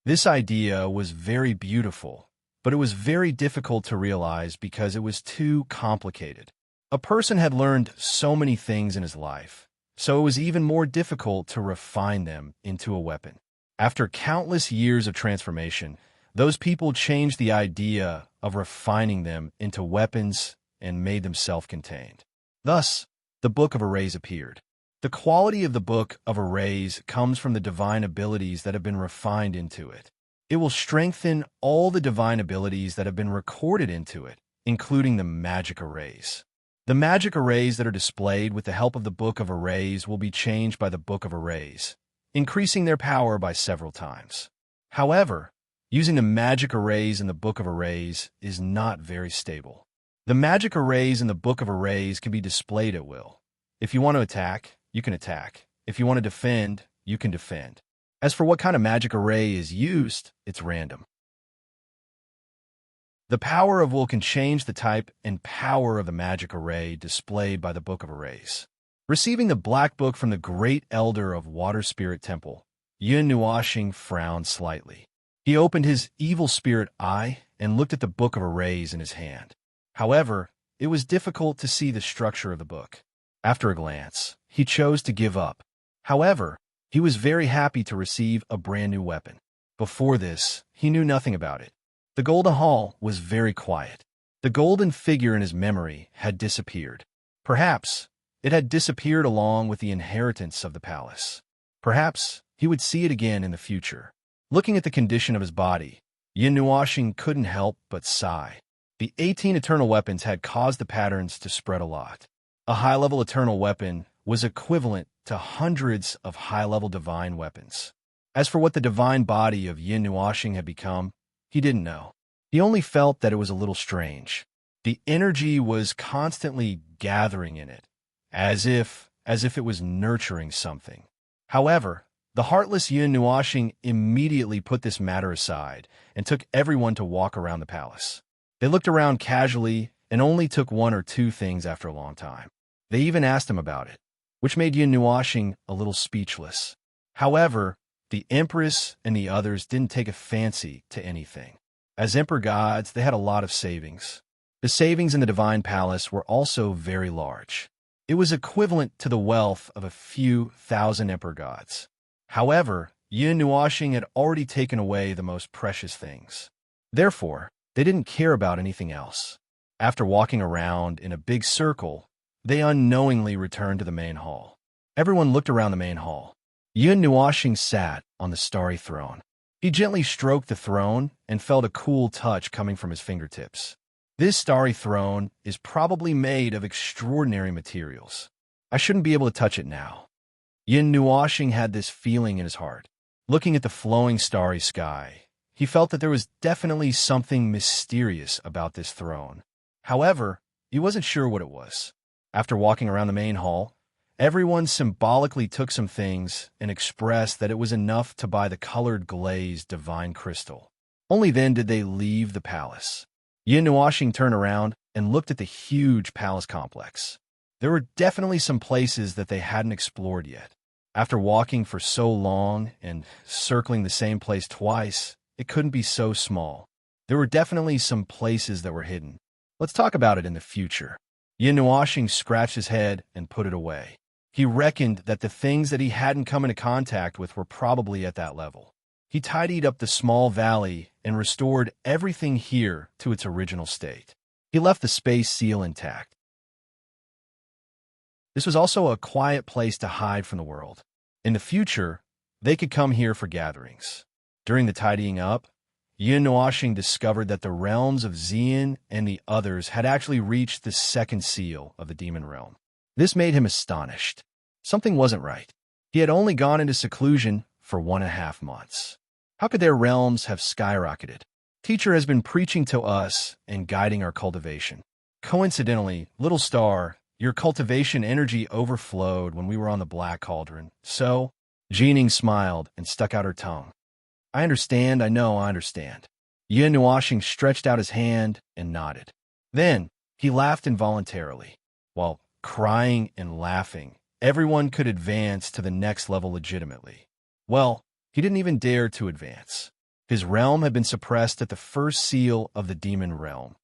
This idea was very beautiful, but it was very difficult to realize because it was too complicated. A person had learned so many things in his life, so it was even more difficult to refine them into a weapon. After countless years of transformation, those people changed the idea of refining them into weapons and made them self-contained. Thus, the Book of Arrays appeared. The quality of the Book of Arrays comes from the divine abilities that have been refined into it. It will strengthen all the divine abilities that have been recorded into it, including the magic arrays. The magic arrays that are displayed with the help of the Book of Arrays will be changed by the Book of Arrays, increasing their power by several times. However, using the magic arrays in the Book of Arrays is not very stable. The magic arrays in the Book of Arrays can be displayed at will. If you want to attack, you can attack. If you want to defend, you can defend. As for what kind of magic array is used, it's random. The power of will can change the type and power of the magic array displayed by the Book of Arrays. Receiving the Black Book from the Great Elder of Water Spirit Temple, Yun Nuashing frowned slightly. He opened his evil spirit eye and looked at the Book of Arrays in his hand. However, it was difficult to see the structure of the book. After a glance, he chose to give up. However, he was very happy to receive a brand new weapon. Before this, he knew nothing about it. The Golden Hall was very quiet. The golden figure in his memory had disappeared. Perhaps it had disappeared along with the inheritance of the palace. Perhaps he would see it again in the future. Looking at the condition of his body, Yin Nuashing couldn't help but sigh. The 18 eternal weapons had caused the patterns to spread a lot. A high-level eternal weapon was equivalent to hundreds of high-level divine weapons. As for what the divine body of Yin Nuashing had become, he didn't know. He only felt that it was a little strange. The energy was constantly gathering in it, as if it was nurturing something. However, the heartless Yin Nuashing immediately put this matter aside and took everyone to walk around the palace. They looked around casually and only took one or two things after a long time. They even asked him about it, which made Yin Nuashing a little speechless. However, the Empress and the others didn't take a fancy to anything. As Emperor gods, they had a lot of savings. The savings in the Divine Palace were also very large. It was equivalent to the wealth of a few thousand Emperor gods. However, Yin Nuashing had already taken away the most precious things. Therefore, they didn't care about anything else. After walking around in a big circle, they unknowingly returned to the main hall. Everyone looked around the main hall. Yin Nuashing sat on the starry throne. He gently stroked the throne and felt a cool touch coming from his fingertips. This starry throne is probably made of extraordinary materials. I shouldn't be able to touch it now. Yin Nuashing had this feeling in his heart. Looking at the flowing starry sky, he felt that there was definitely something mysterious about this throne. However, he wasn't sure what it was. After walking around the main hall, everyone symbolically took some things and expressed that it was enough to buy the colored glazed divine crystal. Only then did they leave the palace. Yin Nuashing turned around and looked at the huge palace complex. There were definitely some places that they hadn't explored yet. After walking for so long and circling the same place twice, it couldn't be so small. There were definitely some places that were hidden. Let's talk about it in the future. Yin Nuashing scratched his head and put it away. He reckoned that the things that he hadn't come into contact with were probably at that level. He tidied up the small valley and restored everything here to its original state. He left the space seal intact. This was also a quiet place to hide from the world. In the future, they could come here for gatherings. During the tidying up, Yin Nuashing discovered that the realms of Xian and the others had actually reached the second seal of the demon realm. This made him astonished. Something wasn't right. He had only gone into seclusion for 1.5 months. How could their realms have skyrocketed? Teacher has been preaching to us and guiding our cultivation. Coincidentally, little star, your cultivation energy overflowed when we were on the Black Cauldron. So, Jining smiled and stuck out her tongue. I understand, I understand. Yin Nuashing stretched out his hand and nodded. Then, he laughed involuntarily. While crying and laughing, everyone could advance to the next level legitimately. Well, he didn't even dare to advance. His realm had been suppressed at the first seal of the demon realm.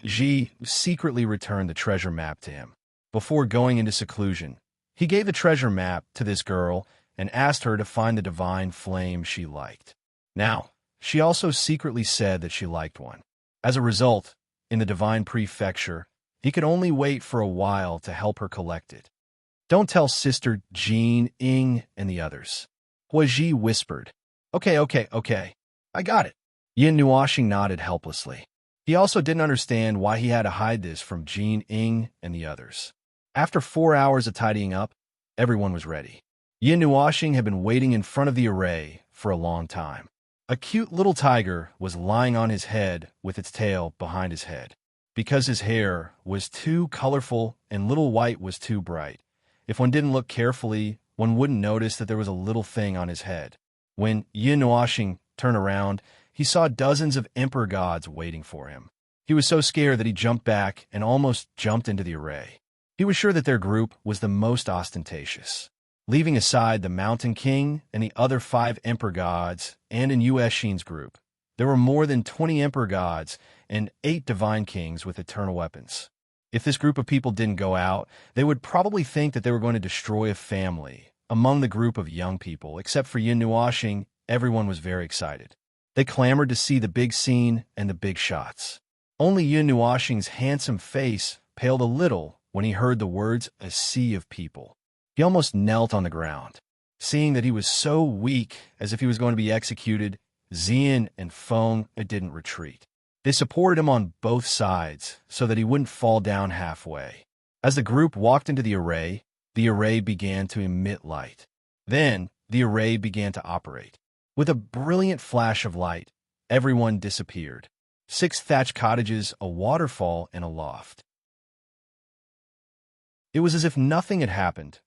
Ji secretly returned the treasure map to him. Before going into seclusion, he gave the treasure map to this girl and asked her to find the divine flame she liked. Now, she also secretly said that she liked one. As a result, in the divine prefecture, he could only wait for a while to help her collect it. Don't tell Sister Jean, Ing, and the others. Huaji whispered. Okay. I got it. Yin Nuoxing nodded helplessly. He also didn't understand why he had to hide this from Jean, Ing, and the others. After 4 hours of tidying up, everyone was ready. Yin Nuoxing had been waiting in front of the array for a long time. A cute little tiger was lying on his head with its tail behind his head. Because his hair was too colorful and little white was too bright, if one didn't look carefully, one wouldn't notice that there was a little thing on his head. When Yin Nuoxing turned around, he saw dozens of emperor gods waiting for him. He was so scared that he jumped back and almost jumped into the array. He was sure that their group was the most ostentatious. Leaving aside the Mountain King and the other 5 emperor gods, and in Yuexin's group, there were more than 20 emperor gods and 8 divine kings with eternal weapons. If this group of people didn't go out, they would probably think that they were going to destroy a family. Among the group of young people, except for Yin Nuoxing, everyone was very excited. They clamored to see the big scene and the big shots. Only Yin Nuoxing's handsome face paled a little when he heard the words, "a sea of people." He almost knelt on the ground. Seeing that he was so weak, as if he was going to be executed, Xian and Feng didn't retreat. They supported him on both sides so that he wouldn't fall down halfway. As the group walked into the array began to emit light. Then, the array began to operate. With a brilliant flash of light, everyone disappeared. 6 thatched cottages, a waterfall, and a loft. It was as if nothing had happened.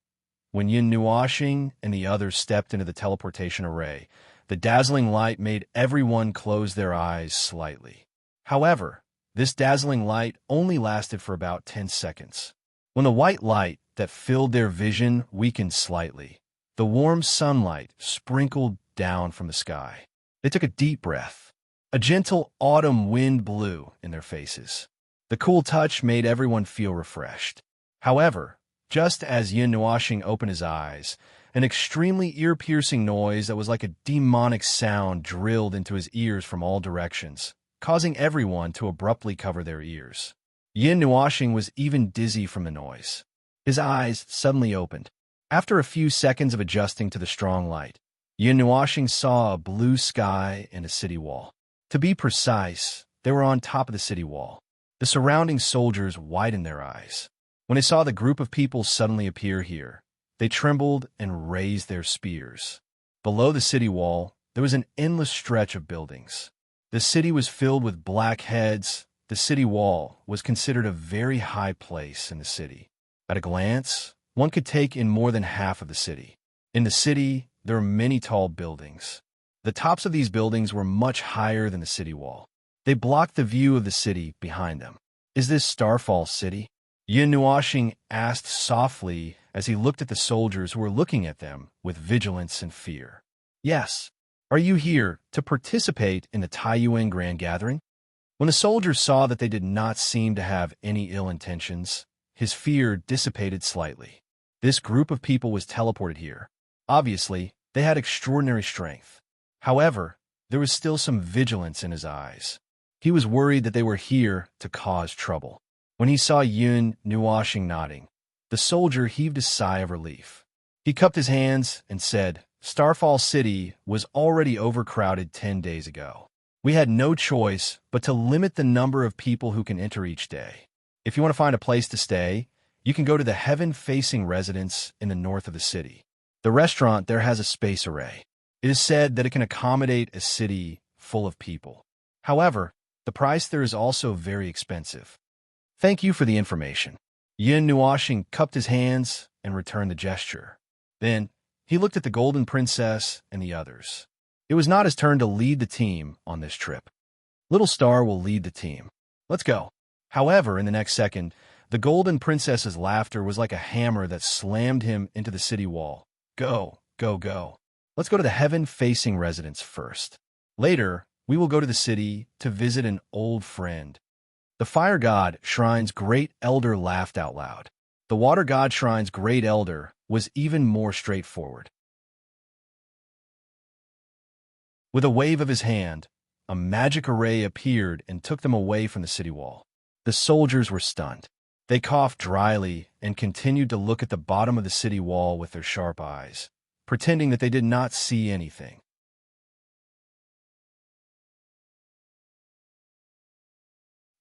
When Yin Nuoxing and the others stepped into the teleportation array, the dazzling light made everyone close their eyes slightly. However, this dazzling light only lasted for about 10 seconds. When the white light that filled their vision weakened slightly, the warm sunlight sprinkled down from the sky. They took a deep breath. A gentle autumn wind blew in their faces. The cool touch made everyone feel refreshed. However, just as Yin Nuoxing opened his eyes, an extremely ear-piercing noise that was like a demonic sound drilled into his ears from all directions, causing everyone to abruptly cover their ears. Yin Nuoxing was even dizzy from the noise. His eyes suddenly opened. After a few seconds of adjusting to the strong light, Yin Nuoxing saw a blue sky and a city wall. To be precise, they were on top of the city wall. The surrounding soldiers widened their eyes. When they saw the group of people suddenly appear here, they trembled and raised their spears. Below the city wall, there was an endless stretch of buildings. The city was filled with black heads. The city wall was considered a very high place in the city. At a glance, one could take in more than half of the city. In the city, there were many tall buildings. The tops of these buildings were much higher than the city wall. They blocked the view of the city behind them. "Is this Starfall City?" Yin Nuoxing asked softly as he looked at the soldiers who were looking at them with vigilance and fear. "Yes. Are you here to participate in the Taiyuan Grand Gathering?" When the soldiers saw that they did not seem to have any ill intentions, his fear dissipated slightly. This group of people was teleported here. Obviously, they had extraordinary strength. However, there was still some vigilance in his eyes. He was worried that they were here to cause trouble. When he saw Yin Nuoxing nodding, the soldier heaved a sigh of relief. He cupped his hands and said, "Starfall City was already overcrowded 10 days ago. We had no choice but to limit the number of people who can enter each day. If you want to find a place to stay, you can go to the heaven-facing residence in the north of the city. The restaurant there has a space array. It is said that it can accommodate a city full of people. However, the price there is also very expensive. Thank you for the information." Yin Nuoxing cupped his hands and returned the gesture. Then, he looked at the Golden Princess and the others. It was not his turn to lead the team on this trip. Little Star will lead the team. Let's go. However, in the next second, the Golden Princess's laughter was like a hammer that slammed him into the city wall. Go. Let's go to the heaven-facing residence first. Later, we will go to the city to visit an old friend. The fire god Shrine's great elder laughed out loud. The water god Shrine's great elder was even more straightforward. With a wave of his hand, a magic array appeared and took them away from the city wall. The soldiers were stunned. They coughed dryly and continued to look at the bottom of the city wall with their sharp eyes, pretending that they did not see anything.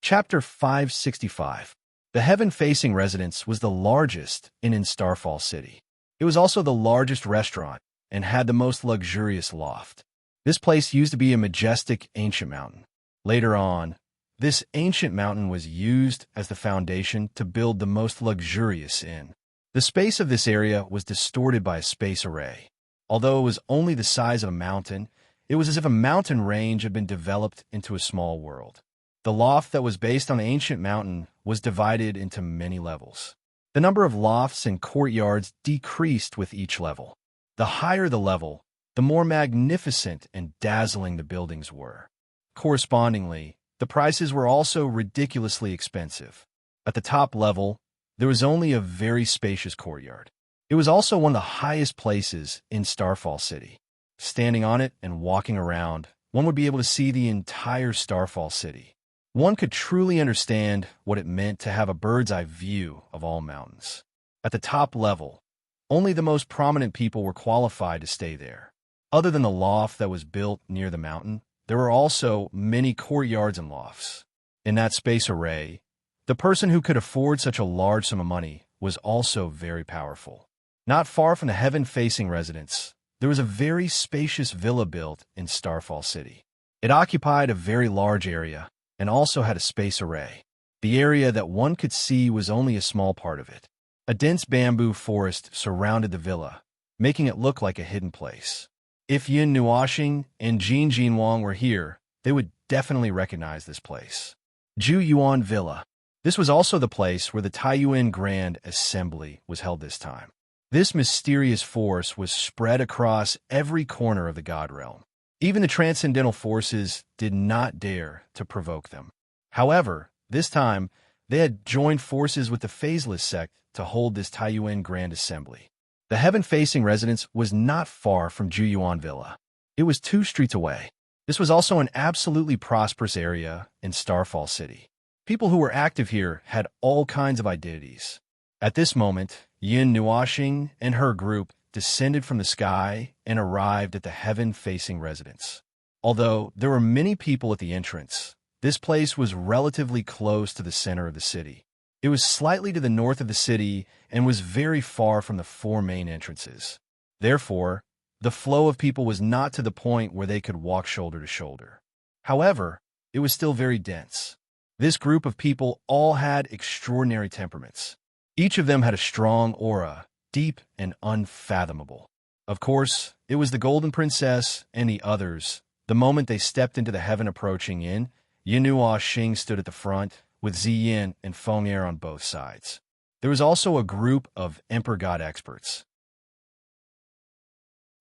Chapter 565. The heaven-facing residence was the largest in Starfall City. It was also the largest restaurant and had the most luxurious loft. This place used to be a majestic ancient mountain. Later on, this ancient mountain was used as the foundation to build the most luxurious inn. The space of this area was distorted by a space array. Although it was only the size of a mountain, it was as if a mountain range had been developed into a small world. The loft that was based on the ancient mountain was divided into many levels. The number of lofts and courtyards decreased with each level. The higher the level, the more magnificent and dazzling the buildings were. Correspondingly, the prices were also ridiculously expensive. At the top level, there was only a very spacious courtyard. It was also one of the highest places in Starfall City. Standing on it and walking around, one would be able to see the entire Starfall City. One could truly understand what it meant to have a bird's-eye view of all mountains. At the top level, only the most prominent people were qualified to stay there. Other than the loft that was built near the mountain, there were also many courtyards and lofts. In that space array, the person who could afford such a large sum of money was also very powerful. Not far from the heaven-facing residence, there was a very spacious villa built in Starfall City. It occupied a very large area and also had a space array. The area that one could see was only a small part of it. A dense bamboo forest surrounded the villa, making it look like a hidden place. If Yin Nuoxing and Jin Wang were here, they would definitely recognize this place. Ju Yuan Villa. This was also the place where the Taiyuan Grand Assembly was held this time. This mysterious force was spread across every corner of the God Realm. Even the transcendental forces did not dare to provoke them. However, this time, they had joined forces with the Phaseless sect to hold this Taiyuan Grand Assembly. The heaven-facing residence was not far from Juyuan Villa. It was 2 streets away. This was also an absolutely prosperous area in Starfall City. People who were active here had all kinds of identities. At this moment, Yin Nuoxing and her group descended from the sky and arrived at the heaven-facing residence. Although there were many people at the entrance, this place was relatively close to the center of the city. It was slightly to the north of the city and was very far from the 4 main entrances. Therefore, the flow of people was not to the point where they could walk shoulder to shoulder. However, it was still very dense. This group of people all had extraordinary temperaments. Each of them had a strong aura, deep and unfathomable. Of course, it was the Golden Princess and the others. The moment they stepped into the heaven-approaching inn, Yinua Xing stood at the front, with Ziyin and Feng Er on both sides. There was also a group of Emperor God experts.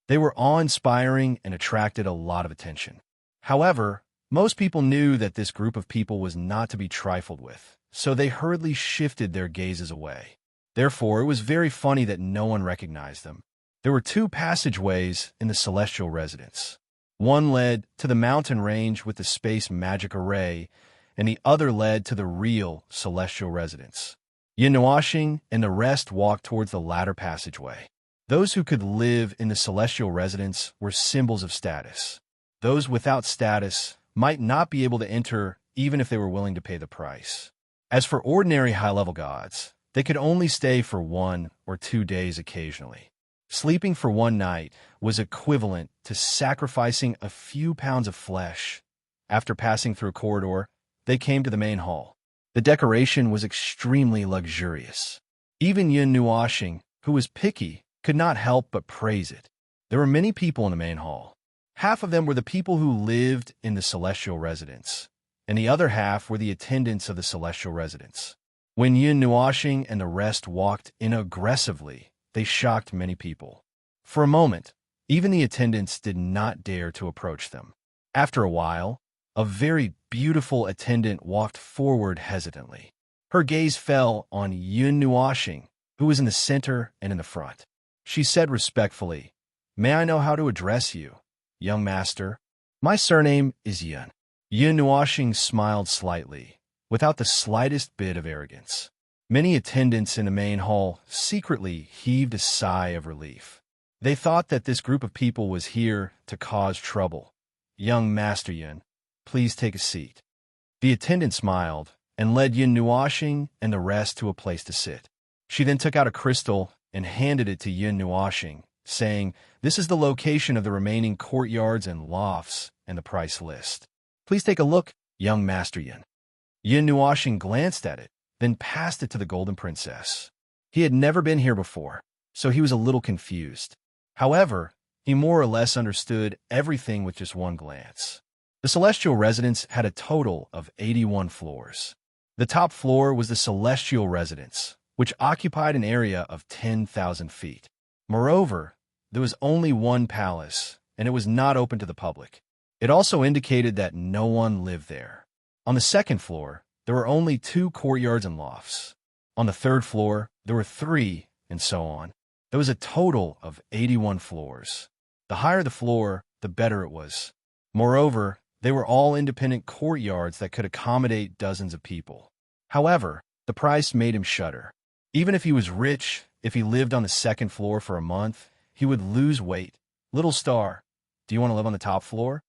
They were awe-inspiring and attracted a lot of attention. However, most people knew that this group of people was not to be trifled with, so they hurriedly shifted their gazes away. Therefore, it was very funny that no one recognized them. There were 2 passageways in the celestial residence. One led to the mountain range with the space magic array, and the other led to the real celestial residence. Yin Nuoxing and the rest walked towards the latter passageway. Those who could live in the celestial residence were symbols of status. Those without status might not be able to enter even if they were willing to pay the price. As for ordinary high-level gods, they could only stay for 1 or 2 days occasionally. Sleeping for 1 night was equivalent to sacrificing a few pounds of flesh. After passing through a corridor, they came to the main hall. The decoration was extremely luxurious. Even Yin Nuoxing, who was picky, could not help but praise it. There were many people in the main hall. Half of them were the people who lived in the celestial residence, and the other half were the attendants of the celestial residence. When Yin Nuoxing and the rest walked in aggressively, they shocked many people. For a moment, even the attendants did not dare to approach them. After a while, A very beautiful attendant walked forward hesitantly. Her gaze fell on Yun Nuoxing, who was in the center and in the front. She said respectfully, "May I know how to address you, young master?" "My surname is Yun." Yun Nuoxing smiled slightly, without the slightest bit of arrogance. Many attendants in the main hall secretly heaved a sigh of relief. They thought that this group of people was here to cause trouble. "Young Master Yun, please take a seat." The attendant smiled and led Yun Nuoxing and the rest to a place to sit. She then took out a crystal and handed it to Yun Nuoxing, saying, "This is the location of the remaining courtyards and lofts and the price list. Please take a look, young Master Yun." Yun Nuoxing glanced at it, then passed it to the Golden Princess. He had never been here before, so he was a little confused. However, he more or less understood everything with just one glance. The celestial residence had a total of 81 floors. The top floor was the celestial residence, which occupied an area of 10,000 feet. Moreover, there was only one palace, and it was not open to the public. It also indicated that no one lived there. On the second floor, there were only 2 courtyards and lofts. On the third floor, there were 3, and so on. There was a total of 81 floors. The higher the floor, the better it was. Moreover, they were all independent courtyards that could accommodate dozens of people. However, the price made him shudder. Even if he was rich, if he lived on the second floor for a month, he would lose weight. "Little star, do you want to live on the top floor?"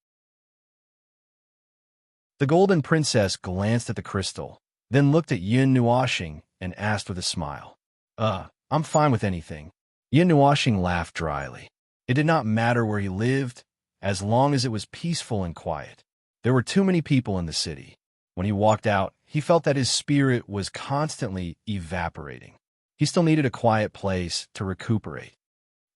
The Golden Princess glanced at the crystal, then looked at Yun Nuoxing and asked with a smile, I'm fine with anything." Yun Nuoxing laughed dryly. It did not matter where he lived, as long as it was peaceful and quiet. There were too many people in the city. When he walked out, he felt that his spirit was constantly evaporating. He still needed a quiet place to recuperate.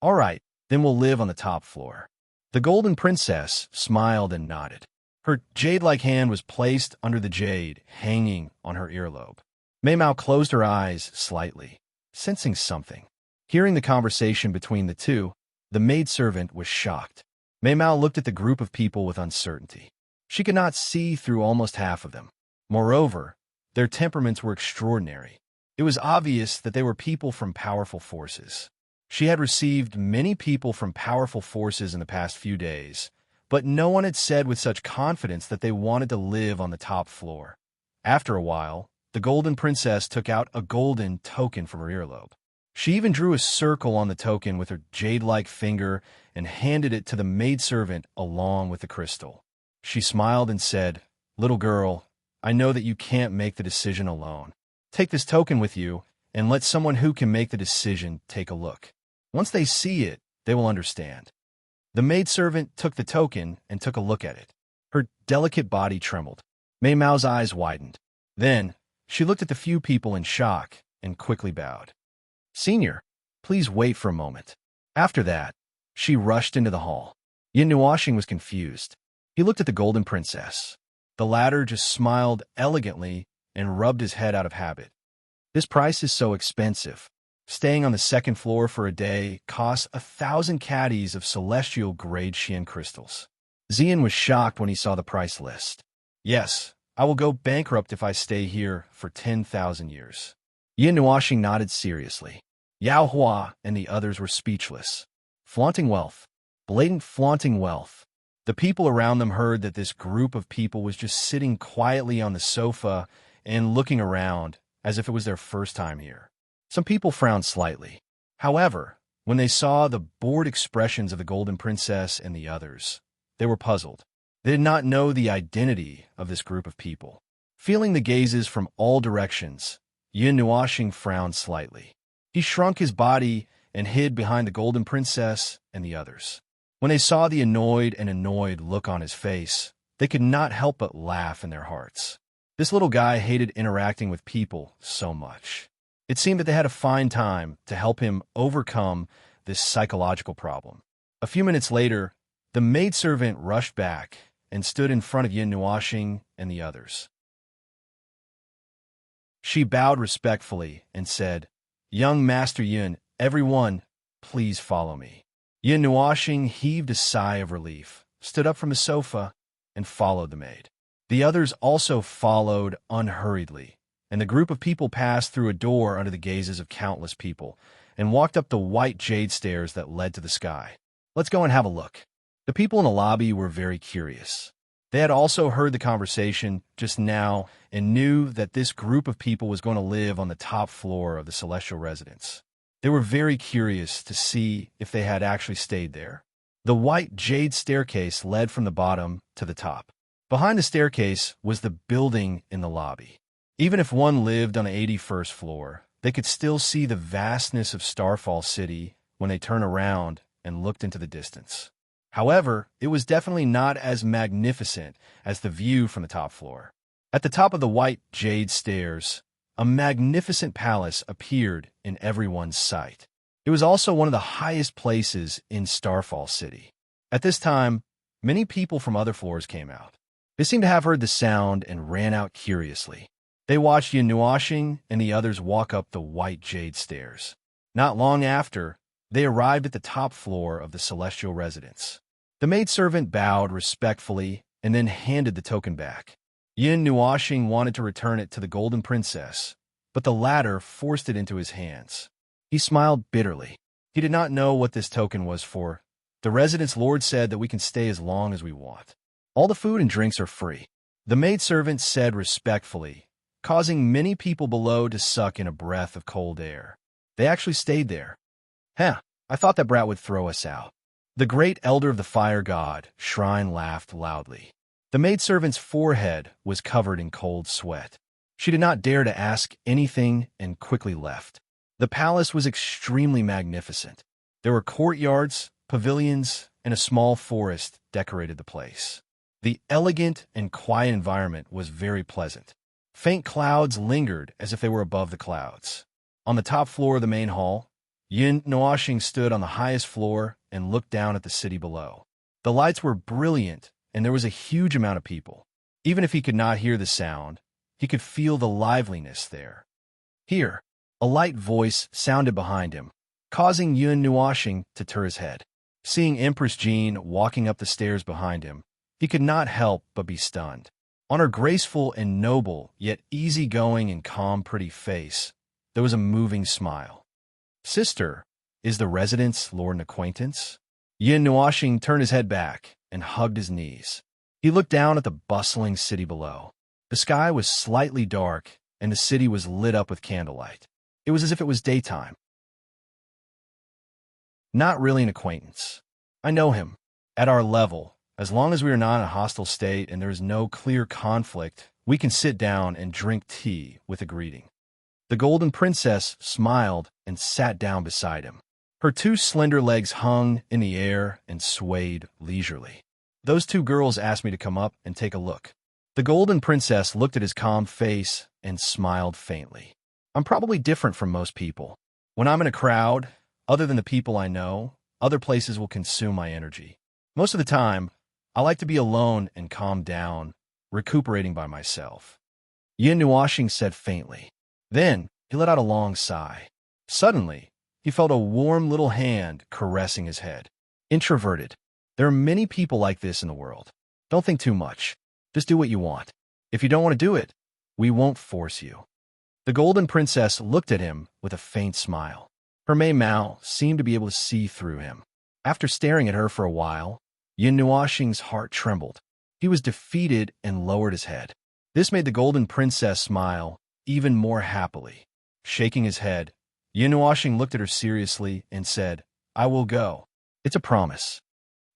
"All right, then we'll live on the top floor." The Golden Princess smiled and nodded. Her jade-like hand was placed under the jade hanging on her earlobe. Mei Mao closed her eyes slightly, sensing something. Hearing the conversation between the two, the maidservant was shocked. Mei Mao looked at the group of people with uncertainty. She could not see through almost half of them. Moreover, their temperaments were extraordinary. It was obvious that they were people from powerful forces. She had received many people from powerful forces in the past few days, but no one had said with such confidence that they wanted to live on the top floor. After a while, the Golden Princess took out a golden token from her earlobe. She even drew a circle on the token with her jade-like finger and handed it to the maidservant along with the crystal. She smiled and said, "Little girl, I know that you can't make the decision alone. Take this token with you and let someone who can make the decision take a look. Once they see it, they will understand." The maidservant took the token and took a look at it. Her delicate body trembled. Mei Mao's eyes widened. Then, she looked at the few people in shock and quickly bowed. "Senior, please wait for a moment." After that, she rushed into the hall. Yun Nuoxing was confused. He looked at the Golden Princess. The latter just smiled elegantly and rubbed his head out of habit. "This price is so expensive. Staying on the second floor for a day costs 1,000 caddies of celestial grade Xian crystals." Xian was shocked when he saw the price list. "Yes, I will go bankrupt if I stay here for 10,000 years." Yun Nuoxing nodded seriously. Yao Hua and the others were speechless. Flaunting wealth. Blatant flaunting wealth. The people around them heard that this group of people was just sitting quietly on the sofa and looking around as if it was their first time here. Some people frowned slightly. However, when they saw the bored expressions of the Golden Princess and the others, they were puzzled. They did not know the identity of this group of people. Feeling the gazes from all directions, Yun Nuoxing frowned slightly. He shrunk his body and hid behind the Golden Princess and the others. When they saw the annoyed look on his face, they could not help but laugh in their hearts. This little guy hated interacting with people so much. It seemed that they had a fine time to help him overcome this psychological problem. A few minutes later, the maidservant rushed back and stood in front of Yun Nuoxing and the others. She bowed respectfully and said, "Young Master Yun, everyone, please follow me." Yun Nuoxing heaved a sigh of relief, stood up from the sofa, and followed the maid. The others also followed unhurriedly, and the group of people passed through a door under the gazes of countless people and walked up the white jade stairs that led to the sky. Let's go and have a look. The people in the lobby were very curious. They had also heard the conversation just now and knew that this group of people was going to live on the top floor of the celestial residence. They were very curious to see if they had actually stayed there. The white jade staircase led from the bottom to the top. Behind the staircase was the building in the lobby. Even if one lived on the 81st floor, they could still see the vastness of Starfall City when they turned around and looked into the distance. However, it was definitely not as magnificent as the view from the top floor. At the top of the white jade stairs, a magnificent palace appeared in everyone's sight. It was also one of the highest places in Starfall City. At this time, many people from other floors came out. They seemed to have heard the sound and ran out curiously. They watched Yin Nuashing and the others walk up the white jade stairs. Not long after, they arrived at the top floor of the celestial residence. The maidservant bowed respectfully and then handed the token back. Yin Nuashing wanted to return it to the Golden Princess, but the latter forced it into his hands. He smiled bitterly. He did not know what this token was for. The residence lord said that we can stay as long as we want. All the food and drinks are free. The maidservant said respectfully, causing many people below to suck in a breath of cold air. They actually stayed there. I thought that brat would throw us out. The great elder of the fire god, Shrine, laughed loudly. The maidservant's forehead was covered in cold sweat. She did not dare to ask anything and quickly left. The palace was extremely magnificent. There were courtyards, pavilions, and a small forest decorated the place. The elegant and quiet environment was very pleasant. Faint clouds lingered as if they were above the clouds. On the top floor of the main hall, Yin Nuashing stood on the highest floor and looked down at the city below. The lights were brilliant, and there was a huge amount of people. Even if he could not hear the sound, he could feel the liveliness there. Here, a light voice sounded behind him, causing Yin Nuashing to turn his head. Seeing Empress Jean walking up the stairs behind him, he could not help but be stunned. On her graceful and noble, yet easygoing and calm pretty face, there was a moving smile. Sister, is the residence lord an acquaintance? Yin Nuashing turned his head back and hugged his knees. He looked down at the bustling city below. The sky was slightly dark, and the city was lit up with candlelight. It was as if it was daytime. Not really an acquaintance. I know him. At our level, as long as we are not in a hostile state and there is no clear conflict, we can sit down and drink tea with a greeting. The Golden Princess smiled and sat down beside him. Her two slender legs hung in the air and swayed leisurely. Those two girls asked me to come up and take a look. The Golden Princess looked at his calm face and smiled faintly. I'm probably different from most people. When I'm in a crowd, other than the people I know, other places will consume my energy. Most of the time, I like to be alone and calm down, recuperating by myself. Yin Nuashing said faintly. Then, he let out a long sigh. Suddenly, he felt a warm little hand caressing his head. Introverted. There are many people like this in the world. Don't think too much. Just do what you want. If you don't want to do it, we won't force you. The Golden Princess looked at him with a faint smile. Her Mei Mao seemed to be able to see through him. After staring at her for a while, Yin Nuashing's heart trembled. He was defeated and lowered his head. This made the Golden Princess smile even more happily. Shaking his head, Yin Nuashing looked at her seriously and said, I will go. It's a promise.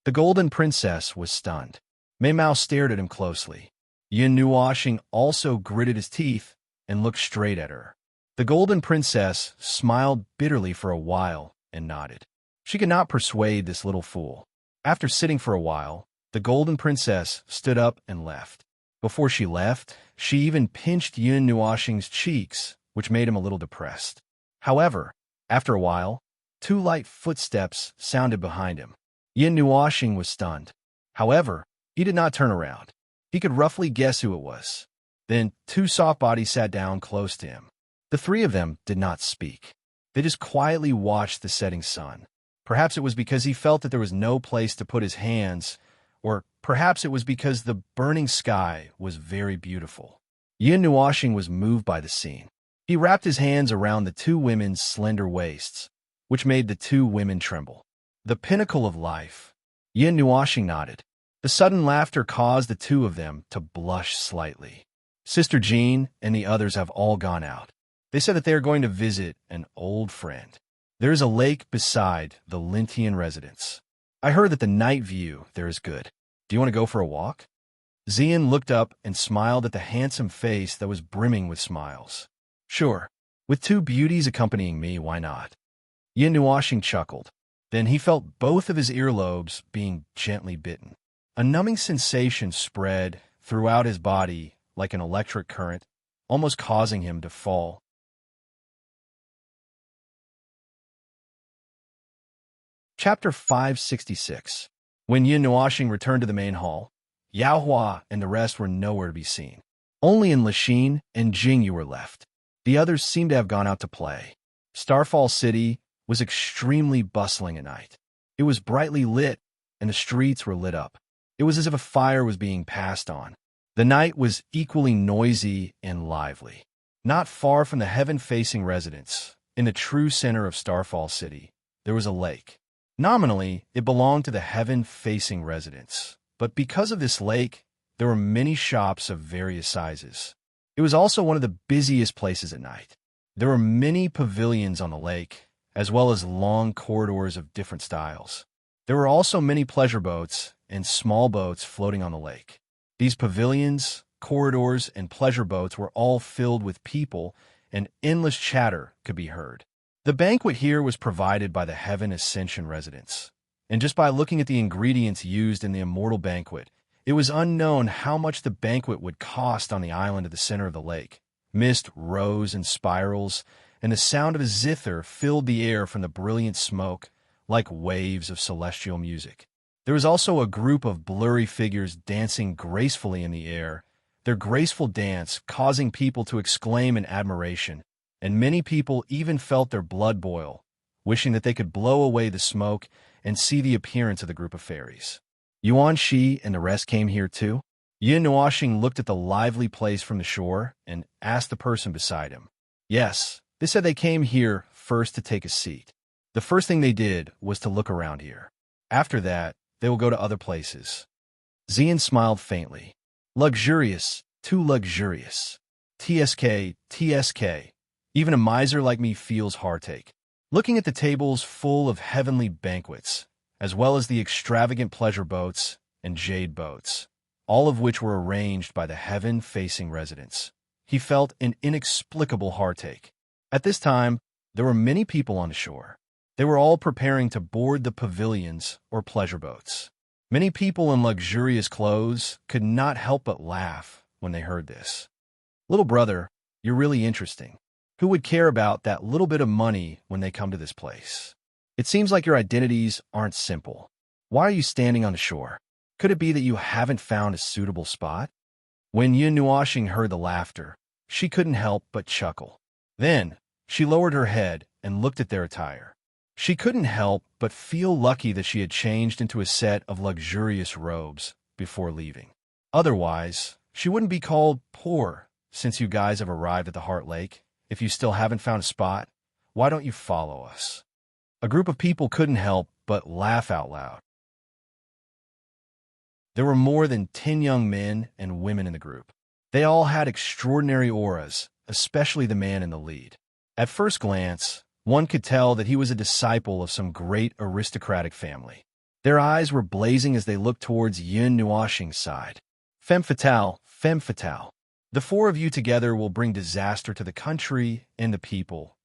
The Golden Princess was stunned. Mei Mao stared at him closely. Yin Nuashing also gritted his teeth and looked straight at her. The Golden Princess smiled bitterly for a while and nodded. She could not persuade this little fool. After sitting for a while, the Golden Princess stood up and left. Before she left, she even pinched Yin Nuashing's cheeks, which made him a little depressed. However, after a while, two light footsteps sounded behind him. Yin Nuashing was stunned. However, he did not turn around. He could roughly guess who it was. Then two soft bodies sat down close to him. The three of them did not speak. They just quietly watched the setting sun. Perhaps it was because he felt that there was no place to put his hands, or perhaps it was because the burning sky was very beautiful. Yin Nuashing was moved by the scene. He wrapped his hands around the two women's slender waists, which made the two women tremble. The pinnacle of life. Yin Nuashing nodded. The sudden laughter caused the two of them to blush slightly. Sister Jean and the others have all gone out. They said that they are going to visit an old friend. There is a lake beside the Lintian residence. I heard that the night view there is good. Do you want to go for a walk? Xian looked up and smiled at the handsome face that was brimming with smiles. Sure. With two beauties accompanying me, why not? Yin Nuashing chuckled. Then he felt both of his earlobes being gently bitten. A numbing sensation spread throughout his body like an electric current, almost causing him to fall. Chapter 566. When Yin Nuashing returned to the main hall, Yao Hua and the rest were nowhere to be seen. Only in Lixin and Jingyu were left. The others seemed to have gone out to play. Starfall City was extremely bustling at night. It was brightly lit, and the streets were lit up. It was as if a fire was being passed on. The night was equally noisy and lively. Not far from the heaven-facing residence, in the true center of Starfall City, there was a lake. Nominally, it belonged to the heaven-facing residence, but because of this lake, there were many shops of various sizes. It was also one of the busiest places at night. There were many pavilions on the lake, as well as long corridors of different styles. There were also many pleasure boats and small boats floating on the lake. These pavilions, corridors, and pleasure boats were all filled with people, and endless chatter could be heard. The banquet here was provided by the Heaven Ascension residence, and just by looking at the ingredients used in the immortal banquet, it was unknown how much the banquet would cost on the island at the center of the lake. Mist rose in spirals, and the sound of a zither filled the air from the brilliant smoke like waves of celestial music. There was also a group of blurry figures dancing gracefully in the air, their graceful dance causing people to exclaim in admiration, and many people even felt their blood boil, wishing that they could blow away the smoke and see the appearance of the group of fairies. Yuan Shi and the rest came here too? Yin Nuashing looked at the lively place from the shore and asked the person beside him. Yes, they said they came here first to take a seat. The first thing they did was to look around here. After that, they will go to other places. Xian smiled faintly. Luxurious, too luxurious. TSK, TSK. Even a miser like me feels heartache. Looking at the tables full of heavenly banquets, as well as the extravagant pleasure boats and jade boats, all of which were arranged by the heaven-facing residents, he felt an inexplicable heartache. At this time, there were many people on the shore. They were all preparing to board the pavilions or pleasure boats. Many people in luxurious clothes could not help but laugh when they heard this. Little brother, you're really interesting. Who would care about that little bit of money when they come to this place? It seems like your identities aren't simple. Why are you standing on the shore? Could it be that you haven't found a suitable spot? When Yin Nuashing heard the laughter, she couldn't help but chuckle. Then, she lowered her head and looked at their attire. She couldn't help but feel lucky that she had changed into a set of luxurious robes before leaving. Otherwise, she wouldn't be called poor since you guys have arrived at the Heart Lake. If you still haven't found a spot, why don't you follow us? A group of people couldn't help but laugh out loud. There were more than 10 young men and women in the group. They all had extraordinary auras, especially the man in the lead. At first glance, one could tell that he was a disciple of some great aristocratic family. Their eyes were blazing as they looked towards Yin Nuashing's side. Femme fatale, femme fatale. The four of you together will bring disaster to the country and the people.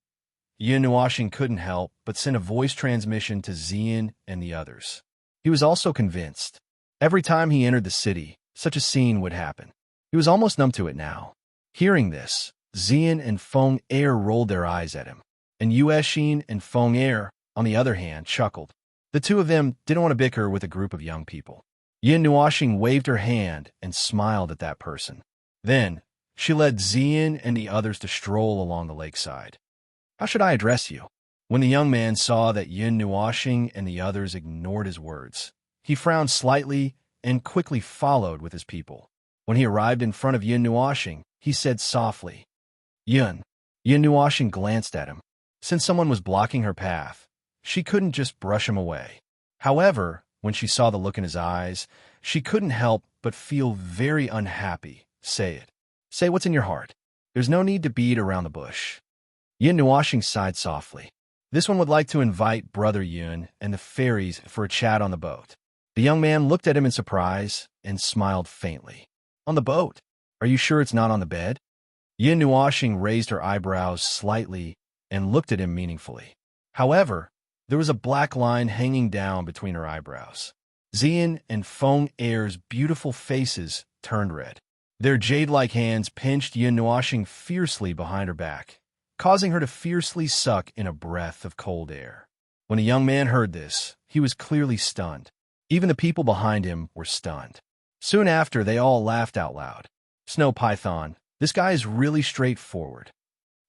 Yin Nuashing couldn't help but send a voice transmission to Xian and the others. He was also convinced. Every time he entered the city, such a scene would happen. He was almost numb to it now. Hearing this, Xian and Feng Er rolled their eyes at him, and Yuexin and Feng Er, on the other hand, chuckled. The two of them didn't want to bicker with a group of young people. Yin Nuashing waved her hand and smiled at that person. Then, she led Xian and the others to stroll along the lakeside. How should I address you? When the young man saw that Yin Nuashing and the others ignored his words, he frowned slightly and quickly followed with his people. When he arrived in front of Yun Nuoxing, he said softly, "Yun." Yun Nuoxing glanced at him. Since someone was blocking her path, she couldn't just brush him away. However, when she saw the look in his eyes, she couldn't help but feel very unhappy. "Say it. Say what's in your heart. There's no need to beat around the bush." Yun Nuoxing sighed softly. This one would like to invite Brother Yun and the fairies for a chat on the boat. The young man looked at him in surprise and smiled faintly. "On the boat? Are you sure it's not on the bed?" Yun Nuoxing raised her eyebrows slightly and looked at him meaningfully. However, there was a black line hanging down between her eyebrows. Xian and Feng Er's beautiful faces turned red. Their jade-like hands pinched Yun Nuoxing fiercely behind her back, causing her to fiercely suck in a breath of cold air. When the young man heard this, he was clearly stunned. Even the people behind him were stunned. Soon after, they all laughed out loud. "Snow Python, this guy is really straightforward."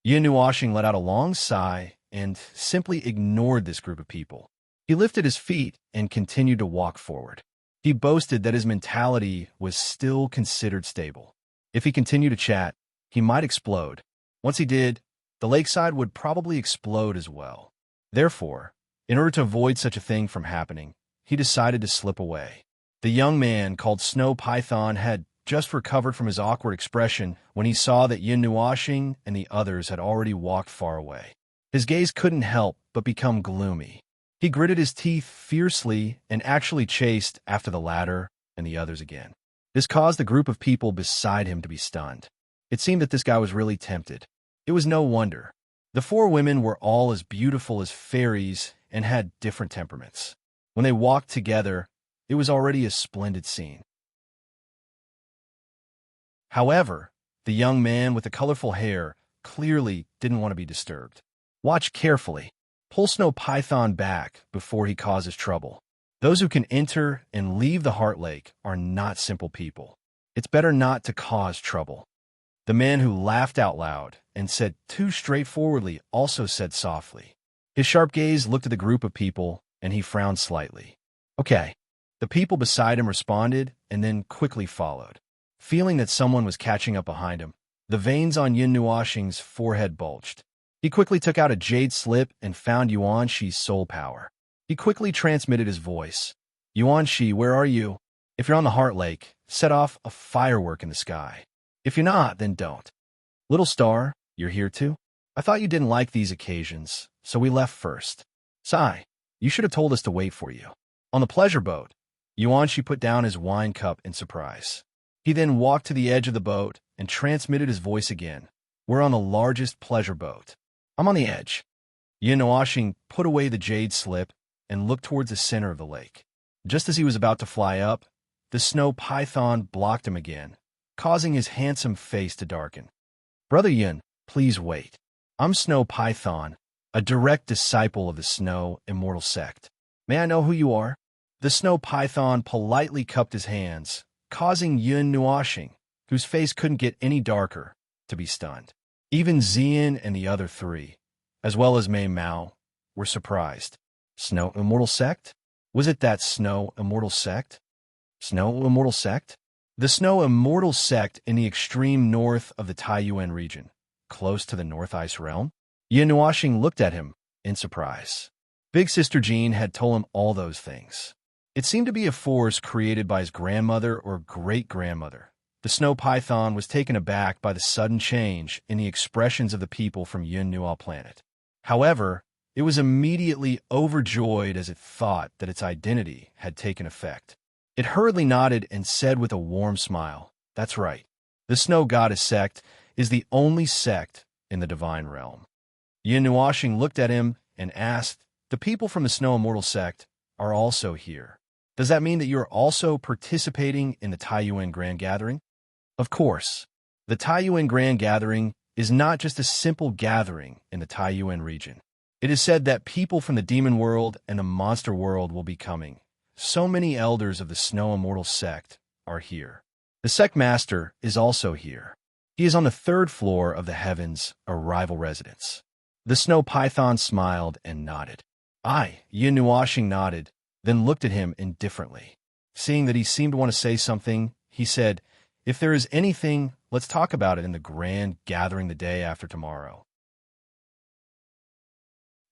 Yun Nuoxing let out a long sigh and simply ignored this group of people. He lifted his feet and continued to walk forward. He boasted that his mentality was still considered stable. If he continued to chat, he might explode. Once he did, the lakeside would probably explode as well. Therefore, in order to avoid such a thing from happening, he decided to slip away. The young man, called Snow Python, had just recovered from his awkward expression when he saw that Yun Nuoxing and the others had already walked far away. His gaze couldn't help but become gloomy. He gritted his teeth fiercely and actually chased after the latter and the others again. This caused the group of people beside him to be stunned. It seemed that this guy was really tempted. It was no wonder. The four women were all as beautiful as fairies and had different temperaments. When they walked together, it was already a splendid scene. However, the young man with the colorful hair clearly didn't want to be disturbed. "Watch carefully. Pull Snow Python back before he causes trouble. Those who can enter and leave the Heart Lake are not simple people. It's better not to cause trouble." The man who laughed out loud and said too straightforwardly also said softly. His sharp gaze looked at the group of people, and he frowned slightly. "Okay." The people beside him responded and then quickly followed. Feeling that someone was catching up behind him, the veins on Yun Nuoxing's forehead bulged. He quickly took out a jade slip and found Yuanxi's soul power. He quickly transmitted his voice. "Yuanxi, where are you? If you're on the Heart Lake, set off a firework in the sky. If you're not, then don't. Little star, you're here too? I thought you didn't like these occasions, so we left first. Sai, you should have told us to wait for you." On the pleasure boat, Yuanxi put down his wine cup in surprise. He then walked to the edge of the boat and transmitted his voice again. "We're on the largest pleasure boat. I'm on the edge." Yun Nuoxing put away the jade slip and looked towards the center of the lake. Just as he was about to fly up, the Snow Python blocked him again, causing his handsome face to darken. "Brother Yun, please wait. I'm Snow Python, a direct disciple of the Snow Immortal Sect. May I know who you are?" The Snow Python politely cupped his hands, causing Yun Nuoxing, whose face couldn't get any darker, to be stunned. Even Xian and the other three, as well as Mei Mao, were surprised. Snow Immortal Sect? Was it that Snow Immortal Sect? Snow Immortal Sect? The Snow Immortal Sect in the extreme north of the Taiyuan region, close to the North Ice Realm? Yun Nuoxing looked at him in surprise. Big Sister Jean had told him all those things. It seemed to be a force created by his grandmother or great-grandmother. The Snow Python was taken aback by the sudden change in the expressions of the people from Yun Nuo planet. However, it was immediately overjoyed as it thought that its identity had taken effect. It hurriedly nodded and said with a warm smile, "That's right. The Snow Goddess Sect is the only sect in the Divine Realm." Yun Nuoxing looked at him and asked, "The people from the Snow Immortal Sect are also here. Does that mean that you are also participating in the Taiyuan Grand Gathering?" Of course. The Taiyuan Grand Gathering is not just a simple gathering in the Taiyuan region. It is said that people from the demon world and the monster world will be coming. So many elders of the Snow Immortal Sect are here. The sect master is also here. He is on the 3rd floor of the Heavens, a rival residence. The Snow Python smiled and nodded. Yun Nuoxing nodded, then looked at him indifferently. Seeing that he seemed to want to say something, he said, "If there is anything, let's talk about it in the grand gathering the day after tomorrow."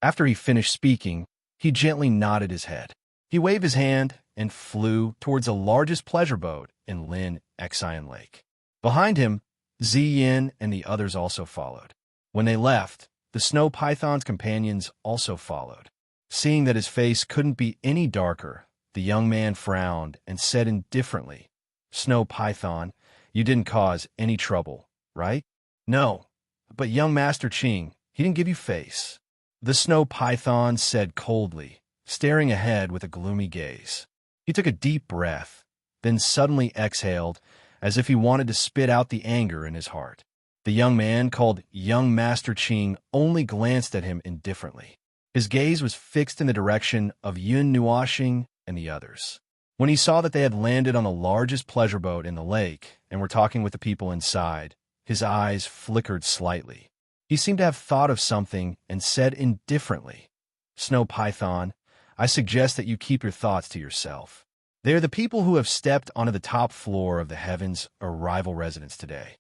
After he finished speaking, he gently nodded his head. He waved his hand and flew towards the largest pleasure boat in Lin Xian Lake. Behind him, Ziyin and the others also followed. When they left, the Snow Python's companions also followed. Seeing that his face couldn't be any darker, the young man frowned and said indifferently, "Snow Python, you didn't cause any trouble, right?" "No, but young Master Qing, he didn't give you face." The Snow Python said coldly, staring ahead with a gloomy gaze. He took a deep breath, then suddenly exhaled, as if he wanted to spit out the anger in his heart. The young man, called young Master Qing, only glanced at him indifferently. His gaze was fixed in the direction of Yun Nuoxing and the others. When he saw that they had landed on the largest pleasure boat in the lake and were talking with the people inside, his eyes flickered slightly. He seemed to have thought of something and said indifferently, "Snow Python, I suggest that you keep your thoughts to yourself. They are the people who have stepped onto the top floor of the Heaven's arrival residence today."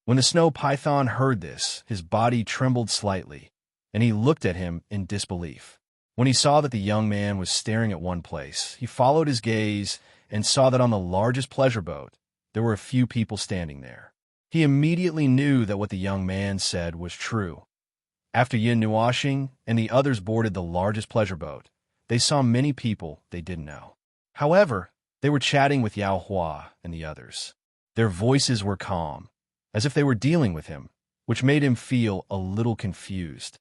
When the Snow Python heard this, his body trembled slightly, and he looked at him in disbelief. When he saw that the young man was staring at one place, he followed his gaze and saw that on the largest pleasure boat, there were a few people standing there. He immediately knew that what the young man said was true. After Yun Nuoxing and the others boarded the largest pleasure boat, they saw many people they didn't know. However, they were chatting with Yao Hua and the others. Their voices were calm, as if they were dealing with him, which made him feel a little confused.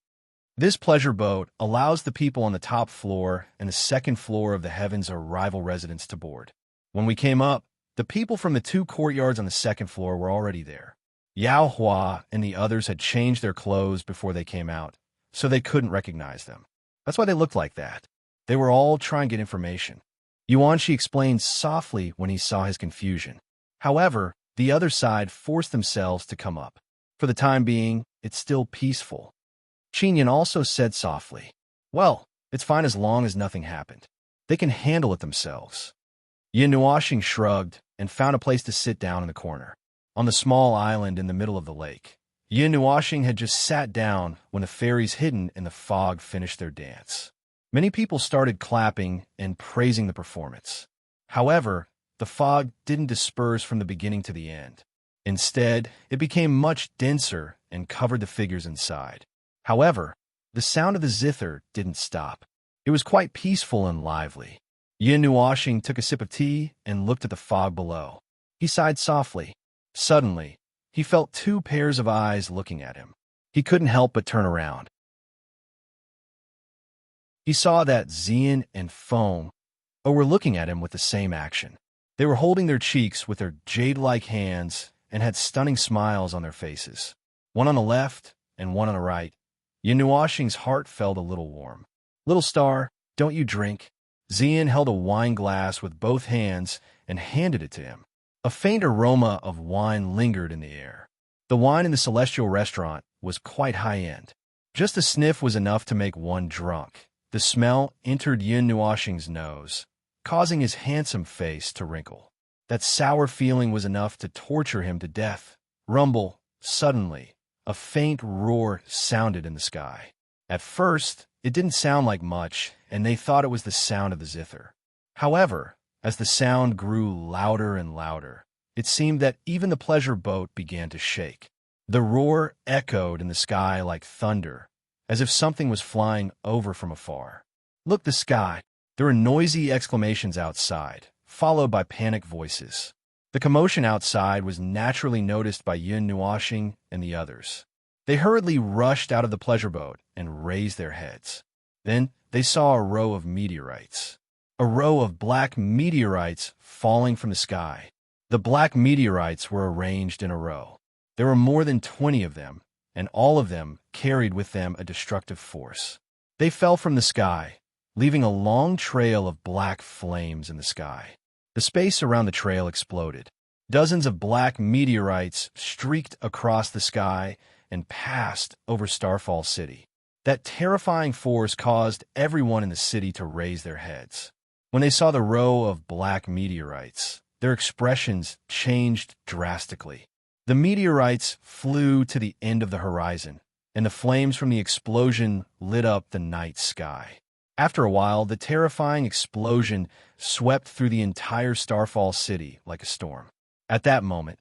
This pleasure boat allows the people on the top floor and the second floor of the Heaven's arrival residence to board. When we came up, the people from the two courtyards on the second floor were already there. Yao Hua and the others had changed their clothes before they came out, so they couldn't recognize them. That's why they looked like that. They were all trying to get information. Yuanxi explained softly when he saw his confusion. However, the other side forced themselves to come up. For the time being, it's still peaceful. Qinyan also said softly, "Well, it's fine as long as nothing happened. They can handle it themselves." Yin Nuoxing shrugged and found a place to sit down in the corner. On the small island in the middle of the lake, Yin Nuoxing had just sat down when the fairies hidden in the fog finished their dance. Many people started clapping and praising the performance. However, the fog didn't disperse from the beginning to the end. Instead, it became much denser and covered the figures inside. However, the sound of the zither didn't stop. It was quite peaceful and lively. Yin Nuoxing took a sip of tea and looked at the fog below. He sighed softly. Suddenly, he felt two pairs of eyes looking at him. He couldn't help but turn around. He saw that Ziyin and Feng were looking at him with the same action. They were holding their cheeks with their jade-like hands and had stunning smiles on their faces. One on the left and one on the right. Yin Nuoxing's heart felt a little warm. "Little star, don't you drink?" Ziyin held a wine glass with both hands and handed it to him. A faint aroma of wine lingered in the air. The wine in the celestial restaurant was quite high-end. Just a sniff was enough to make one drunk. The smell entered Yin Nuoxing's nose, causing his handsome face to wrinkle. That sour feeling was enough to torture him to death. Rumble, suddenly, a faint roar sounded in the sky. At first, it didn't sound like much, and they thought it was the sound of the zither. However, as the sound grew louder and louder, it seemed that even the pleasure boat began to shake. The roar echoed in the sky like thunder, as if something was flying over from afar. "Look, the sky!" There were noisy exclamations outside, followed by panicked voices. The commotion outside was naturally noticed by Yin Nuoxing and the others. They hurriedly rushed out of the pleasure boat and raised their heads. Then they saw a row of meteorites. A row of black meteorites falling from the sky. The black meteorites were arranged in a row. There were more than 20 of them, and all of them carried with them a destructive force. They fell from the sky, leaving a long trail of black flames in the sky. The space around the trail exploded. Dozens of black meteorites streaked across the sky and passed over Starfall City. That terrifying force caused everyone in the city to raise their heads. When they saw the row of black meteorites, their expressions changed drastically. The meteorites flew to the end of the horizon, and the flames from the explosion lit up the night sky. After a while, the terrifying explosion swept through the entire Starfall city like a storm. At that moment,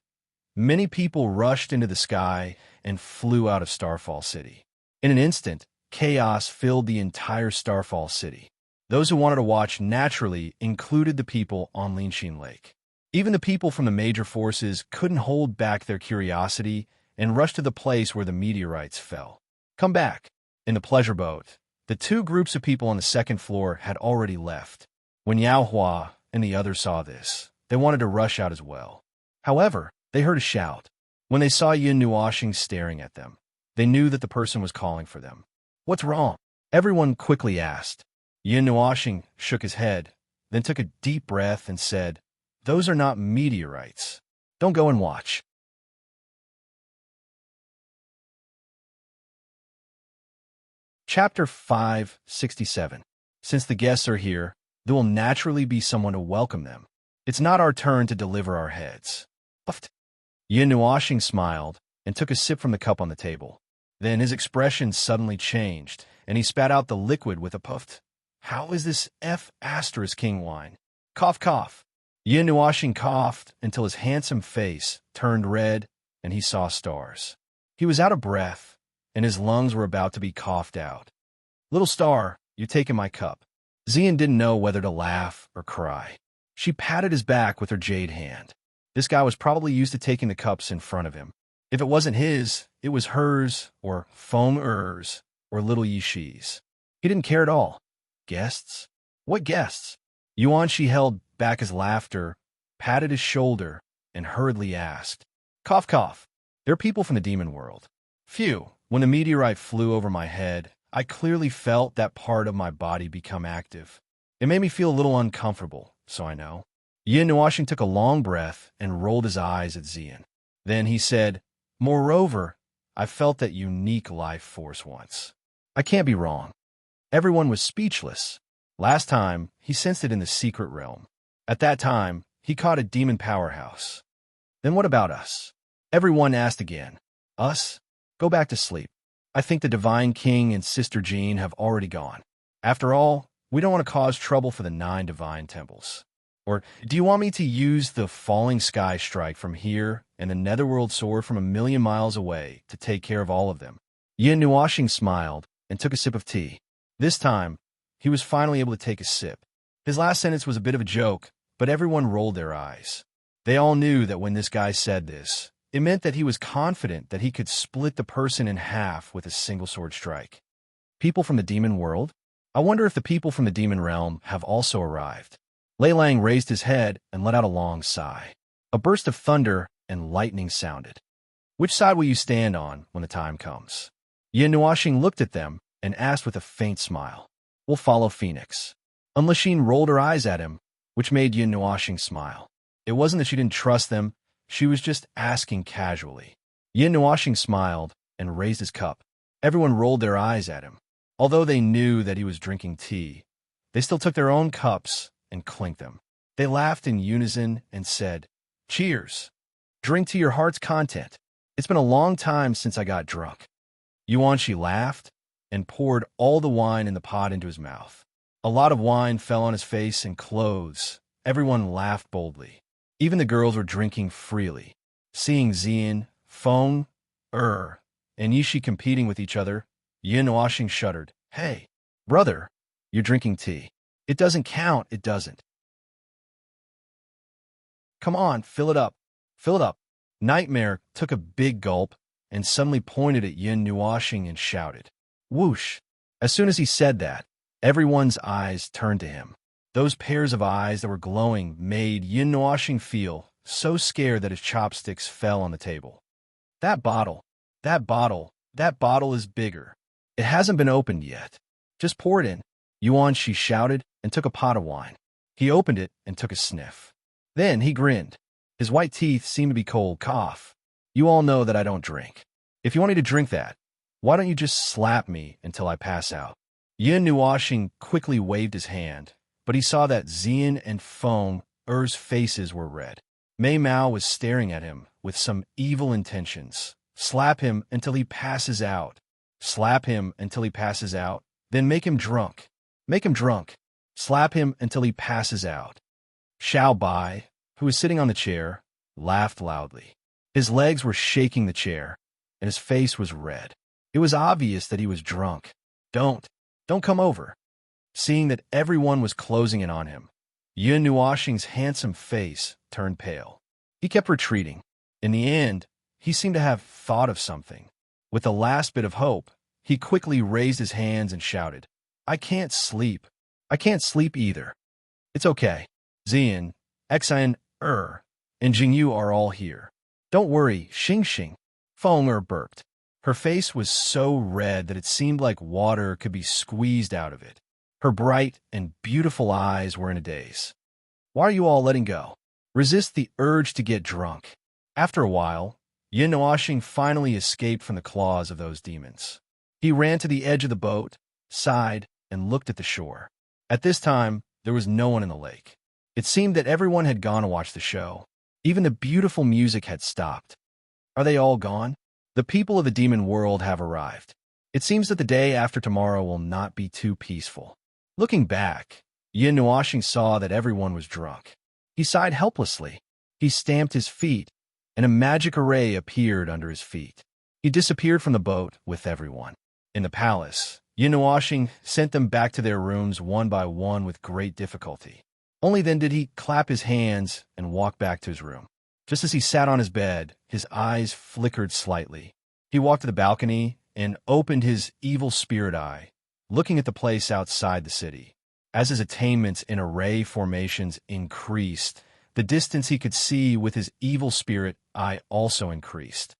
many people rushed into the sky and flew out of Starfall City. In an instant, chaos filled the entire Starfall City. Those who wanted to watch naturally included the people on Linshin Lake. Even the people from the major forces couldn't hold back their curiosity and rushed to the place where the meteorites fell. Come back. In the pleasure boat, the two groups of people on the second floor had already left. When Yao Hua and the others saw this, they wanted to rush out as well. However, they heard a shout. When they saw Yin Nuoxing staring at them, they knew that the person was calling for them. What's wrong? Everyone quickly asked. Yin Nuoxing shook his head, then took a deep breath and said, "Those are not meteorites. Don't go and watch." Chapter 567. Since the guests are here, there will naturally be someone to welcome them. It's not our turn to deliver our heads. Puffed. Yin Nuoxing smiled and took a sip from the cup on the table. Then his expression suddenly changed, and he spat out the liquid with a puff. How is this King wine? Cough, cough. Yin Nuoxing coughed until his handsome face turned red and he saw stars. He was out of breath, and his lungs were about to be coughed out. Little star, you're taking my cup. Xian didn't know whether to laugh or cry. She patted his back with her jade hand. This guy was probably used to taking the cups in front of him. If it wasn't his, it was hers, or Feng Er's, or little Yishi's. He didn't care at all. Guests? What guests? Yuanshi held back his laughter, patted his shoulder, and hurriedly asked, "Cough, cough. They're people from the demon world." Phew, when the meteorite flew over my head, I clearly felt that part of my body become active. It made me feel a little uncomfortable, so I know. Yin Nuoxing took a long breath and rolled his eyes at Xian. Then he said, "Moreover, I felt that unique life force once. I can't be wrong." Everyone was speechless. Last time, he sensed it in the secret realm. At that time, he caught a demon powerhouse. Then what about us? Everyone asked again. Us? Go back to sleep. I think the Divine King and Sister Jean have already gone. After all, we don't want to cause trouble for the 9 divine temples. Or do you want me to use the falling sky strike from here and the netherworld sword from 1,000,000 miles away to take care of all of them? Yin Nuoxing smiled and took a sip of tea. This time, he was finally able to take a sip. His last sentence was a bit of a joke, but everyone rolled their eyes. They all knew that when this guy said this, it meant that he was confident that he could split the person in half with a single sword strike. People from the demon world? I wonder if the people from the demon realm have also arrived. Lei Lang raised his head and let out a long sigh. A burst of thunder and lightning sounded. Which side will you stand on when the time comes? Yin Nuoxing looked at them and asked with a faint smile. We'll follow Phoenix. Unlasheen rolled her eyes at him, which made Yin Nuoxing smile. It wasn't that she didn't trust them, she was just asking casually. Yin Nuoxing smiled and raised his cup. Everyone rolled their eyes at him. Although they knew that he was drinking tea, they still took their own cups and clinked them. They laughed in unison and said, "Cheers. Drink to your heart's content. It's been a long time since I got drunk." Yuanshi laughed and poured all the wine in the pot into his mouth. A lot of wine fell on his face and clothes. Everyone laughed boldly. Even the girls were drinking freely. Seeing Xian, Feng, and Yishi competing with each other, Yin Nuoxing shuddered. "Hey, brother, you're drinking tea. It doesn't count, it doesn't. Come on, fill it up. Fill it up." Nightmare took a big gulp and suddenly pointed at Yin Nuoxing and shouted, "Whoosh!" As soon as he said that, everyone's eyes turned to him. Those pairs of eyes that were glowing made Yin Nuoxing feel so scared that his chopsticks fell on the table. That bottle is bigger. It hasn't been opened yet. Just pour it in." Yuanshi shouted and took a pot of wine. He opened it and took a sniff. Then he grinned. His white teeth seemed to be cold. "Cough. You all know that I don't drink. If you want me to drink that, why don't you just slap me until I pass out?" Yin Nuoxing quickly waved his hand, but he saw that Xian and Feng Er's faces were red. Mei Mao was staring at him with some evil intentions. Slap him until he passes out. Slap him until he passes out. Then make him drunk. Make him drunk. Slap him until he passes out. Xiao Bai, who was sitting on the chair, laughed loudly. His legs were shaking the chair, and his face was red. It was obvious that he was drunk. Don't come over. Seeing that everyone was closing in on him, Yun Nuoxing's handsome face turned pale. He kept retreating. In the end, he seemed to have thought of something. With the last bit of hope, he quickly raised his hands and shouted, I can't sleep. I can't sleep either. It's okay. Xian, Xian, and Jingyu are all here. Don't worry, Xing. Feng burped. Her face was so red that it seemed like water could be squeezed out of it. Her bright and beautiful eyes were in a daze. Why are you all letting go? Resist the urge to get drunk. After a while, Yin Nuoxing finally escaped from the claws of those demons. He ran to the edge of the boat, sighed, and looked at the shore. At this time, there was no one in the lake. It seemed that everyone had gone to watch the show. Even the beautiful music had stopped. Are they all gone? The people of the demon world have arrived. It seems that the day after tomorrow will not be too peaceful. Looking back, Yin Nuoxing saw that everyone was drunk. He sighed helplessly. He stamped his feet, and a magic array appeared under his feet. He disappeared from the boat with everyone. In the palace, Yin Nuoxing sent them back to their rooms one by one with great difficulty. Only then did he clap his hands and walk back to his room. Just as he sat on his bed, his eyes flickered slightly. He walked to the balcony and opened his evil spirit eye, looking at the place outside the city. As his attainments in array formations increased, the distance he could see with his evil spirit eye also increased.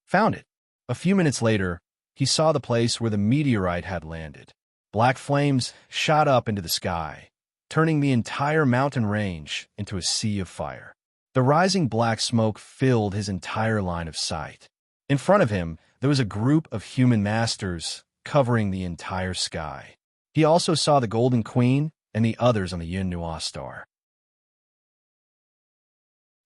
Found it. A few minutes later, he saw the place where the meteorite had landed. Black flames shot up into the sky, turning the entire mountain range into a sea of fire. The rising black smoke filled his entire line of sight. In front of him, there was a group of human masters covering the entire sky. He also saw the Golden Queen and the others on the Yin Nuo star.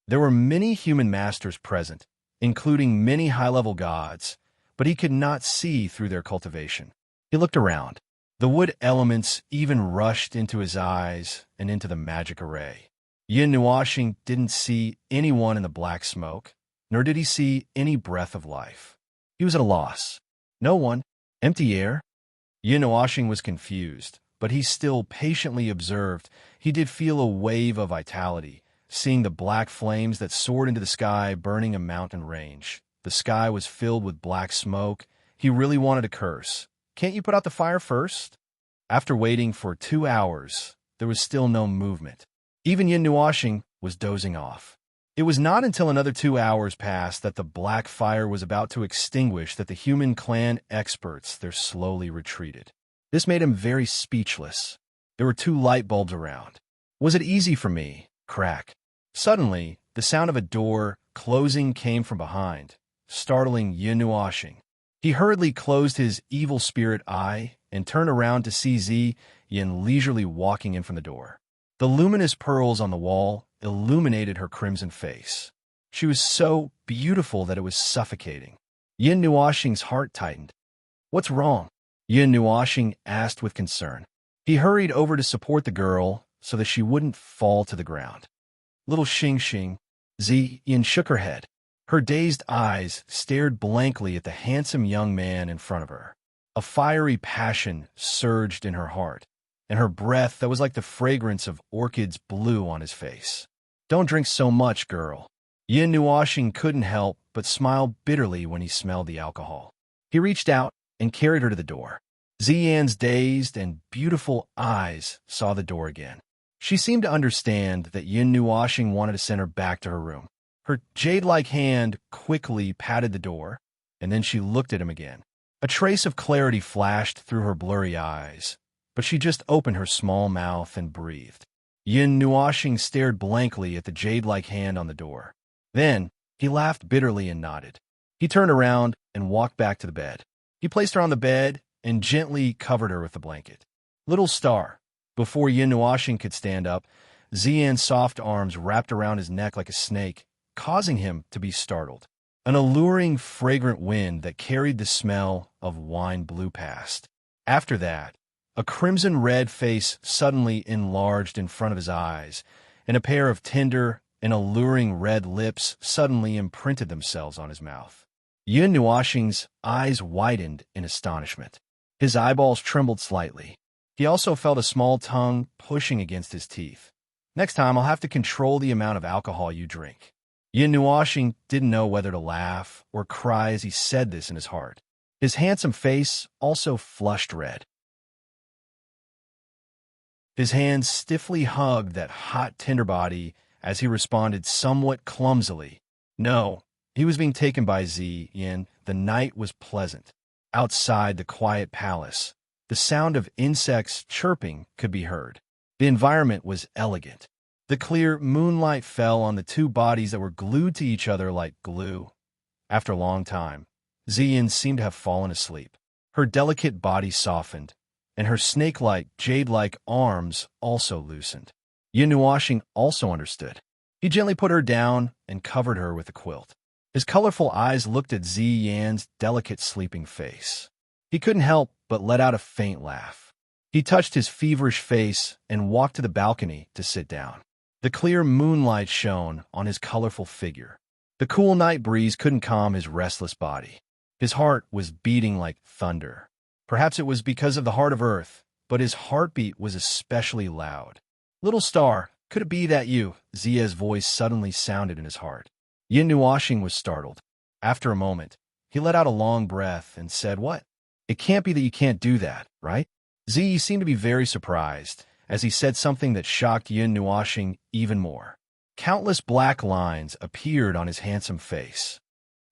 There were many human masters present, including many high-level gods, but he could not see through their cultivation. He looked around. The wood elements even rushed into his eyes and into the magic array. Yin Nuoxing didn't see anyone in the black smoke, nor did he see any breath of life. He was at a loss. No one. Empty air. Yin Nuoxing was confused, but he still patiently observed. He did feel a wave of vitality, seeing the black flames that soared into the sky burning a mountain range. The sky was filled with black smoke. He really wanted to curse. Can't you put out the fire first? After waiting for 2 hours, there was still no movement. Even Yin Nuoxing was dozing off. It was not until another 2 hours passed that the black fire was about to extinguish that the human clan experts there slowly retreated. This made him very speechless. There were 2 light bulbs around. Was it easy for me? Crack. Suddenly, the sound of a door closing came from behind, startling Yin Nuoxing. He hurriedly closed his evil spirit eye and turned around to see Zi Yin leisurely walking in from the door. The luminous pearls on the wall illuminated her crimson face. She was so beautiful that it was suffocating. Yin Nuoxing's heart tightened. What's wrong? Yin Nuoxing asked with concern. He hurried over to support the girl so that she wouldn't fall to the ground. Little Xing. Zi Yin shook her head. Her dazed eyes stared blankly at the handsome young man in front of her. A fiery passion surged in her heart, and her breath that was like the fragrance of orchids blew on his face. Don't drink so much, girl. Yin Nuoxing couldn't help but smile bitterly when he smelled the alcohol. He reached out and carried her to the door. Ziyan's dazed and beautiful eyes saw the door again. She seemed to understand that Yin Nuoxing wanted to send her back to her room. Her jade-like hand quickly patted the door, and then she looked at him again. A trace of clarity flashed through her blurry eyes, but she just opened her small mouth and breathed. Yin Nuoxing stared blankly at the jade-like hand on the door. Then, he laughed bitterly and nodded. He turned around and walked back to the bed. He placed her on the bed and gently covered her with the blanket. Little star, Before Yin Nuashing could stand up, Ziyan's soft arms wrapped around his neck like a snake, causing him to be startled. An alluring, fragrant wind that carried the smell of wine blew past. After that, a crimson-red face suddenly enlarged in front of his eyes, and a pair of tender and alluring red lips suddenly imprinted themselves on his mouth. Yin Nuashing's eyes widened in astonishment. His eyeballs trembled slightly. He also felt a small tongue pushing against his teeth. Next time, I'll have to control the amount of alcohol you drink. Yin Nuashing didn't know whether to laugh or cry as he said this in his heart. His handsome face also flushed red. His hands stiffly hugged that hot, tender body as he responded somewhat clumsily. No, he was being taken by Ziyan. The night was pleasant. Outside the quiet palace, the sound of insects chirping could be heard. The environment was elegant. The clear moonlight fell on the two bodies that were glued to each other like glue. After a long time, Ziyan seemed to have fallen asleep. Her delicate body softened, and her snake-like, jade-like arms also loosened. Yin Nuashing also understood. He gently put her down and covered her with a quilt. His colorful eyes looked at Ziyan's delicate sleeping face. He couldn't help but let out a faint laugh. He touched his feverish face and walked to the balcony to sit down. The clear moonlight shone on his colorful figure. The cool night breeze couldn't calm his restless body. His heart was beating like thunder. Perhaps it was because of the heart of earth, but his heartbeat was especially loud. "Little star, could it be that you?" Ziya's voice suddenly sounded in his heart. Yin Nuashing was startled. After a moment, he let out a long breath and said, "What? It can't be that you can't do that, right?" Ziyi seemed to be very surprised, as he said something that shocked Yin Nuashing even more. Countless black lines appeared on his handsome face.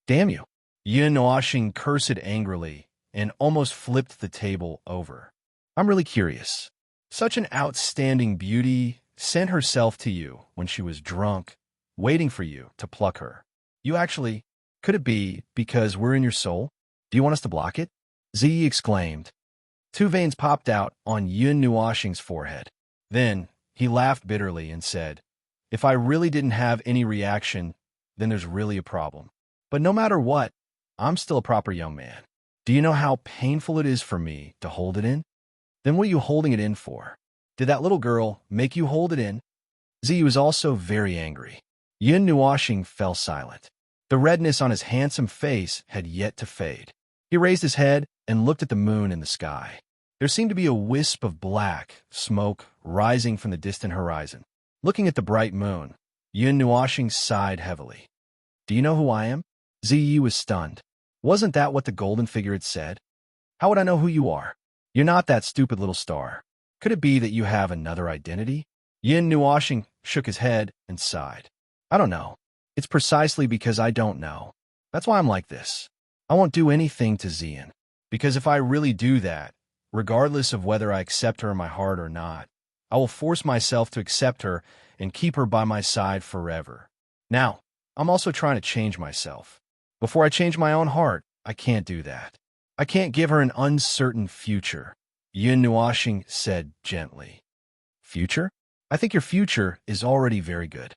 "Damn you!" Yin Nuashing cursed angrily and almost flipped the table over. "I'm really curious. Such an outstanding beauty sent herself to you when she was drunk, waiting for you to pluck her. Could it be because we're in your soul? Do you want us to block it?" Ziyi exclaimed. Two veins popped out on Yin Nuashing's forehead. Then he laughed bitterly and said, "If I really didn't have any reaction, then there's really a problem. But no matter what, I'm still a proper young man. Do you know how painful it is for me to hold it in? Then what are you holding it in for? Did that little girl make you hold it in?" Ziyi was also very angry. Yin Nuashing fell silent. The redness on his handsome face had yet to fade. He raised his head and looked at the moon in the sky. There seemed to be a wisp of black smoke rising from the distant horizon. Looking at the bright moon, Yin Nuashing sighed heavily. "Do you know who I am?" Ziyi was stunned. Wasn't that what the golden figure had said? "How would I know who you are? You're not that stupid little star. Could it be that you have another identity?" Yin Nuashing shook his head and sighed. "I don't know. It's precisely because I don't know. That's why I'm like this. I won't do anything to Ziyan, because if I really do that, regardless of whether I accept her in my heart or not, I will force myself to accept her and keep her by my side forever. Now, I'm also trying to change myself. Before I change my own heart, I can't do that. I can't give her an uncertain future," Yin Nuashing said gently. "Future? I think your future is already very good.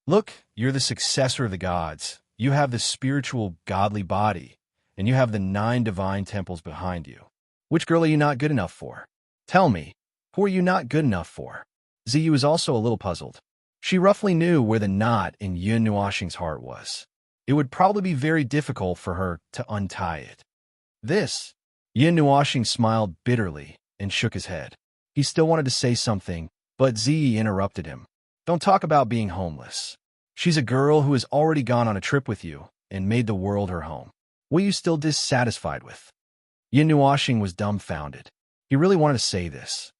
Look, you're the successor of the gods. You have the spiritual, godly body, and you have the 9 divine temples behind you. Which girl are you not good enough for? Tell me, who are you not good enough for?" Ziyu was also a little puzzled. She roughly knew where the knot in Yin Nuashing's heart was. It would probably be very difficult for her to untie it. Yin Nuashing smiled bitterly and shook his head. He still wanted to say something, but Ziyi interrupted him. "Don't talk about being homeless. She's a girl who has already gone on a trip with you and made the world her home. What are you still dissatisfied with?" Yin Nuashing was dumbfounded. He really wanted to say this.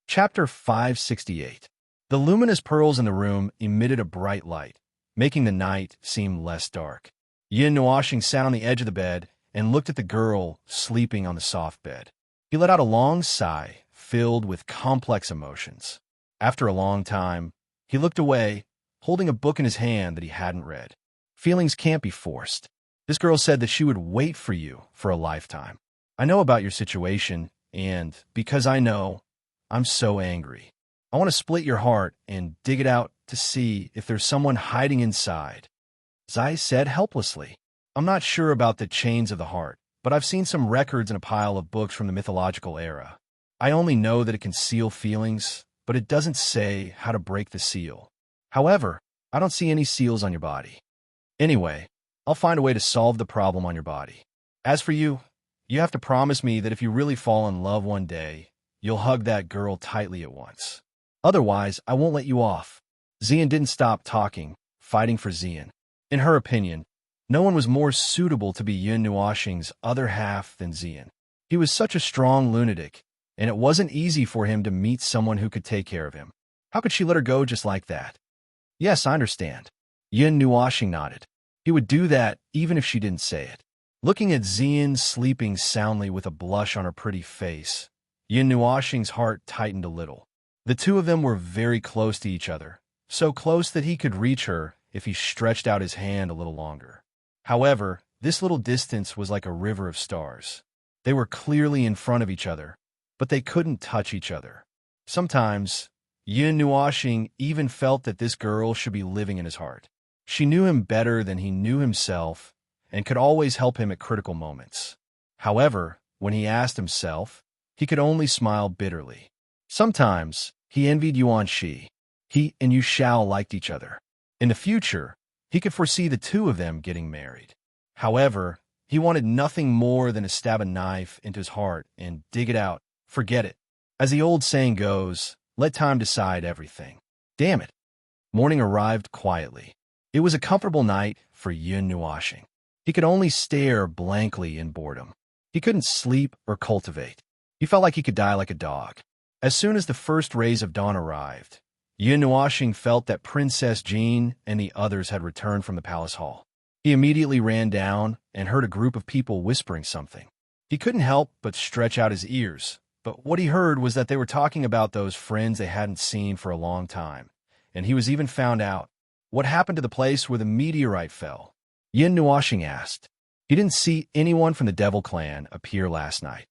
Chapter 568. The luminous pearls in the room emitted a bright light, making the night seem less dark. Yin Nuashing sat on the edge of the bed and looked at the girl sleeping on the soft bed. He let out a long sigh, filled with complex emotions. After a long time, he looked away, holding a book in his hand that he hadn't read. Feelings can't be forced. This girl said that she would wait for you for a lifetime. I know about your situation, and because I know, I'm so angry. I want to split your heart and dig it out to see if there's someone hiding inside. Zai said helplessly. I'm not sure about the chains of the heart, but I've seen some records in a pile of books from the mythological era. I only know that it can seal feelings, but it doesn't say how to break the seal. However, I don't see any seals on your body. Anyway, I'll find a way to solve the problem on your body. As for you, you have to promise me that if you really fall in love one day, you'll hug that girl tightly at once. Otherwise, I won't let you off. Xian didn't stop talking, fighting for Xian. In her opinion, no one was more suitable to be Yun Nuoxing's other half than Xian. He was such a strong lunatic, and it wasn't easy for him to meet someone who could take care of him. How could she let her go just like that? Yes, I understand. Yun Nuoxing nodded. He would do that even if she didn't say it. Looking at Xian sleeping soundly with a blush on her pretty face, Yun Nuoxing's heart tightened a little. The two of them were very close to each other, so close that he could reach her if he stretched out his hand a little longer. However, this little distance was like a river of stars. They were clearly in front of each other, but they couldn't touch each other. Sometimes, Yun Nuoxing even felt that this girl should be living in his heart. She knew him better than he knew himself and could always help him at critical moments. However, when he asked himself, he could only smile bitterly. Sometimes, he envied Yuan Shi. He and Yu Xiao liked each other. In the future, he could foresee the two of them getting married. However, he wanted nothing more than to stab a knife into his heart and dig it out. Forget it. As the old saying goes, let time decide everything. Damn it. Morning arrived quietly. It was a comfortable night for Yun Nuoxing. He could only stare blankly in boredom. He couldn't sleep or cultivate. He felt like he could die like a dog. As soon as the first rays of dawn arrived, Yun Nuoxing felt that Princess Jean and the others had returned from the palace hall. He immediately ran down and heard a group of people whispering something. He couldn't help but stretch out his ears, but what he heard was that they were talking about those friends they hadn't seen for a long time, and he was even found out what happened to the place where the meteorite fell. Yun Nuoxing asked. He didn't see anyone from the Devil Clan appear last night.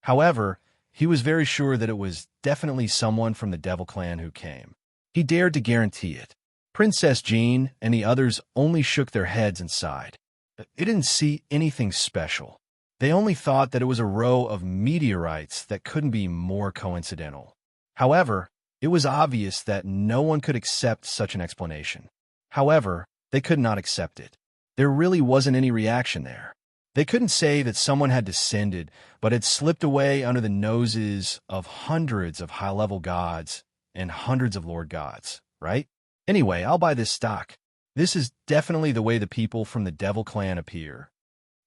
However, he was very sure that it was definitely someone from the Devil Clan who came. He dared to guarantee it. Princess Jean and the others only shook their heads and sighed. They didn't see anything special. They only thought that it was a row of meteorites that couldn't be more coincidental. However, it was obvious that no one could accept such an explanation. However, they could not accept it. There really wasn't any reaction there. They couldn't say that someone had descended, but had slipped away under the noses of hundreds of high-level gods and hundreds of lord gods, right? Anyway, I'll buy this stock. This is definitely the way the people from the Devil Clan appear.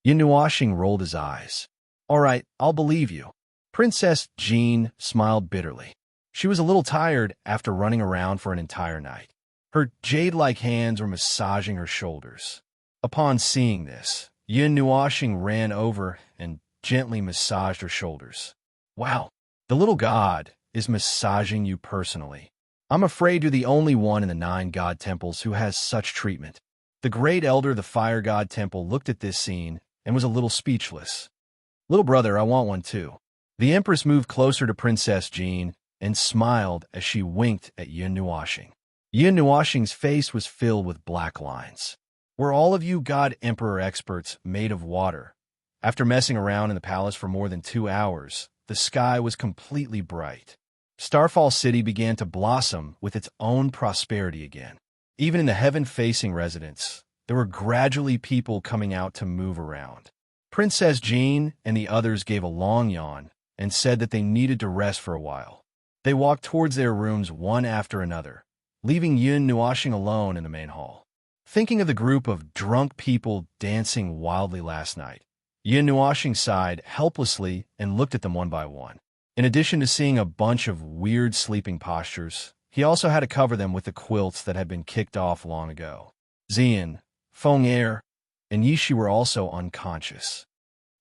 Yun Nuoxing rolled his eyes. All right, I'll believe you. Princess Jean smiled bitterly. She was a little tired after running around for an entire night. Her jade-like hands were massaging her shoulders. Upon seeing this, Yun Nuoxing ran over and gently massaged her shoulders. Wow, the little god is massaging you personally. I'm afraid you're the only one in the 9 god temples who has such treatment. The great elder of the fire god temple looked at this scene and was a little speechless. Little brother, I want one too. The empress moved closer to Princess Jean and smiled as she winked at Yun Nuoxing. Yun Nuoxing's face was filled with black lines. Were all of you God Emperor experts made of water? After messing around in the palace for more than 2 hours, the sky was completely bright. Starfall City began to blossom with its own prosperity again. Even in the heaven-facing residence, there were gradually people coming out to move around. Princess Jean and the others gave a long yawn and said that they needed to rest for a while. They walked towards their rooms one after another, leaving Yun Nuoxing alone in the main hall. Thinking of the group of drunk people dancing wildly last night, Yun Nuoxing sighed helplessly and looked at them one by one. In addition to seeing a bunch of weird sleeping postures, he also had to cover them with the quilts that had been kicked off long ago. Xian, Feng Er, and Yishi were also unconscious.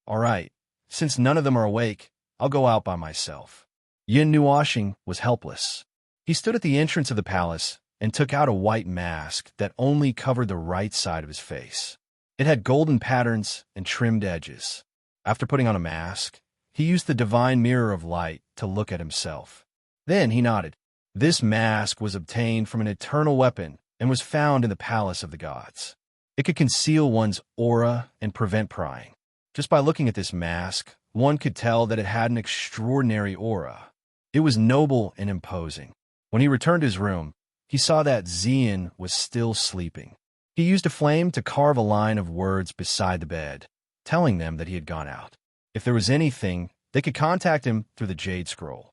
All right, since none of them are awake, I'll go out by myself. Yun Nuoxing was helpless. He stood at the entrance of the palace and took out a white mask that only covered the right side of his face. It had golden patterns and trimmed edges. After putting on a mask, he used the divine mirror of light to look at himself. Then he nodded. This mask was obtained from an eternal weapon and was found in the palace of the gods. It could conceal one's aura and prevent prying. Just by looking at this mask, one could tell that it had an extraordinary aura. It was noble and imposing. When he returned to his room, he saw that Xian was still sleeping. He used a flame to carve a line of words beside the bed, telling them that he had gone out. If there was anything, they could contact him through the Jade Scroll.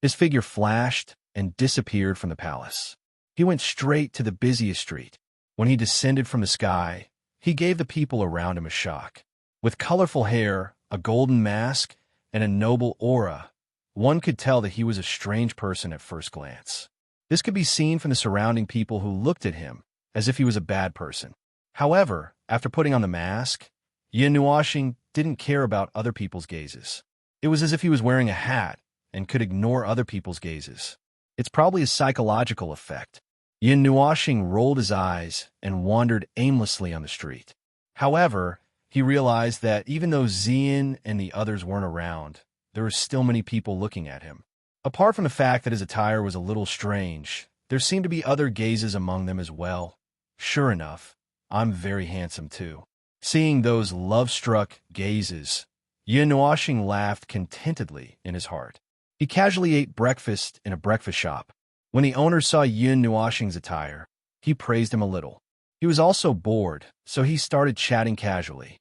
His figure flashed and disappeared from the palace. He went straight to the busiest street. When he descended from the sky, he gave the people around him a shock. With colorful hair, a golden mask, and a noble aura, one could tell that he was a strange person at first glance. This could be seen from the surrounding people who looked at him as if he was a bad person. However, after putting on the mask, Yin Nuoxing didn't care about other people's gazes. It was as if he was wearing a hat and could ignore other people's gazes. It's probably a psychological effect. Yin Nuoxing rolled his eyes and wandered aimlessly on the street. However, he realized that even though Xian and the others weren't around, there were still many people looking at him. Apart from the fact that his attire was a little strange, there seemed to be other gazes among them as well. Sure enough, I'm very handsome too. Seeing those love-struck gazes, Yin Nuoxing laughed contentedly in his heart. He casually ate breakfast in a breakfast shop. When the owner saw Yin Nuoxing's attire, he praised him a little. He was also bored, so he started chatting casually.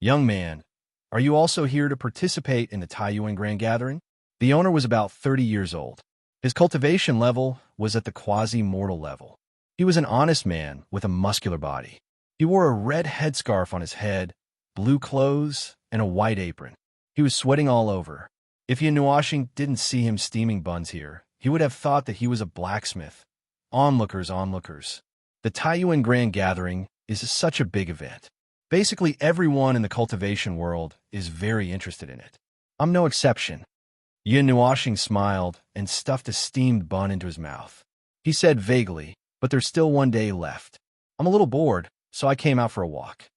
"Young man, are you also here to participate in the Taiyuan Grand Gathering?" The owner was about 30 years old. His cultivation level was at the quasi-mortal level. He was an honest man with a muscular body. He wore a red headscarf on his head, blue clothes, and a white apron. He was sweating all over. If Yin Nuoxing didn't see him steaming buns here, he would have thought that he was a blacksmith. Onlookers, onlookers. The Taiyuan Grand Gathering is such a big event. Basically, everyone in the cultivation world is very interested in it. I'm no exception. Yin Nuoxing smiled and stuffed a steamed bun into his mouth. He said vaguely, "But there's still one day left. I'm a little bored, so I came out for a walk."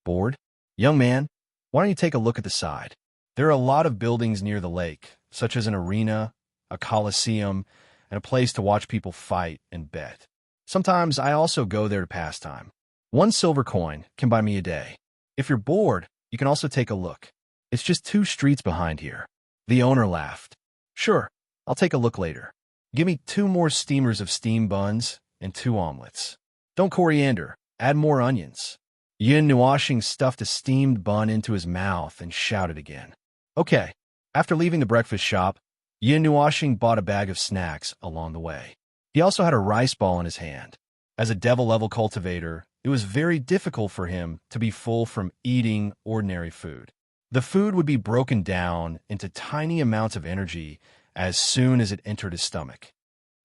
"Bored? Young man, why don't you take a look at the side? There are a lot of buildings near the lake, such as an arena, a coliseum, and a place to watch people fight and bet. Sometimes I also go there to pass time. 1 silver coin can buy me a day. If you're bored, you can also take a look. It's just 2 streets behind here." The owner laughed. "Sure, I'll take a look later. Give me 2 more steamers of steamed buns and 2 omelets. Don't coriander, add more onions." Yin Nuoxing stuffed a steamed bun into his mouth and shouted again. Okay. After leaving the breakfast shop, Yin Nuoxing bought a bag of snacks along the way. He also had a rice ball in his hand. As a devil-level cultivator, it was very difficult for him to be full from eating ordinary food. The food would be broken down into tiny amounts of energy as soon as it entered his stomach.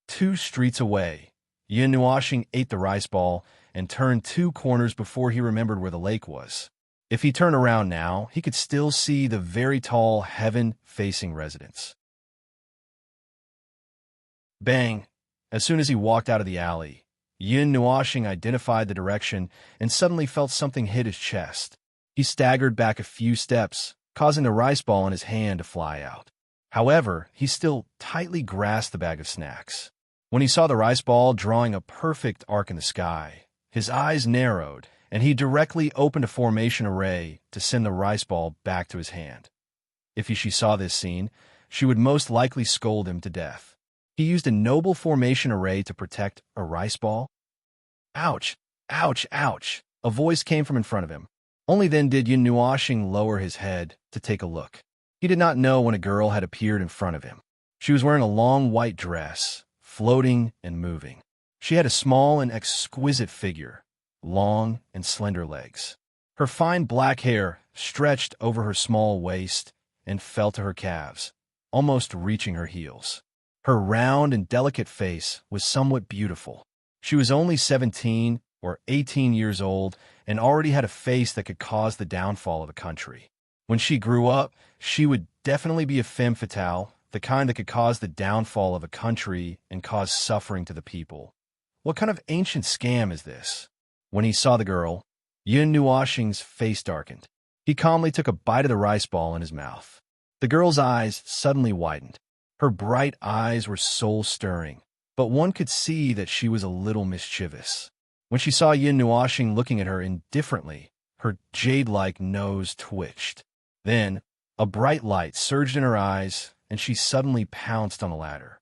2 streets away, Yin Nuoxing ate the rice ball and turned 2 corners before he remembered where the lake was. If he turned around now, he could still see the very tall, heaven-facing residence. Bang! As soon as he walked out of the alley, Yin Nuoxing identified the direction and suddenly felt something hit his chest. He staggered back a few steps, causing the rice ball in his hand to fly out. However, he still tightly grasped the bag of snacks. When he saw the rice ball drawing a perfect arc in the sky, his eyes narrowed, and he directly opened a formation array to send the rice ball back to his hand. If she saw this scene, she would most likely scold him to death. He used a noble formation array to protect a rice ball. Ouch! Ouch! Ouch! A voice came from in front of him. Only then did Yin Nuoxing lower his head to take a look. He did not know when a girl had appeared in front of him. She was wearing a long white dress, floating and moving. She had a small and exquisite figure, long and slender legs. Her fine black hair stretched over her small waist and fell to her calves, almost reaching her heels. Her round and delicate face was somewhat beautiful. She was only 17 or 18 years old and already had a face that could cause the downfall of a country. When she grew up, she would definitely be a femme fatale the kind that could cause the downfall of a country and cause suffering to the people. What kind of ancient scam is this? When he saw the girl, Yun Nuoxing's face darkened. He calmly took a bite of the rice ball in his mouth. The girl's eyes suddenly widened. Her bright eyes were soul-stirring, but one could see that she was a little mischievous. When she saw Yun Nuoxing looking at her indifferently, her jade-like nose twitched. Then, a bright light surged in her eyes, and she suddenly pounced on the ladder.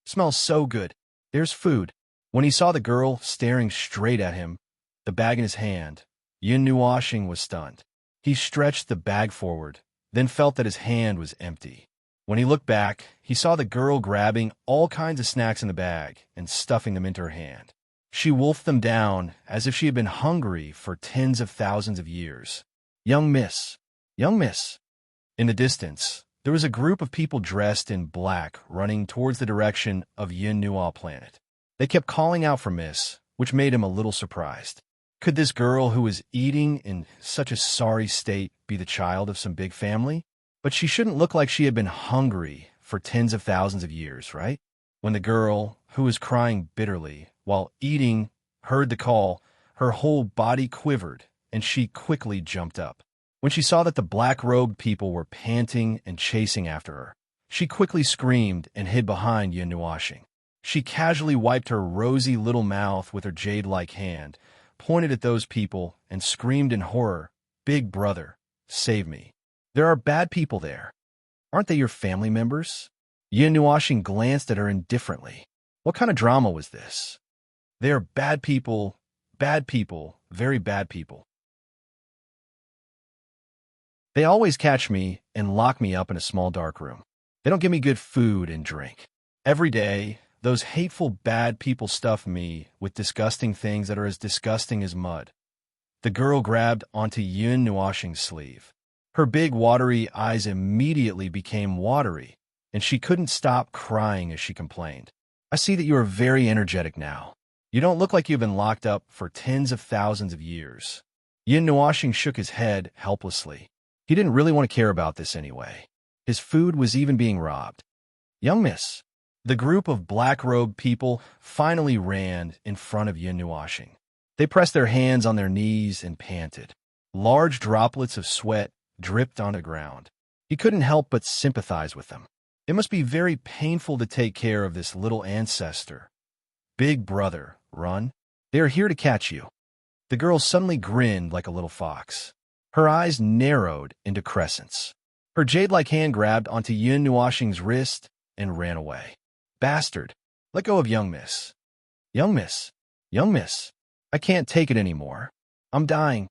"Smells so good. There's food." When he saw the girl staring straight at him, the bag in his hand, Yun Nuoxing was stunned. He stretched the bag forward, then felt that his hand was empty. When he looked back, he saw the girl grabbing all kinds of snacks in the bag and stuffing them into her hand. She wolfed them down as if she had been hungry for tens of thousands of years. "Young miss, young miss." In the distance, there was a group of people dressed in black running towards the direction of Yun Nuo planet. They kept calling out for Miss, which made him a little surprised. Could this girl who was eating in such a sorry state be the child of some big family? But she shouldn't look like she had been hungry for tens of thousands of years, right? When the girl, who was crying bitterly while eating, heard the call, her whole body quivered, and she quickly jumped up. When she saw that the black-robed people were panting and chasing after her, she quickly screamed and hid behind Yun Nuoxing. She casually wiped her rosy little mouth with her jade-like hand, pointed at those people, and screamed in horror, "Big brother, save me. There are bad people there. Aren't they your family members?" Yun Nuoxing glanced at her indifferently. What kind of drama was this? "They are bad people, very bad people. They always catch me and lock me up in a small dark room. They don't give me good food and drink. Every day, those hateful bad people stuff me with disgusting things that are as disgusting as mud." The girl grabbed onto Yun Nuoxing's sleeve. Her big watery eyes immediately became watery, and she couldn't stop crying as she complained. "I see that you are very energetic now. You don't look like you've been locked up for tens of thousands of years." Yun Nuoxing shook his head helplessly. He didn't really want to care about this anyway. His food was even being robbed. "Young miss." The group of black-robed people finally ran in front of Yun Nuoxing. They pressed their hands on their knees and panted. Large droplets of sweat dripped on the ground. He couldn't help but sympathize with them. It must be very painful to take care of this little ancestor. "Big brother, run. They are here to catch you." The girl suddenly grinned like a little fox. Her eyes narrowed into crescents. Her jade-like hand grabbed onto Yun Nuoxing's wrist and ran away. "Bastard, let go of young miss. Young miss, young miss. I can't take it anymore. I'm dying."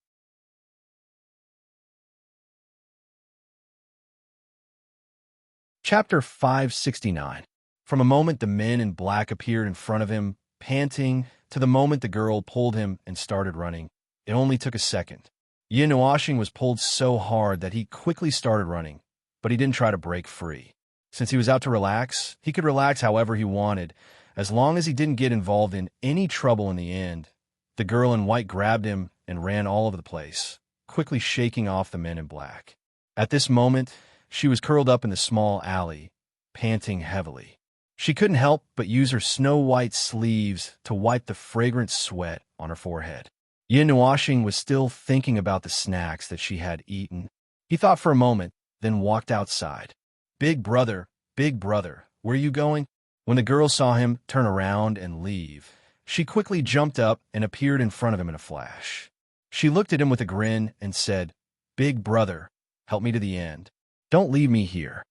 Chapter 569. From a moment the men in black appeared in front of him, panting, to the moment the girl pulled him and started running, it only took a second. Yun Nuoxing was pulled so hard that he quickly started running, but he didn't try to break free. Since he was out to relax, he could relax however he wanted, as long as he didn't get involved in any trouble in the end. The girl in white grabbed him and ran all over the place, quickly shaking off the men in black. At this moment, she was curled up in the small alley, panting heavily. She couldn't help but use her snow-white sleeves to wipe the fragrant sweat on her forehead. Yun Nuoxing was still thinking about the snacks that she had eaten. He thought for a moment, then walked outside. Big brother, where are you going?" When the girl saw him turn around and leave, she quickly jumped up and appeared in front of him in a flash. She looked at him with a grin and said, "Big brother, help me to the end. Don't leave me here.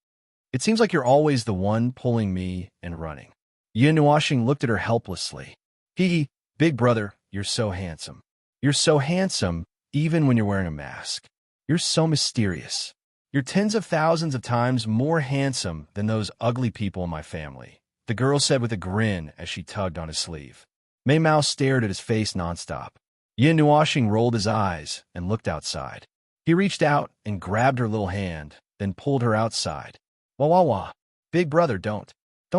It seems like you're always the one pulling me and running." Yun Nuoxing looked at her helplessly. Big brother, you're so handsome. You're so handsome even when you're wearing a mask. You're so mysterious. You're tens of thousands of times more handsome than those ugly people in my family," the girl said with a grin as she tugged on his sleeve. Mei Mao stared at his face nonstop. Yun Nuoxing rolled his eyes and looked outside. He reached out and grabbed her little hand, then pulled her outside. "Wah wah wah. Big brother, don't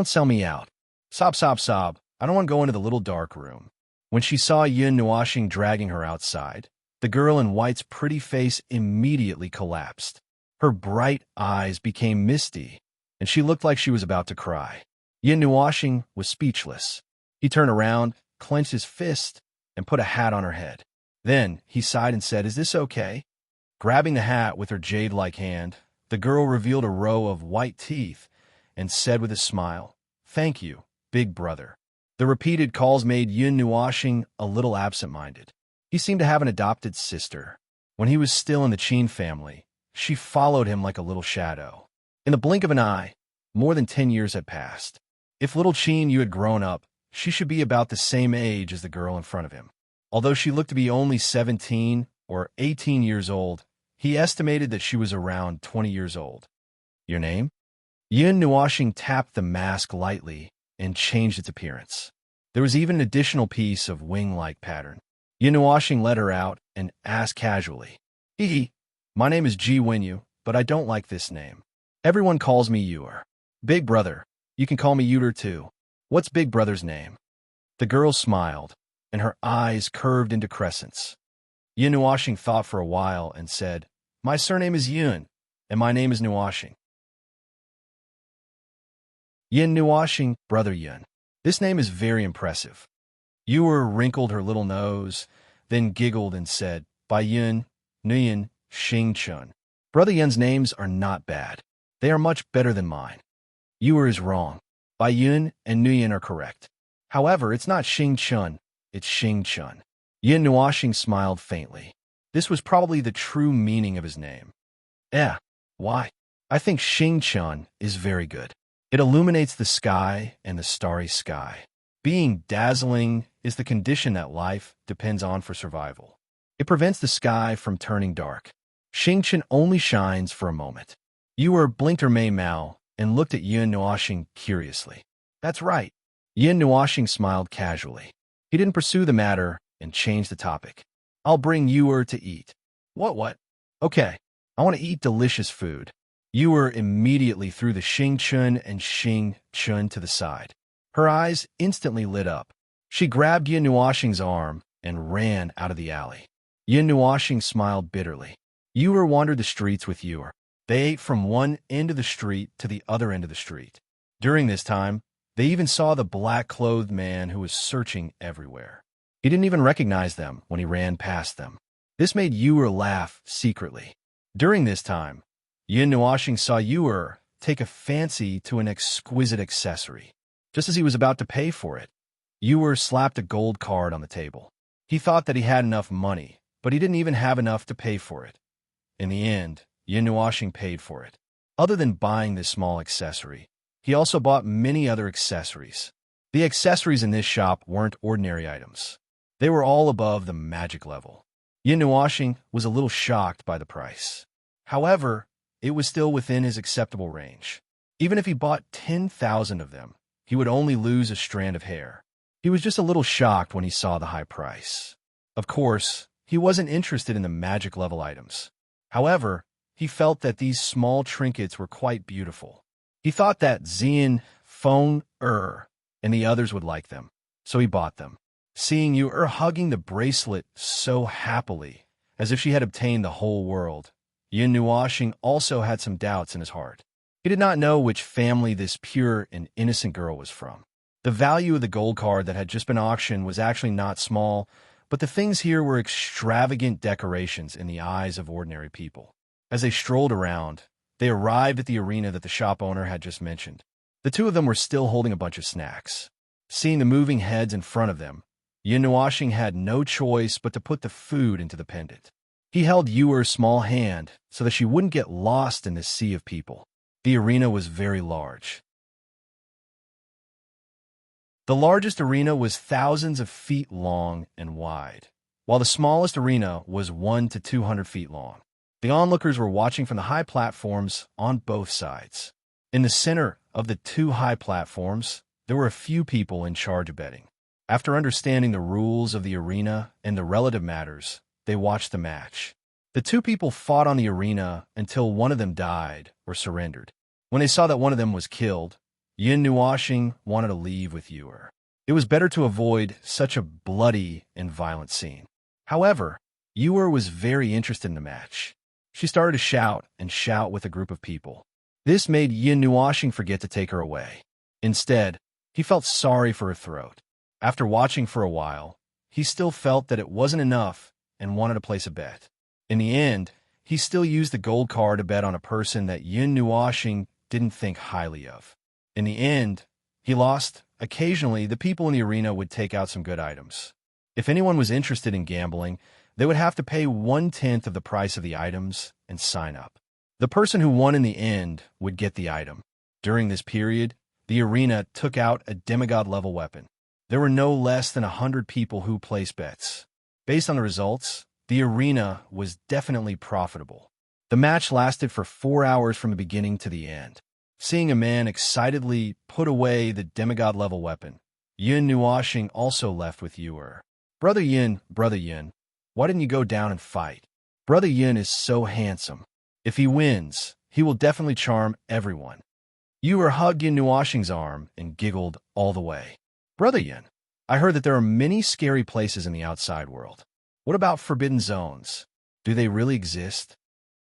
sell me out. Sob sob sob. I don't want to go into the little dark room." When she saw Yun Nuoxing dragging her outside, the girl in white's pretty face immediately collapsed. Her bright eyes became misty, and she looked like she was about to cry. Yin Nuoxing was speechless. He turned around, clenched his fist, and put a hat on her head. Then he sighed and said, "Is this okay?" Grabbing the hat with her jade-like hand, the girl revealed a row of white teeth and said with a smile, "Thank you, big brother." The repeated calls made Yin Nuoxing a little absent-minded. He seemed to have an adopted sister. When he was still in the Qin family, she followed him like a little shadow. In the blink of an eye, more than 10 years had passed. If little Qin Yu had grown up, she should be about the same age as the girl in front of him. Although she looked to be only 17 or 18 years old, he estimated that she was around 20 years old. "Your name?" Yin Nuoxing tapped the mask lightly and changed its appearance. There was even an additional piece of wing-like pattern. Yin Nuoxing let her out and asked casually, "Hee, my name is Ji Wenyu, but I don't like this name. Everyone calls me Yuer." "Big brother, you can call me Yuer too. What's big brother's name?" The girl smiled, and her eyes curved into crescents. Yin Nuoxing thought for a while and said, "My surname is Yun, and my name is Nuoxing." Yin Nuoxing, brother Yun. This name is very impressive. Yuer wrinkled her little nose, then giggled and said, "By Yun, Nguyen, Xing Chun. Brother Yun's names are not bad. They are much better than mine." Yuer is wrong. By Yun and Nguyen are correct. However, it's not Xing Chun, it's Xing Chun. Yin Nuoxing smiled faintly. This was probably the true meaning of his name. Why? I think Xing Chun is very good. It illuminates the sky and the starry sky. Being dazzling is the condition that life depends on for survival. It prevents the sky from turning dark. Xing Chun only shines for a moment. Yuer blinked her Mei Mao and looked at Yin Nuoxing curiously. "That's right." Yin Nuoxing smiled casually. He didn't pursue the matter and changed the topic. "I'll bring Yuer to eat." What? "Okay, I want to eat delicious food." Yuer immediately threw the Xing Chun and Xing Chun to the side. Her eyes instantly lit up. She grabbed Yin Nuoxing's arm and ran out of the alley. Yin Nuoxing smiled bitterly. Yuer wandered the streets with Yuer. They ate from one end of the street to the other end of the street. During this time, they even saw the black-clothed man who was searching everywhere. He didn't even recognize them when he ran past them. This made Yuer laugh secretly. During this time, Yin Nuoxing saw Yuer take a fancy to an exquisite accessory. Just as he was about to pay for it, Yuer slapped a gold card on the table. He thought that he had enough money, but he didn't even have enough to pay for it. In the end, Yin Nuoxing paid for it. Other than buying this small accessory, he also bought many other accessories. The accessories in this shop weren't ordinary items. They were all above the magic level. Yin Nuoxing was a little shocked by the price. However, it was still within his acceptable range. Even if he bought 10,000 of them, he would only lose a strand of hair. He was just a little shocked when he saw the high price. Of course, he wasn't interested in the magic level items. However, he felt that these small trinkets were quite beautiful. He thought that Xian, Feng, and the others would like them, so he bought them. Seeing Yuer hugging the bracelet so happily, as if she had obtained the whole world, Yin Nuoxing also had some doubts in his heart. He did not know which family this pure and innocent girl was from. The value of the gold card that had just been auctioned was actually not small, but the things here were extravagant decorations in the eyes of ordinary people. As they strolled around, they arrived at the arena that the shop owner had just mentioned. The two of them were still holding a bunch of snacks. Seeing the moving heads in front of them, Yin Nuoxing had no choice but to put the food into the pendant. He held Yuer's small hand so that she wouldn't get lost in this sea of people. The arena was very large. The largest arena was thousands of feet long and wide, while the smallest arena was 100 to 200 feet long. The onlookers were watching from the high platforms on both sides. In the center of the two high platforms, there were a few people in charge of betting. After understanding the rules of the arena and the relative matters, they watched the match. The two people fought on the arena until one of them died or surrendered. When they saw that one of them was killed, Yin Nuoxing wanted to leave with Yuer. It was better to avoid such a bloody and violent scene. However, Yuer was very interested in the match. She started to shout and shout with a group of people. This made Yin Nuashing forget to take her away. Instead, he felt sorry for her throat. After watching for a while, he still felt that it wasn't enough and wanted to place a bet. In the end, he still used the gold card to bet on a person that Yin Nuashing didn't think highly of. In the end, he lost. Occasionally, the people in the arena would take out some good items. If anyone was interested in gambling, they would have to pay 1/10 of the price of the items and sign up. The person who won in the end would get the item. During this period, the arena took out a demigod-level weapon. There were no less than 100 people who placed bets. Based on the results, the arena was definitely profitable. The match lasted for 4 hours from the beginning to the end. Seeing a man excitedly put away the demigod-level weapon, Yin Nuashing also left with Yuer. Brother Yin, why didn't you go down and fight? Brother Yin is so handsome. If he wins, he will definitely charm everyone. Yuer hugged Yin Nuashing's arm and giggled all the way. Brother Yin, I heard that there are many scary places in the outside world. What about forbidden zones? Do they really exist?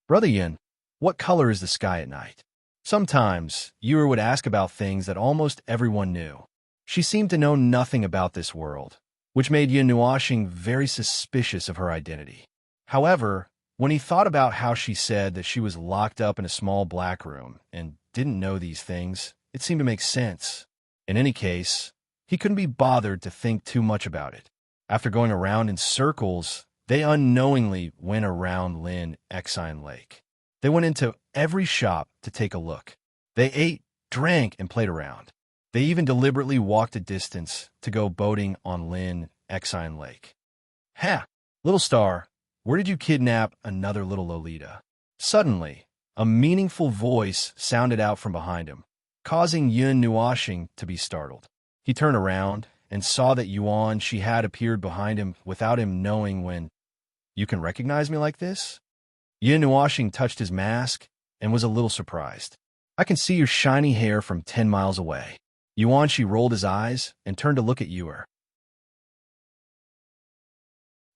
Brother Yin, what color is the sky at night? Sometimes, Yuer would ask about things that almost everyone knew. She seemed to know nothing about this world, which made Yin Nuashing very suspicious of her identity. However, when he thought about how she said that she was locked up in a small black room and didn't know these things, it seemed to make sense. In any case, he couldn't be bothered to think too much about it. After going around in circles, they unknowingly went around Lin Exine Lake. They went into every shop to take a look. They ate, drank, and played around. They even deliberately walked a distance to go boating on Lin Exine Lake. Ha! Little star, where did you kidnap another little Lolita? Suddenly, a meaningful voice sounded out from behind him, causing Yin Nuashing to be startled. He turned around and saw that Yuan she had appeared behind him without him knowing when. You can recognize me like this? Yin Nuashing touched his mask and was a little surprised. I can see your shiny hair from 10 miles away. Yuan she rolled his eyes and turned to look at Yuer.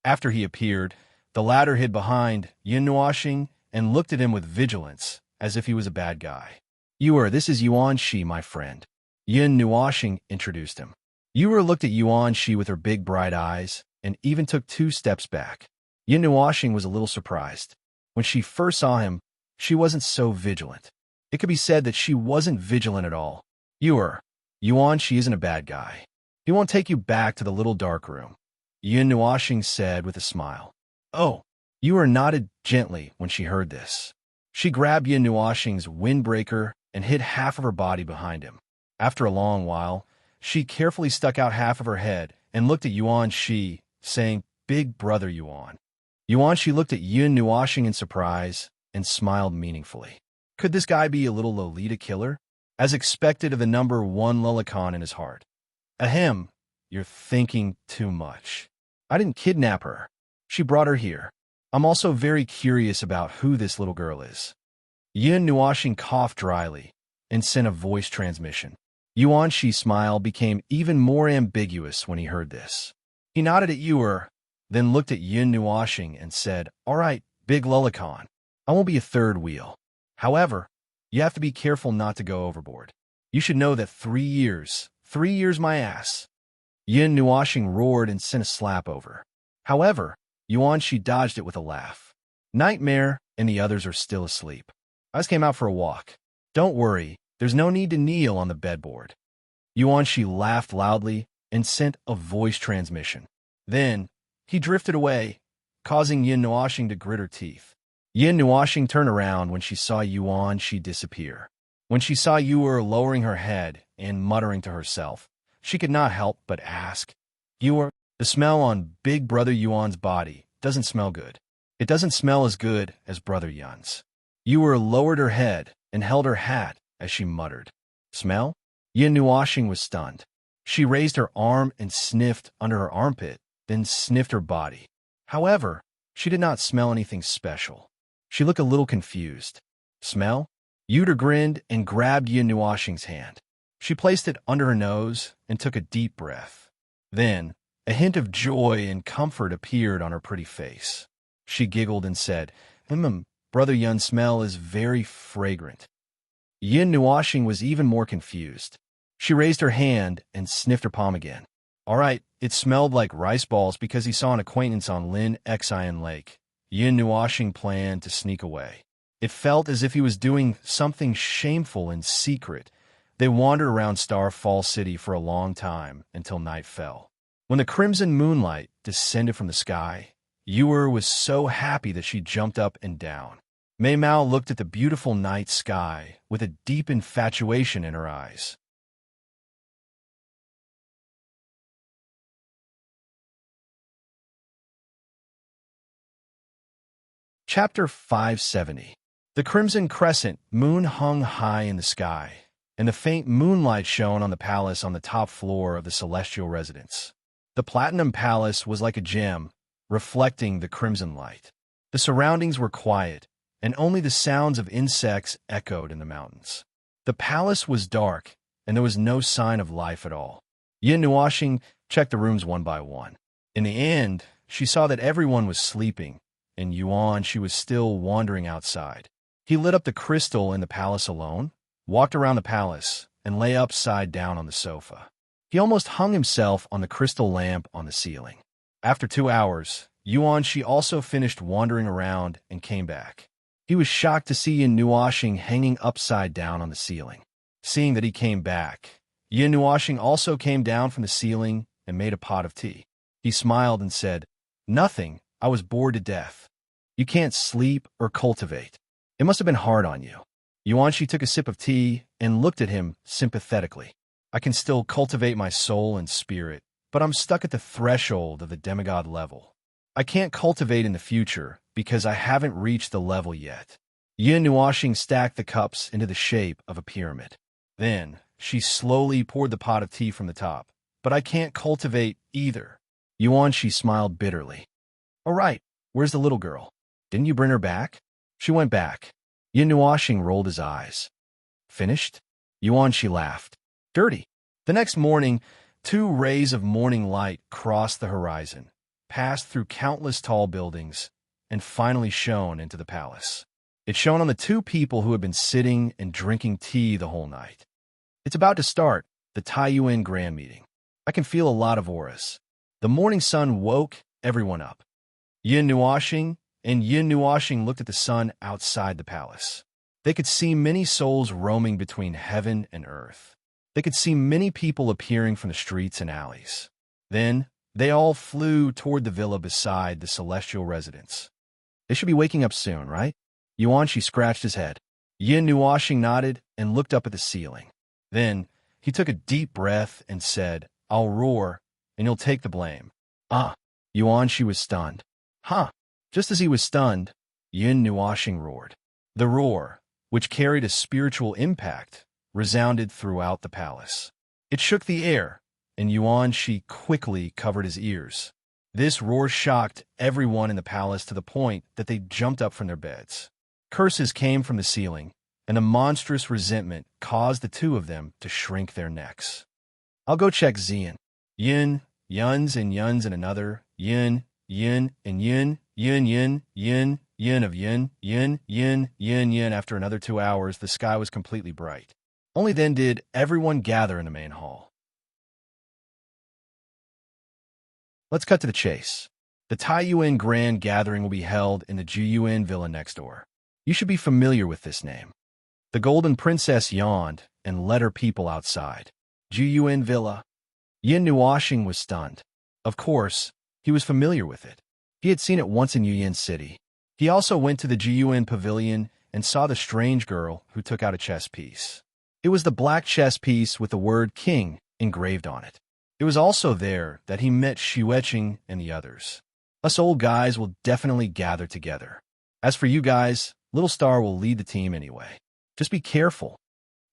After he appeared, the latter hid behind Yin Nuashing and looked at him with vigilance, as if he was a bad guy. Yuer, this is Yuan Shi, my friend. Yin Nuashing introduced him. Yuer looked at Yuan Shi with her big bright eyes and even took 2 steps back. Yin Nuashing was a little surprised. When she first saw him, she wasn't so vigilant. It could be said that she wasn't vigilant at all. Yuan Shi isn't a bad guy. He won't take you back to the little dark room, Yin Nuashing said with a smile. Oh, Yuer nodded gently when she heard this. She grabbed Yin Nuashing's windbreaker and hid half of her body behind him. After a long while, she carefully stuck out half of her head and looked at Yuan Shi, saying, Big brother Yuan. Yuan Shi looked at Yin Nuashing in surprise and smiled meaningfully. Could this guy be a little Lolita killer? As expected of the number 1 Lulicon in his heart. Ahem, you're thinking too much. I didn't kidnap her. She brought her here. I'm also very curious about who this little girl is. Yin Nuashing coughed dryly and sent a voice transmission. Yuan Shi's smile became even more ambiguous when he heard this. He nodded at Yuer, then looked at Yin Nuashing and said, All right, big Lulicon. I won't be a third wheel. However, you have to be careful not to go overboard. You should know that 3 years my ass. Yin Nuashing roared and sent a slap over. However, Yuan Shi dodged it with a laugh. Nightmare and the others are still asleep. I just came out for a walk. Don't worry, there's no need to kneel on the bedboard. Yuan Shi laughed loudly and sent a voice transmission. Then, he drifted away, causing Yin Nuashing to grit her teeth. Yin Nuashing turned around when she saw Yuan Shi disappear. When she saw Yuer lowering her head and muttering to herself, she could not help but ask, Yuer, the smell on Big Brother Yuan's body doesn't smell good. It doesn't smell as good as Brother Yun's. Yuer lowered her head and held her hat as she muttered. Smell? Yin Nuashing was stunned. She raised her arm and sniffed under her armpit, then sniffed her body. However, she did not smell anything special. She looked a little confused. Smell? Yuer grinned and grabbed Yin Nuashing's hand. She placed it under her nose and took a deep breath. Then, a hint of joy and comfort appeared on her pretty face. She giggled and said, Brother Yun's smell is very fragrant. Yin Nuashing was even more confused. She raised her hand and sniffed her palm again. All right, it smelled like rice balls because he saw an acquaintance on Lin Xian Lake. Yin Nuashing planned to sneak away. It felt as if he was doing something shameful in secret. They wandered around Starfall City for a long time until night fell. When the crimson moonlight descended from the sky, Yuer was so happy that she jumped up and down. Mei Mao looked at the beautiful night sky with a deep infatuation in her eyes. Chapter 570. The crimson crescent moon hung high in the sky, and the faint moonlight shone on the palace on the top floor of the celestial residence. The platinum palace was like a gem, reflecting the crimson light. The surroundings were quiet, and only the sounds of insects echoed in the mountains. The palace was dark, and there was no sign of life at all. Yin Nuashing checked the rooms one by one. In the end, she saw that everyone was sleeping, and Yuan, she was still wandering outside. He lit up the crystal in the palace alone, walked around the palace, and lay upside down on the sofa. He almost hung himself on the crystal lamp on the ceiling. After 2 hours, Yuan, she also finished wandering around and came back. He was shocked to see Yin Nuashing hanging upside down on the ceiling. Seeing that he came back, Yin Nuashing also came down from the ceiling and made a pot of tea. He smiled and said, "Nothing, I was bored to death. You can't sleep or cultivate. It must have been hard on you." Yuanshi took a sip of tea and looked at him sympathetically. "I can still cultivate my soul and spirit, but I'm stuck at the threshold of the demigod level. I can't cultivate in the future because I haven't reached the level yet." Yin Nuashing stacked the cups into the shape of a pyramid. Then, she slowly poured the pot of tea from the top. "But I can't cultivate either." Yuanshi smiled bitterly. "All right, where's the little girl? Didn't you bring her back?" "She went back." Yin Nuashing rolled his eyes. "Finished?" Yuanshi laughed. "Dirty." The next morning, 2 rays of morning light crossed the horizon, passed through countless tall buildings, and finally shone into the palace. It shone on the 2 people who had been sitting and drinking tea the whole night. It's about to start, the Taiyuan Grand Meeting. I can feel a lot of auras. The morning sun woke everyone up. Yin Nuashing looked at the sun outside the palace. They could see many souls roaming between heaven and earth. They could see many people appearing from the streets and alleys. Then, they all flew toward the villa beside the celestial residence. They should be waking up soon, right? Yuanshi scratched his head. Yin Nuashing nodded and looked up at the ceiling. Then, he took a deep breath and said, "I'll roar, and you'll take the blame." "Ah." Yuanshi was stunned. "Huh." Just as he was stunned, Yin Nuashing roared. The roar, which carried a spiritual impact, resounded throughout the palace. It shook the air, and Yuanshi quickly covered his ears. This roar shocked everyone in the palace to the point that they jumped up from their beds. Curses came from the ceiling, and a monstrous resentment caused the 2 of them to shrink their necks. "I'll go check Xian." Yin, yuns and another, yin, yin, and yin, yin, yin, yin, yin of yin, yin, yin, yin, yin. After another 2 hours, the sky was completely bright. Only then did everyone gather in the main hall. Let's cut to the chase. The Taiyuan Grand Gathering will be held in the Jiyuan Villa next door. You should be familiar with this name. The Golden Princess yawned and led her people outside. Jiyuan Villa. Yin Nuashing was stunned. Of course, he was familiar with it. He had seen it once in Yuyan City. He also went to the Jiyuan Pavilion and saw the strange girl who took out a chess piece. It was the black chess piece with the word King engraved on it. It was also there that he met Xueqing and the others. Us old guys will definitely gather together. As for you guys, Little Star will lead the team anyway. Just be careful.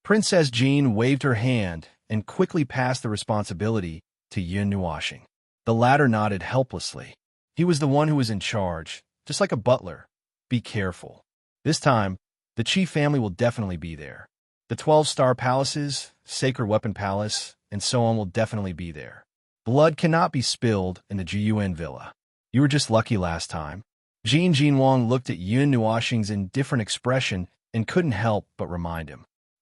Princess Jean waved her hand and quickly passed the responsibility to Yin Nuashing. The latter nodded helplessly. He was the one who was in charge, just like a butler. Be careful. This time, the Qi family will definitely be there. The 12-star palaces, Sacred Weapon Palace, and so on will definitely be there. Blood cannot be spilled in the Jiyuan Villa. You were just lucky last time. Jin Jinwang looked at Yin Nuashing's indifferent expression and couldn't help but remind him.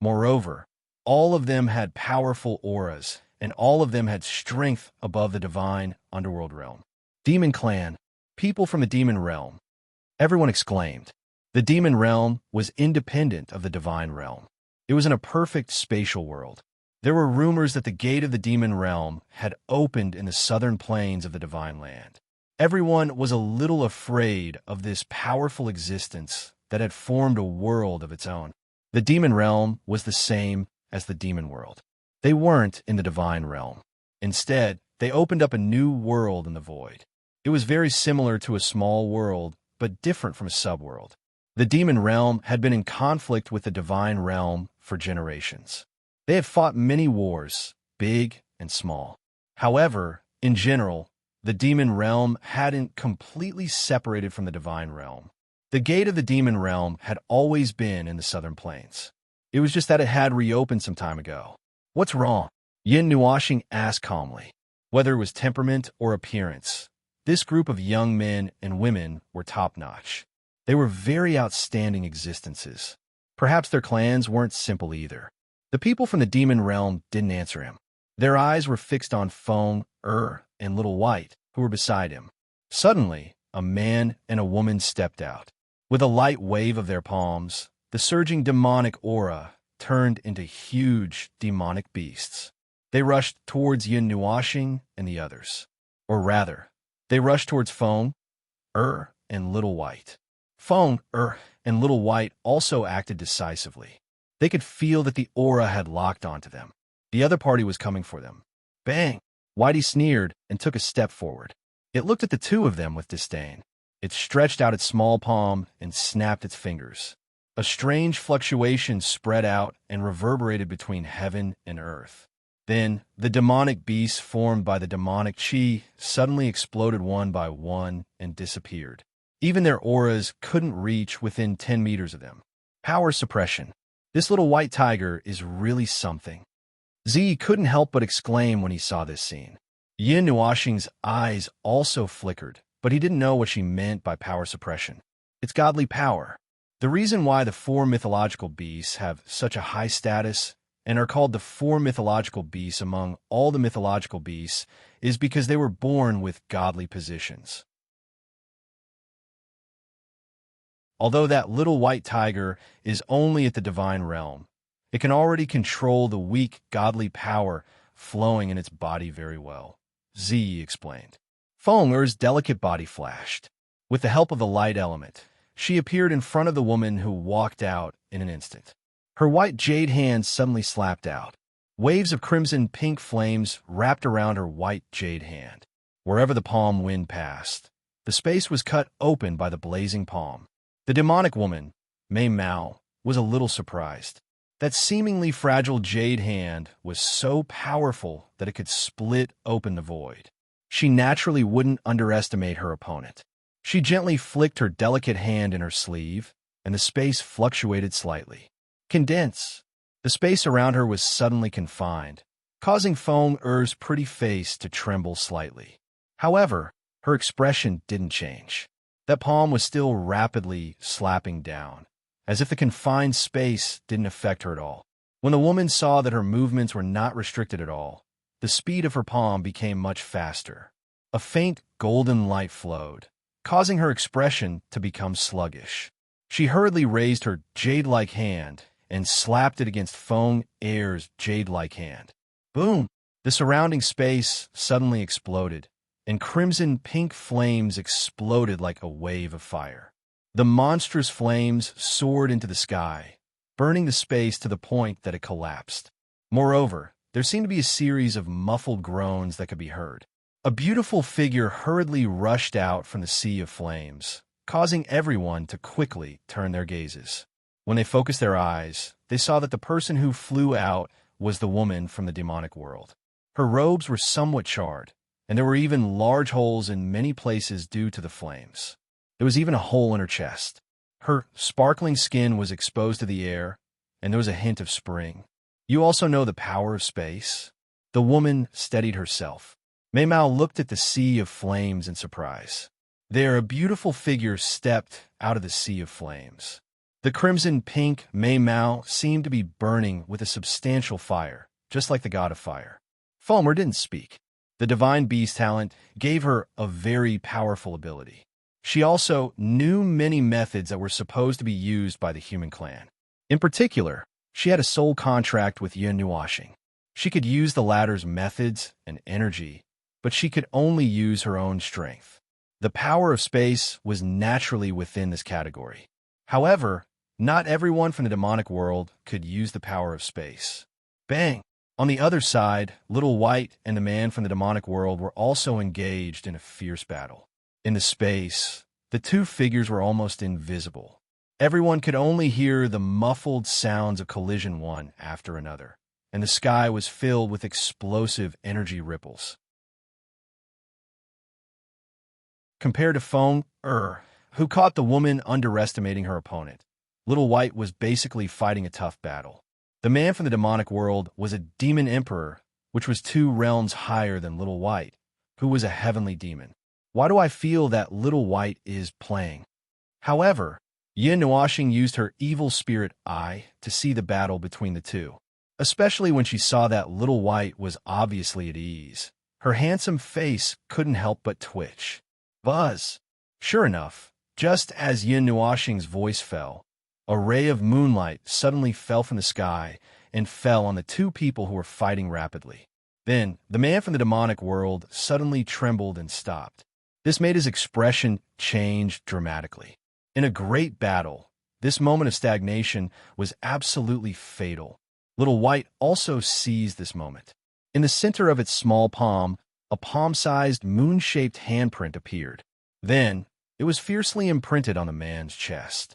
Moreover, all of them had powerful auras, and all of them had strength above the divine underworld realm. Demon clan, people from the demon realm. Everyone exclaimed. The demon realm was independent of the divine realm. It was in a perfect spatial world. There were rumors that the gate of the demon realm had opened in the southern plains of the divine land. Everyone was a little afraid of this powerful existence that had formed a world of its own. The demon realm was the same as the demon world. They weren't in the divine realm. Instead, they opened up a new world in the void. It was very similar to a small world, but different from a subworld. The demon realm had been in conflict with the divine realm for generations. They had fought many wars, big and small. However, in general, the demon realm hadn't completely separated from the divine realm. The gate of the demon realm had always been in the southern plains. It was just that it had reopened some time ago. What's wrong? Yin Nuashing asked calmly. Whether it was temperament or appearance, this group of young men and women were top-notch. They were very outstanding existences. Perhaps their clans weren't simple either. The people from the demon realm didn't answer him. Their eyes were fixed on Feng, and Little White, who were beside him. Suddenly, a man and a woman stepped out. With a light wave of their palms, the surging demonic aura turned into huge demonic beasts. They rushed towards Yin Nuashing and the others. Or rather, they rushed towards Feng, and Little White. Feng, and Little White also acted decisively. They could feel that the aura had locked onto them. The other party was coming for them. Bang! Whitey sneered and took a step forward. It looked at the two of them with disdain. It stretched out its small palm and snapped its fingers. A strange fluctuation spread out and reverberated between heaven and earth. Then, the demonic beasts formed by the demonic chi suddenly exploded one by one and disappeared. Even their auras couldn't reach within 10 meters of them. Power suppression. This little white tiger is really something. Z couldn't help but exclaim when he saw this scene. Yin Nuashing's eyes also flickered, but he didn't know what she meant by power suppression. It's godly power. The reason why the 4 mythological beasts have such a high status and are called the 4 mythological beasts among all the mythological beasts is because they were born with godly positions. Although that little white tiger is only at the divine realm, it can already control the weak godly power flowing in its body very well. Z explained. Feng'er's delicate body flashed. With the help of the light element, she appeared in front of the woman who walked out in an instant. Her white jade hand suddenly slapped out. Waves of crimson-pink flames wrapped around her white jade hand. Wherever the palm wind passed, the space was cut open by the blazing palm. The demonic woman, Mei Mao, was a little surprised. That seemingly fragile jade hand was so powerful that it could split open the void. She naturally wouldn't underestimate her opponent. She gently flicked her delicate hand in her sleeve, and the space fluctuated slightly. Condense. The space around her was suddenly confined, causing Feng'er's pretty face to tremble slightly. However, her expression didn't change. That palm was still rapidly slapping down, as if the confined space didn't affect her at all. When the woman saw that her movements were not restricted at all, the speed of her palm became much faster. A faint golden light flowed, causing her expression to become sluggish. She hurriedly raised her jade-like hand and slapped it against Feng'er's jade-like hand. Boom! The surrounding space suddenly exploded, and crimson-pink flames exploded like a wave of fire. The monstrous flames soared into the sky, burning the space to the point that it collapsed. Moreover, there seemed to be a series of muffled groans that could be heard. A beautiful figure hurriedly rushed out from the sea of flames, causing everyone to quickly turn their gazes. When they focused their eyes, they saw that the person who flew out was the woman from the demonic world. Her robes were somewhat charred, and there were even large holes in many places due to the flames. There was even a hole in her chest. Her sparkling skin was exposed to the air, and there was a hint of spring. You also know the power of space? The woman steadied herself. Mei Mao looked at the sea of flames in surprise. There, a beautiful figure stepped out of the sea of flames. The crimson-pink Mei Mao seemed to be burning with a substantial fire, just like the god of fire. Fulmer didn't speak. The divine beast talent gave her a very powerful ability. She also knew many methods that were supposed to be used by the human clan. In particular, she had a soul contract with Yin Nuashing. She could use the latter's methods and energy, but she could only use her own strength. The power of space was naturally within this category. However, not everyone from the demonic world could use the power of space. Bang! On the other side, Little White and the man from the demonic world were also engaged in a fierce battle. In the space, the two figures were almost invisible. Everyone could only hear the muffled sounds of collision one after another, and the sky was filled with explosive energy ripples. Compared to Fulmer, who caught the woman underestimating her opponent, Little White was basically fighting a tough battle. The man from the demonic world was a demon emperor, which was 2 realms higher than Little White, who was a heavenly demon. Why do I feel that Little White is playing? However, Yin Nuashing used her evil spirit eye to see the battle between the two, especially when she saw that Little White was obviously at ease. Her handsome face couldn't help but twitch. Buzz! Sure enough, just as Yin Nuashing's voice fell, a ray of moonlight suddenly fell from the sky and fell on the 2 people who were fighting rapidly. Then, the man from the demonic world suddenly trembled and stopped. This made his expression change dramatically. In a great battle, this moment of stagnation was absolutely fatal. Little White also seized this moment. In the center of its small palm, a palm-sized moon-shaped handprint appeared. Then, it was fiercely imprinted on the man's chest.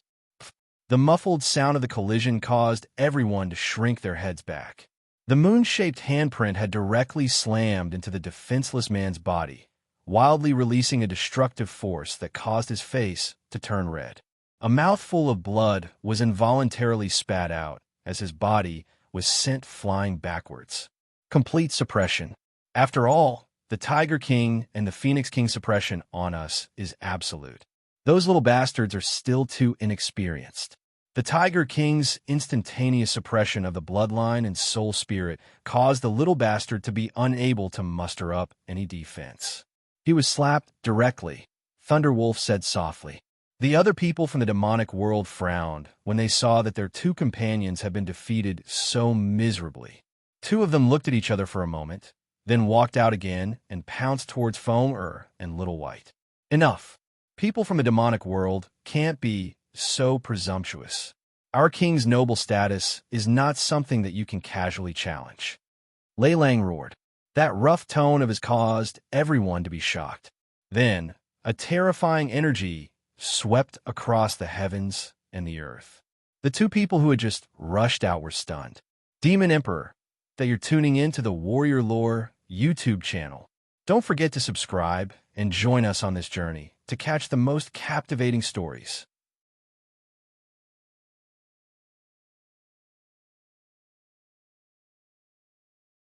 The muffled sound of the collision caused everyone to shrink their heads back. The moon-shaped handprint had directly slammed into the defenseless man's body, wildly releasing a destructive force that caused his face to turn red. A mouthful of blood was involuntarily spat out as his body was sent flying backwards. Complete suppression. After all, the Tiger King and the Phoenix King suppression on us is absolute. Those little bastards are still too inexperienced. The Tiger King's instantaneous suppression of the bloodline and soul spirit caused the little bastard to be unable to muster up any defense. He was slapped directly, Thunderwolf said softly. The other people from the demonic world frowned when they saw that their 2 companions had been defeated so miserably. 2 of them looked at each other for a moment, then walked out again and pounced towards Fulmer and Little White. Enough. People from the demonic world can't be so presumptuous. Our king's noble status is not something that you can casually challenge. Lei Lang roared. That rough tone of his caused everyone to be shocked. Then, a terrifying energy swept across the heavens and the earth. The 2 people who had just rushed out were stunned. Demon Emperor, that you're tuning in to the Warrior Lore YouTube channel. Don't forget to subscribe and join us on this journey to catch the most captivating stories.